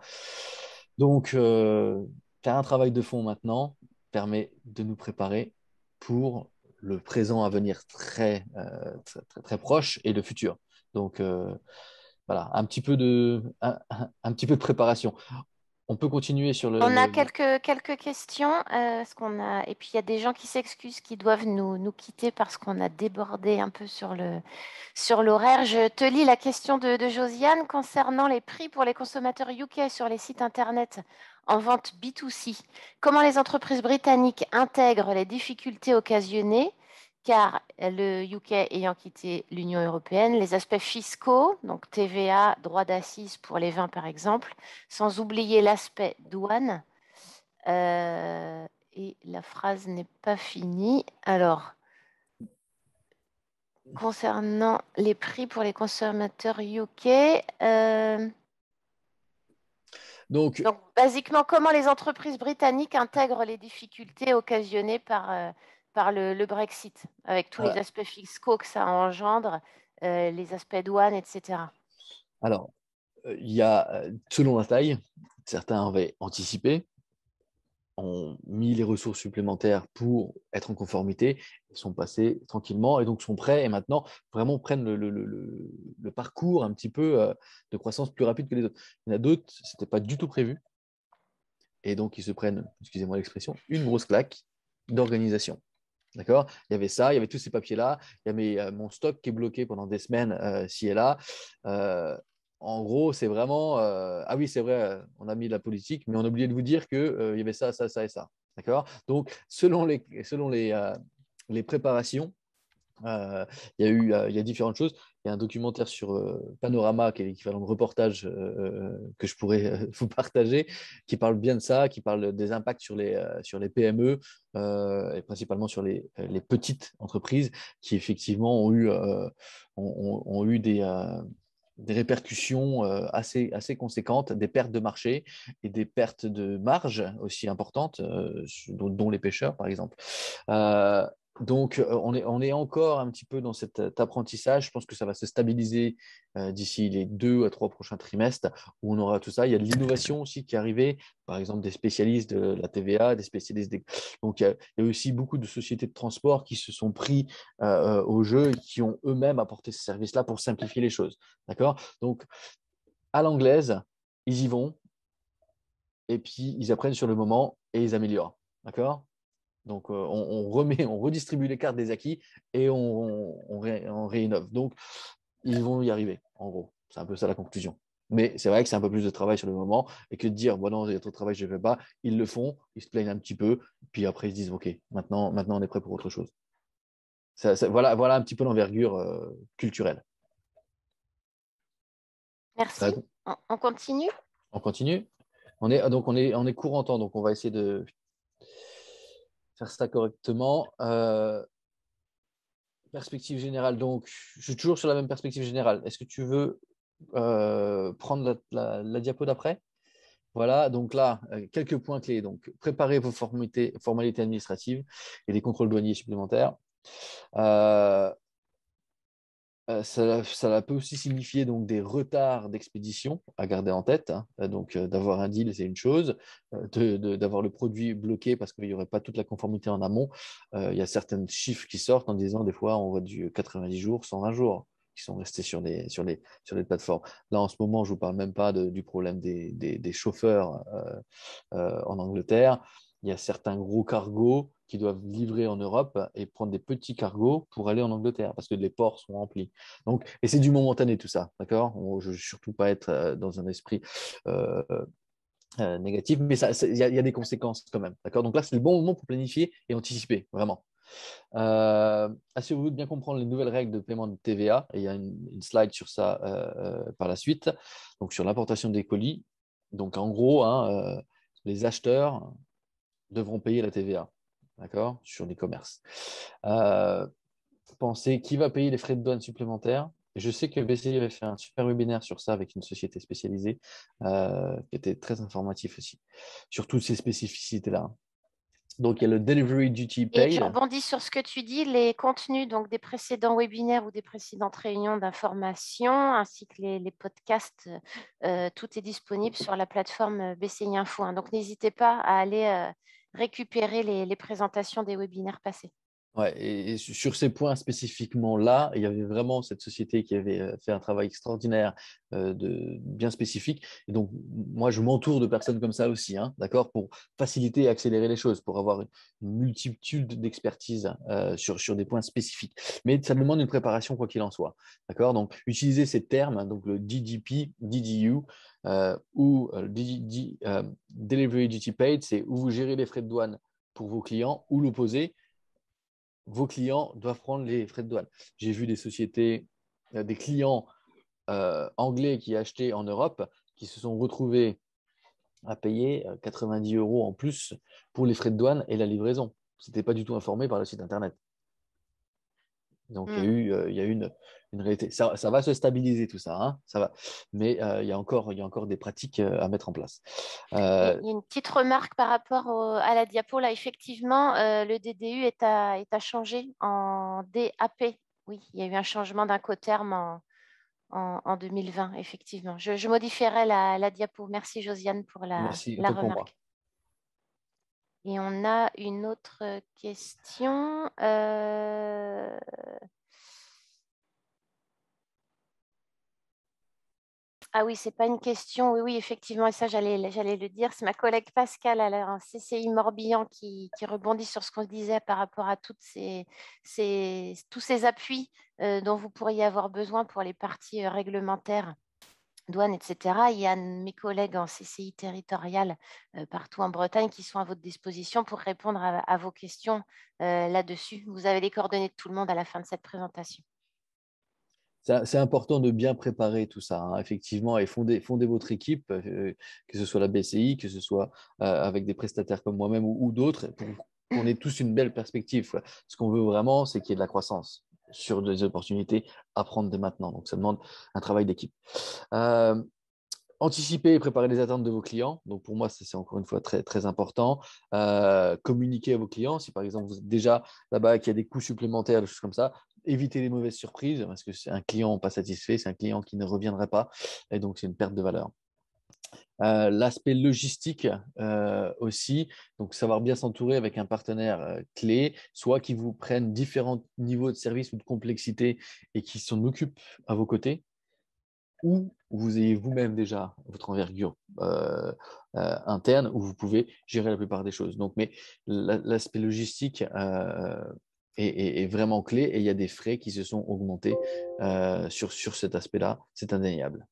Donc, faire un travail de fond maintenant permet de nous préparer pour le présent à venir très proche et le futur. Donc, voilà, un petit peu de préparation. On peut continuer sur On a quelques questions. Et puis, il y a des gens qui s'excusent, qui doivent nous quitter parce qu'on a débordé un peu sur l'horaire. Je te lis la question de Josiane concernant les prix pour les consommateurs UK sur les sites Internet en vente B2C. Comment les entreprises britanniques intègrent les difficultés occasionnées, car le UK ayant quitté l'Union européenne, les aspects fiscaux, donc TVA, droit d'assises pour les vins par exemple, sans oublier l'aspect douane. Et la phrase n'est pas finie. Alors, concernant les prix pour les consommateurs UK, Donc, basiquement, comment les entreprises britanniques intègrent les difficultés occasionnées par le Brexit, avec tous les aspects fiscaux que ça engendre, les aspects douane, etc. alors, il y a, selon la taille, certains avaient anticipé, ont mis les ressources supplémentaires pour être en conformité, sont passés tranquillement et donc sont prêts et maintenant vraiment prennent le parcours un petit peu de croissance plus rapide que les autres. Il y en a d'autres, ce n'était pas du tout prévu et donc ils se prennent, excusez-moi l'expression, une grosse claque d'organisation. D'accord. Il y avait ça, il y avait tous ces papiers-là, il y avait mon stock qui est bloqué pendant des semaines ci et là. En gros, c'est vraiment ah oui, c'est vrai, on a mis de la politique, mais on a oublié de vous dire qu'il y avait ça, ça, ça et ça. D'accord. Donc, selon les préparations, il y a différentes choses. Il y a un documentaire sur Panorama, qui est l'équivalent de reportage que je pourrais vous partager, qui parle bien de ça, qui parle des impacts sur les PME et principalement sur les petites entreprises qui effectivement ont eu des répercussions assez conséquentes, des pertes de marché et des pertes de marge aussi importantes, dont les pêcheurs, par exemple. Donc, on est encore un petit peu dans cet apprentissage. Je pense que ça va se stabiliser d'ici les 2 à 3 prochains trimestres où on aura tout ça. Il y a de l'innovation aussi qui est arrivée, par exemple des spécialistes de la TVA, des spécialistes des... Donc, il y a aussi beaucoup de sociétés de transport qui se sont pris au jeu et qui ont eux-mêmes apporté ce service-là pour simplifier les choses. D'accord? Donc, à l'anglaise, ils y vont et puis ils apprennent sur le moment et ils améliorent. D'accord? Donc, on redistribue les cartes des acquis et on réinnove. Donc, ils vont y arriver, en gros. C'est un peu ça la conclusion. Mais c'est vrai que c'est un peu plus de travail sur le moment et que de dire, bon, non, il y a trop de travail, je ne fais pas. Ils le font, ils se plaignent un petit peu, puis après, ils se disent, OK, maintenant on est prêt pour autre chose. Voilà un petit peu l'envergure culturelle. Merci. On continue? On continue. On est court en temps, donc on va essayer de faire ça correctement. Perspective générale, donc je suis toujours sur la même perspective générale. Est-ce que tu veux prendre la diapo d'après? Voilà, donc là, quelques points clés. Donc, préparez vos formalités administratives et les contrôles douaniers supplémentaires. Ça peut aussi signifier donc des retards d'expédition à garder en tête, hein. Donc, d'avoir un deal, c'est une chose. D'avoir le produit bloqué parce qu'il n'y aurait pas toute la conformité en amont. Il y a certains chiffres qui sortent en disant des fois on voit du 90 jours, 120 jours qui sont restés sur les plateformes. Là, en ce moment, je ne vous parle même pas du problème des chauffeurs en Angleterre. Il y a certains gros cargos qui doivent livrer en Europe et prendre des petits cargos pour aller en Angleterre parce que les ports sont remplis. Donc, et c'est du momentané tout ça, d'accord? Je ne veux surtout pas être dans un esprit euh, négatif, mais il y a des conséquences quand même, d'accord? Donc là, c'est le bon moment pour planifier et anticiper, vraiment. Assurez-vous de bien comprendre les nouvelles règles de paiement de TVA, et il y a une slide sur ça par la suite, donc sur l'importation des colis. Donc en gros, hein, les acheteurs devront payer la TVA, d'accord, sur l'e-commerce. Pensez qui va payer les frais de douane supplémentaires. Je sais que BCI avait fait un super webinaire sur ça avec une société spécialisée qui était très informatif aussi, sur toutes ces spécificités-là. Donc, il y a le Delivery Duty Et je Paid. rebondis sur ce que tu dis, les contenus donc des précédents webinaires ou des précédentes réunions d'information, ainsi que les podcasts, tout est disponible sur la plateforme BCI Info, hein. Donc, n'hésitez pas à aller récupérer les présentations des webinaires passés. Ouais, et sur ces points spécifiquement là, il y avait vraiment cette société qui avait fait un travail extraordinaire, bien spécifique. Et donc, moi, je m'entoure de personnes comme ça aussi, hein, d'accord, pour faciliter et accélérer les choses, pour avoir une multitude d'expertise sur des points spécifiques. Mais ça demande une préparation quoi qu'il en soit, d'accord. Donc, utiliser ces termes, donc le DDP, DDU ou Delivery Duty Paid, c'est où vous gérez les frais de douane pour vos clients, ou l'opposé, vos clients doivent prendre les frais de douane. J'ai vu des sociétés, des clients anglais qui achetaient en Europe, qui se sont retrouvés à payer 90 € en plus pour les frais de douane et la livraison. Ce n'était pas du tout informé par le site Internet. Donc, il y a eu une réalité. Ça va se stabiliser tout ça, hein, ça va. Mais il y a encore des pratiques à mettre en place. Il y a une petite remarque par rapport à la diapo. Là, effectivement, le DDU est à changer en DAP. Oui, il y a eu un changement d'incoterme en 2020, effectivement. Je modifierai la diapo. Merci, Josiane, pour la Merci, autant pour moi. remarque. Et on a une autre question. Ah oui, c'est pas une question. Oui, oui, effectivement, et ça, j'allais le dire. C'est ma collègue Pascal, elle a un CCI Morbihan qui rebondit sur ce qu'on disait par rapport à tous ces appuis dont vous pourriez avoir besoin pour les parties réglementaires, douane, etc. Il y a mes collègues en CCI territoriale partout en Bretagne qui sont à votre disposition pour répondre à vos questions là-dessus. Vous avez les coordonnées de tout le monde à la fin de cette présentation. C'est important de bien préparer tout ça, hein, effectivement, et fonder votre équipe, que ce soit la BCI, que ce soit avec des prestataires comme moi-même ou d'autres, pour qu'on ait tous une belle perspective. Ce qu'on veut vraiment, c'est qu'il y ait de la croissance sur des opportunités à prendre dès maintenant. Donc, ça demande un travail d'équipe. Anticiper et préparer les attentes de vos clients. Donc, pour moi, c'est encore une fois très, très important. Communiquer à vos clients. Si par exemple, vous êtes déjà là-bas, qu'il y a des coûts supplémentaires, des choses comme ça, éviter les mauvaises surprises parce que c'est un client pas satisfait, c'est un client qui ne reviendrait pas. Et donc, c'est une perte de valeur. L'aspect logistique aussi, donc savoir bien s'entourer avec un partenaire clé, soit qui vous prenne différents niveaux de service ou de complexité et qui s'en occupe à vos côtés, ou vous ayez vous-même déjà votre envergure interne où vous pouvez gérer la plupart des choses. Donc, mais l'aspect logistique est vraiment clé et il y a des frais qui se sont augmentés sur cet aspect-là, c'est indéniable.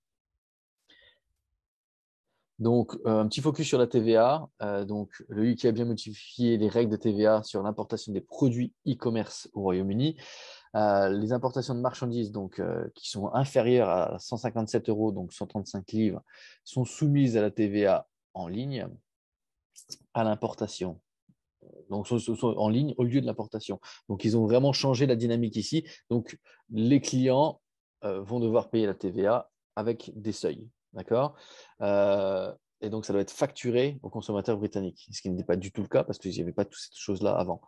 Donc, un petit focus sur la TVA. Donc, le UK a bien modifié les règles de TVA sur l'importation des produits e-commerce au Royaume-Uni. Les importations de marchandises donc, qui sont inférieures à 157 €, donc 135 livres, sont soumises à la TVA en ligne à l'importation. Donc, sont en ligne au lieu de l'importation. Donc, ils ont vraiment changé la dynamique ici. Donc, les clients vont devoir payer la TVA avec des seuils. D'accord et donc, ça doit être facturé aux consommateurs britanniques, ce qui n'était pas du tout le cas parce qu'il n'y avait pas toutes ces choses-là avant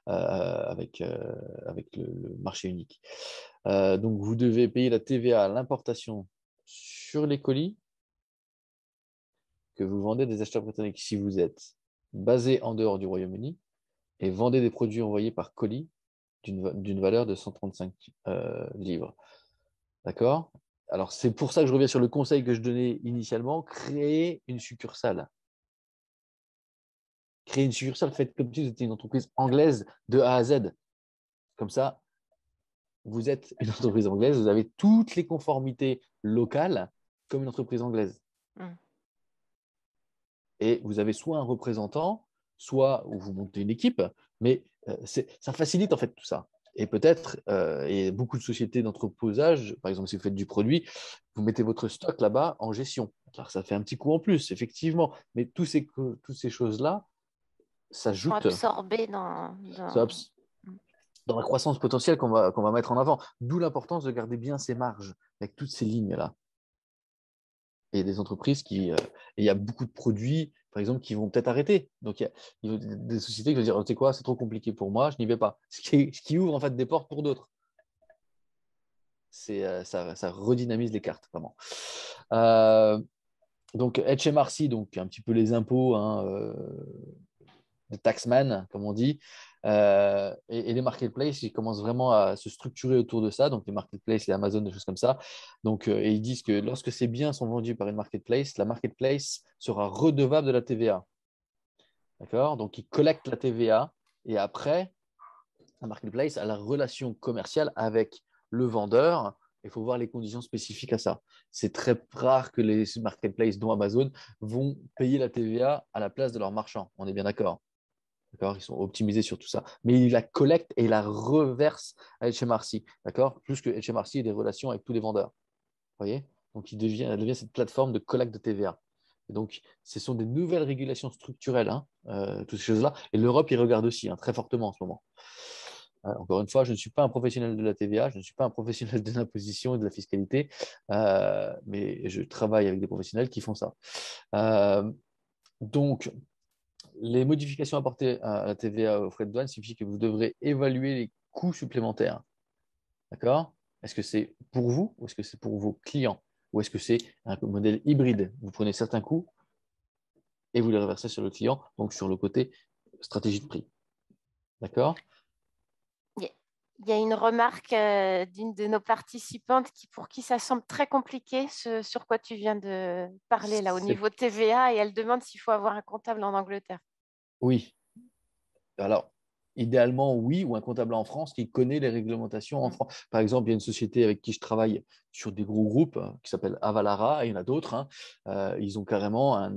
avec le marché unique. Donc, vous devez payer la TVA à l'importation sur les colis que vous vendez des acheteurs britanniques si vous êtes basé en dehors du Royaume-Uni et vendez des produits envoyés par colis d'une valeur de 135 livres. D'accord ? Alors, c'est pour ça que je reviens sur le conseil que je donnais initialement, créer une succursale. Créer une succursale, faites comme si vous étiez une entreprise anglaise de A à Z. Comme ça, vous êtes une entreprise anglaise, vous avez toutes les conformités locales comme une entreprise anglaise. Et vous avez soit un représentant, soit où vous montez une équipe, mais ça facilite en fait tout ça. Et peut-être, et beaucoup de sociétés d'entreposage, par exemple, si vous faites du produit, vous mettez votre stock là-bas en gestion. Alors, ça fait un petit coût en plus, effectivement, mais toutes ces choses-là s'ajoutent Absorbés dans la croissance potentielle qu'on va mettre en avant. D'où l'importance de garder bien ces marges avec toutes ces lignes-là. Et des entreprises il y a beaucoup de produits, par exemple, qui vont peut-être arrêter. Donc, il y a des sociétés qui vont dire, tu sais quoi, c'est trop compliqué pour moi, je n'y vais pas. Ce qui ouvre en fait des portes pour d'autres. Ça redynamise les cartes, vraiment. Donc, HMRC, donc un petit peu les impôts, hein, les taxman, comme on dit, et les marketplaces, ils commencent vraiment à se structurer autour de ça. Donc, les marketplaces, les Amazon, des choses comme ça. Donc, et ils disent que lorsque ces biens sont vendus par une marketplace, la marketplace sera redevable de la TVA. D'accord? Donc, ils collectent la TVA et après, la marketplace a la relation commerciale avec le vendeur. Il faut voir les conditions spécifiques à ça. C'est très rare que les marketplaces, dont Amazon, vont payer la TVA à la place de leurs marchands. On est bien d'accord. D'accord, ils sont optimisés sur tout ça. Mais ils la collectent et ils la reversent à HMRC. D'accord, plus que HMRC ait des relations avec tous les vendeurs. Vous voyez, donc elle devient cette plateforme de collecte de TVA. Et donc, ce sont des nouvelles régulations structurelles, hein, toutes ces choses-là. Et l'Europe y regarde aussi, hein, très fortement en ce moment. Encore une fois, je ne suis pas un professionnel de la TVA, je ne suis pas un professionnel de l'imposition et de la fiscalité, mais je travaille avec des professionnels qui font ça. Donc, les modifications apportées à la TVA aux frais de douane signifient que vous devrez évaluer les coûts supplémentaires. D'accord? Est-ce que c'est pour vous ou est-ce que c'est pour vos clients? Ou est-ce que c'est un modèle hybride? Vous prenez certains coûts et vous les reversez sur le client, donc sur le côté stratégie de prix. D'accord? Il y a une remarque d'une de nos participantes pour qui ça semble très compliqué, sur quoi tu viens de parler là au niveau TVA, et elle demande s'il faut avoir un comptable en Angleterre. Oui. Alors, idéalement, oui, ou un comptable en France qui connaît les réglementations en France. Par exemple, il y a une société avec qui je travaille sur des gros groupes qui s'appelle Avalara, et il y en a d'autres. Hein. Ils ont carrément un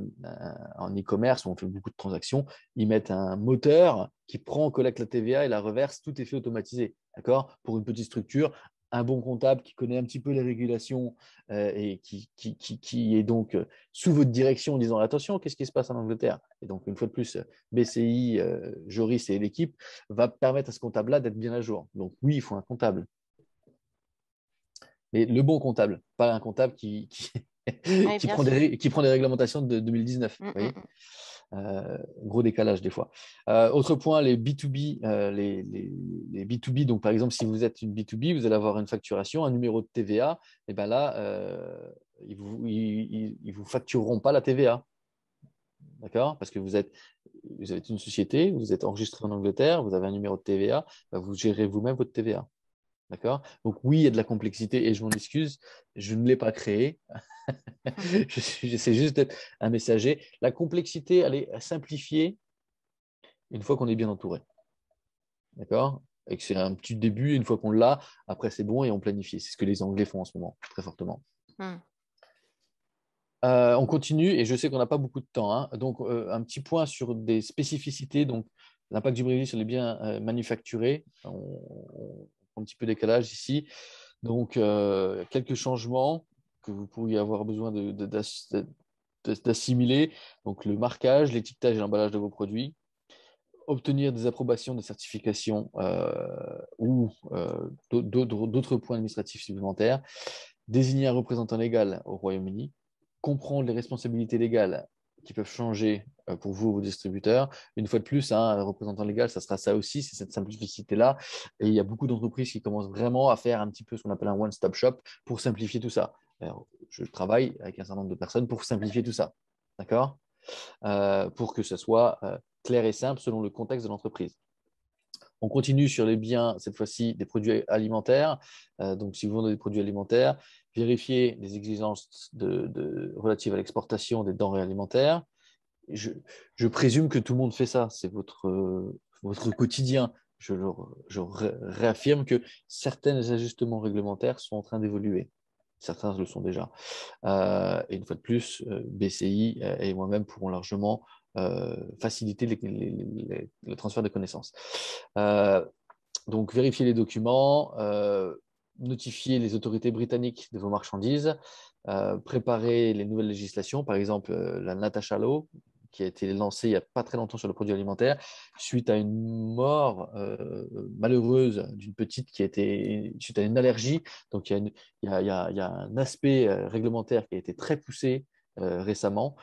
e-commerce où on fait beaucoup de transactions. Ils mettent un moteur qui collecte la TVA et la reverse. Tout est fait automatisé. D'accord? Pour une petite structure, un bon comptable qui connaît un petit peu les régulations et qui est donc sous votre direction en disant attention, qu'est-ce qui se passe en Angleterre? Et donc, une fois de plus, BCI, Joris et l'équipe va permettre à ce comptable-là d'être bien à jour. Donc, oui, il faut un comptable. Mais le bon comptable, pas un comptable qui prend des réglementations de 2019. Vous voyez, gros décalage des fois. Autre point, les B2B, les B2B, donc par exemple, si vous êtes une B2B, vous allez avoir une facturation, un numéro de TVA, et bien là, ils ne vous factureront pas la TVA. D'accord? Parce que vous êtes une société, vous êtes enregistré en Angleterre, vous avez un numéro de TVA, vous gérez vous-même votre TVA. D'accord? Donc oui, il y a de la complexité et je m'en excuse, je ne l'ai pas créé. J'essaie juste d'être un messager. La complexité, elle est simplifiée une fois qu'on est bien entouré. D'accord? Et que c'est un petit début, une fois qu'on l'a, après c'est bon et on planifie. C'est ce que les Anglais font en ce moment, très fortement. On continue et je sais qu'on n'a pas beaucoup de temps. Hein. Donc, un petit point sur des spécificités. Donc, l'impact du Brexit sur les biens manufacturés. On un petit peu décalage ici. Donc, quelques changements que vous pourriez avoir besoin d'assimiler. Donc, le marquage, l'étiquetage et l'emballage de vos produits. Obtenir des approbations, des certifications ou d'autres points administratifs supplémentaires. Désigner un représentant légal au Royaume-Uni. Comprendre les responsabilités légales qui peuvent changer pour vous, vos distributeurs. Une fois de plus, hein, un représentant légal, ça sera ça aussi, c'est cette simplicité-là. Et il y a beaucoup d'entreprises qui commencent vraiment à faire un petit peu ce qu'on appelle un one-stop shop pour simplifier tout ça. Alors, je travaille avec un certain nombre de personnes pour simplifier tout ça. D'accord? Pour que ce soit clair et simple selon le contexte de l'entreprise. On continue sur les biens, cette fois-ci des produits alimentaires. Donc, si vous vendez des produits alimentaires, vérifiez les exigences relatives à l'exportation des denrées alimentaires. Je présume que tout le monde fait ça, c'est votre quotidien. Je réaffirme que certains ajustements réglementaires sont en train d'évoluer. Certains le sont déjà. Et une fois de plus, BCI et moi-même pourrons largement faciliter le transfert de connaissances. Donc, vérifiez les documents, notifiez les autorités britanniques de vos marchandises, préparez les nouvelles législations, par exemple la Natasha Law, qui a été lancée il n'y a pas très longtemps sur le produit alimentaire, suite à une mort malheureuse d'une petite qui a été suite à une allergie. Donc, il y a un aspect réglementaire qui a été très poussé récemment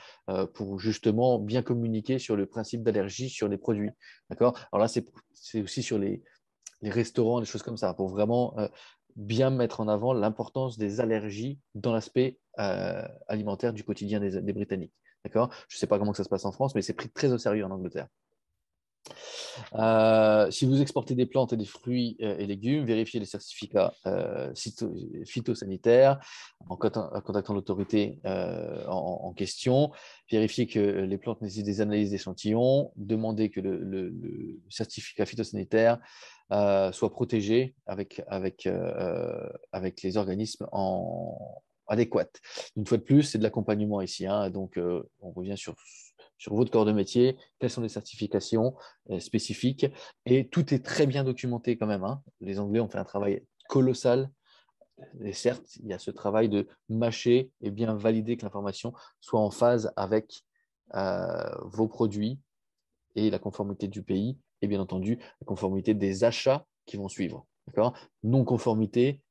pour justement bien communiquer sur le principe d'allergie sur les produits. D'accord? Alors là, c'est aussi sur les restaurants, des choses comme ça, pour vraiment bien mettre en avant l'importance des allergies dans l'aspect alimentaire du quotidien des Britanniques. D'accord? Je ne sais pas comment ça se passe en France, mais c'est pris très au sérieux en Angleterre. Si vous exportez des plantes et des fruits et légumes, vérifiez les certificats phytosanitaires en contactant l'autorité en question. Vérifiez que les plantes nécessitent des analyses d'échantillons. Demandez que le certificat phytosanitaire soit protégé avec les organismes adéquats. Une fois de plus, c'est de l'accompagnement ici. Hein, donc, on revient sur votre corps de métier, quelles sont les certifications spécifiques. Et tout est très bien documenté quand même. Hein. Les Anglais ont fait un travail colossal. Et certes, il y a ce travail de mâcher et bien valider que l'information soit en phase avec vos produits et la conformité du pays et bien entendu la conformité des achats qui vont suivre. Non-conformité,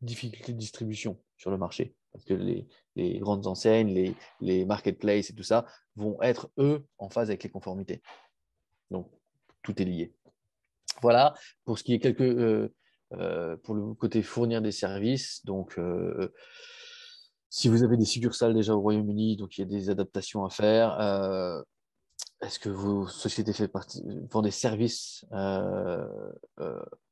difficulté de distribution sur le marché. Parce que les grandes enseignes, les marketplaces et tout ça vont être, eux, en phase avec les conformités. Donc, tout est lié. Voilà, pour ce qui est pour le côté fournir des services. Donc, si vous avez des succursales déjà au Royaume-Uni, donc il y a des adaptations à faire. Est-ce que vos sociétés font des services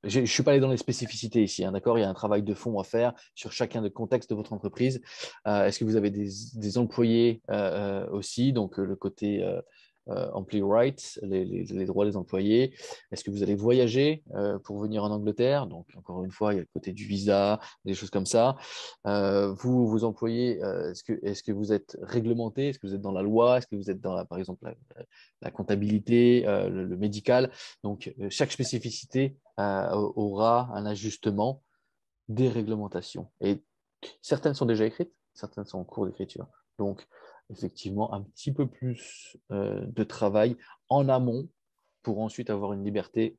je ne suis pas allé dans les spécificités ici, hein, d'accord? Il y a un travail de fond à faire sur chacun des contextes de votre entreprise. Est-ce que vous avez des employés aussi? Donc, le côté employee rights, les droits des employés. Est-ce que vous allez voyager pour venir en Angleterre? Donc, encore une fois, il y a le côté du visa, des choses comme ça. Vous, vos employés, est-ce que vous êtes réglementé? Est-ce que vous êtes dans la loi? Est-ce que vous êtes dans, par exemple, la comptabilité, le médical? Donc, chaque spécificité aura un ajustement des réglementations. Et certaines sont déjà écrites, certaines sont en cours d'écriture. Donc, effectivement, un petit peu plus de travail en amont pour ensuite avoir une liberté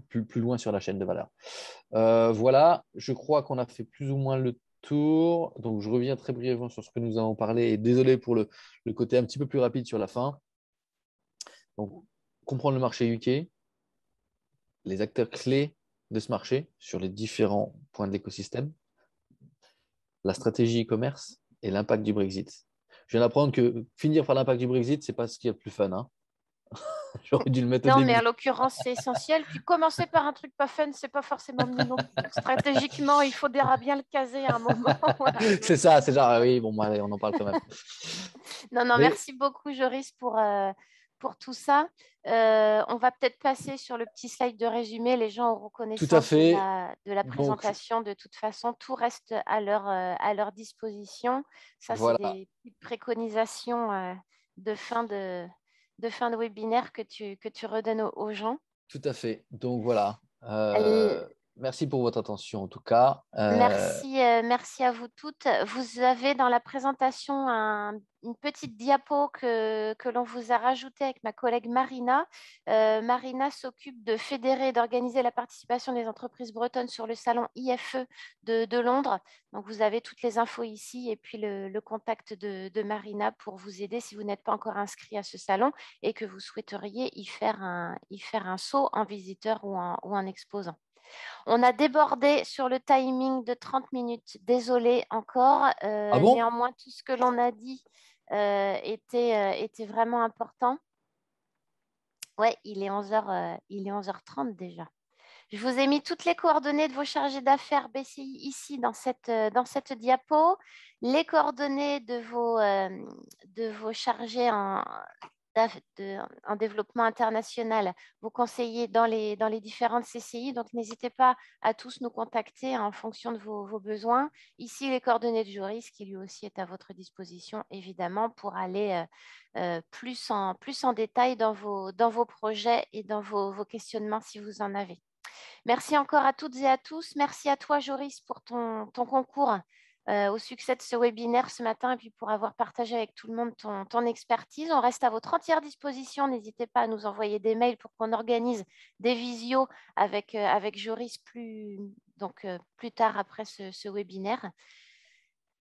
plus loin sur la chaîne de valeur. Voilà, je crois qu'on a fait plus ou moins le tour. Donc, je reviens très brièvement sur ce que nous avons parlé et désolé pour le côté un petit peu plus rapide sur la fin. Donc, comprendre le marché UK, les acteurs clés de ce marché sur les différents points de l'écosystème, la stratégie e-commerce et l'impact du Brexit. Je viens d'apprendre que finir par l'impact du Brexit, ce n'est pas ce qu'il y a de plus fun. Hein. J'aurais dû le mettre au Non, début. mais en l'occurrence, c'est essentiel. Puis commencer par un truc pas fun, c'est pas forcément mieux non plus. Donc, stratégiquement, il faudra bien le caser à un moment. Voilà. C'est ça, c'est genre, oui, bon, allez, on en parle quand même. Non, Mais merci beaucoup, Joris, pour tout ça. On va peut-être passer sur le petit slide de résumé. Les gens auront tout à connaissance fait. de la Donc, présentation. De toute façon, tout reste à leur disposition. Ça, c'est voilà, des petites préconisations de fin de fin de webinaire que tu redonnes aux gens. tout à fait. Donc, voilà. Euh, Merci pour votre attention, en tout cas. Merci à vous toutes. Vous avez dans la présentation une petite diapo que l'on vous a rajoutée avec ma collègue Marina. Marina s'occupe de fédérer et d'organiser la participation des entreprises bretonnes sur le salon IFE de Londres. Donc, vous avez toutes les infos ici et puis le contact de Marina pour vous aider si vous n'êtes pas encore inscrit à ce salon et que vous souhaiteriez y faire un saut en visiteur ou en exposant. On a débordé sur le timing de 30 minutes. Désolée encore. Ah bon? Néanmoins, tout ce que l'on a dit était vraiment important. Ouais, il est 11h30 déjà. Je vous ai mis toutes les coordonnées de vos chargés d'affaires BCI ici dans cette diapo, les coordonnées de vos chargés en développement international, vos conseillers dans les différentes CCI. Donc, n'hésitez pas à tous nous contacter en fonction de vos besoins. Ici, les coordonnées de Joris, qui lui aussi est à votre disposition, évidemment, pour aller plus en détail dans vos projets et dans vos questionnements si vous en avez. Merci encore à toutes et à tous. Merci à toi, Joris, pour ton concours au succès de ce webinaire ce matin et puis pour avoir partagé avec tout le monde ton expertise. On reste à votre entière disposition. N'hésitez pas à nous envoyer des mails pour qu'on organise des visios avec Joris plus tard après ce webinaire.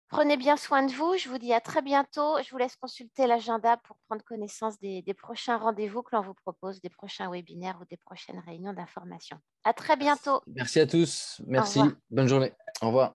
Prenez bien soin de vous. Je vous dis à très bientôt. Je vous laisse consulter l'agenda pour prendre connaissance des prochains rendez-vous que l'on vous propose, des prochains webinaires ou des prochaines réunions d'information. À très bientôt. Merci à tous. Au revoir. Merci. Bonne journée. Au revoir.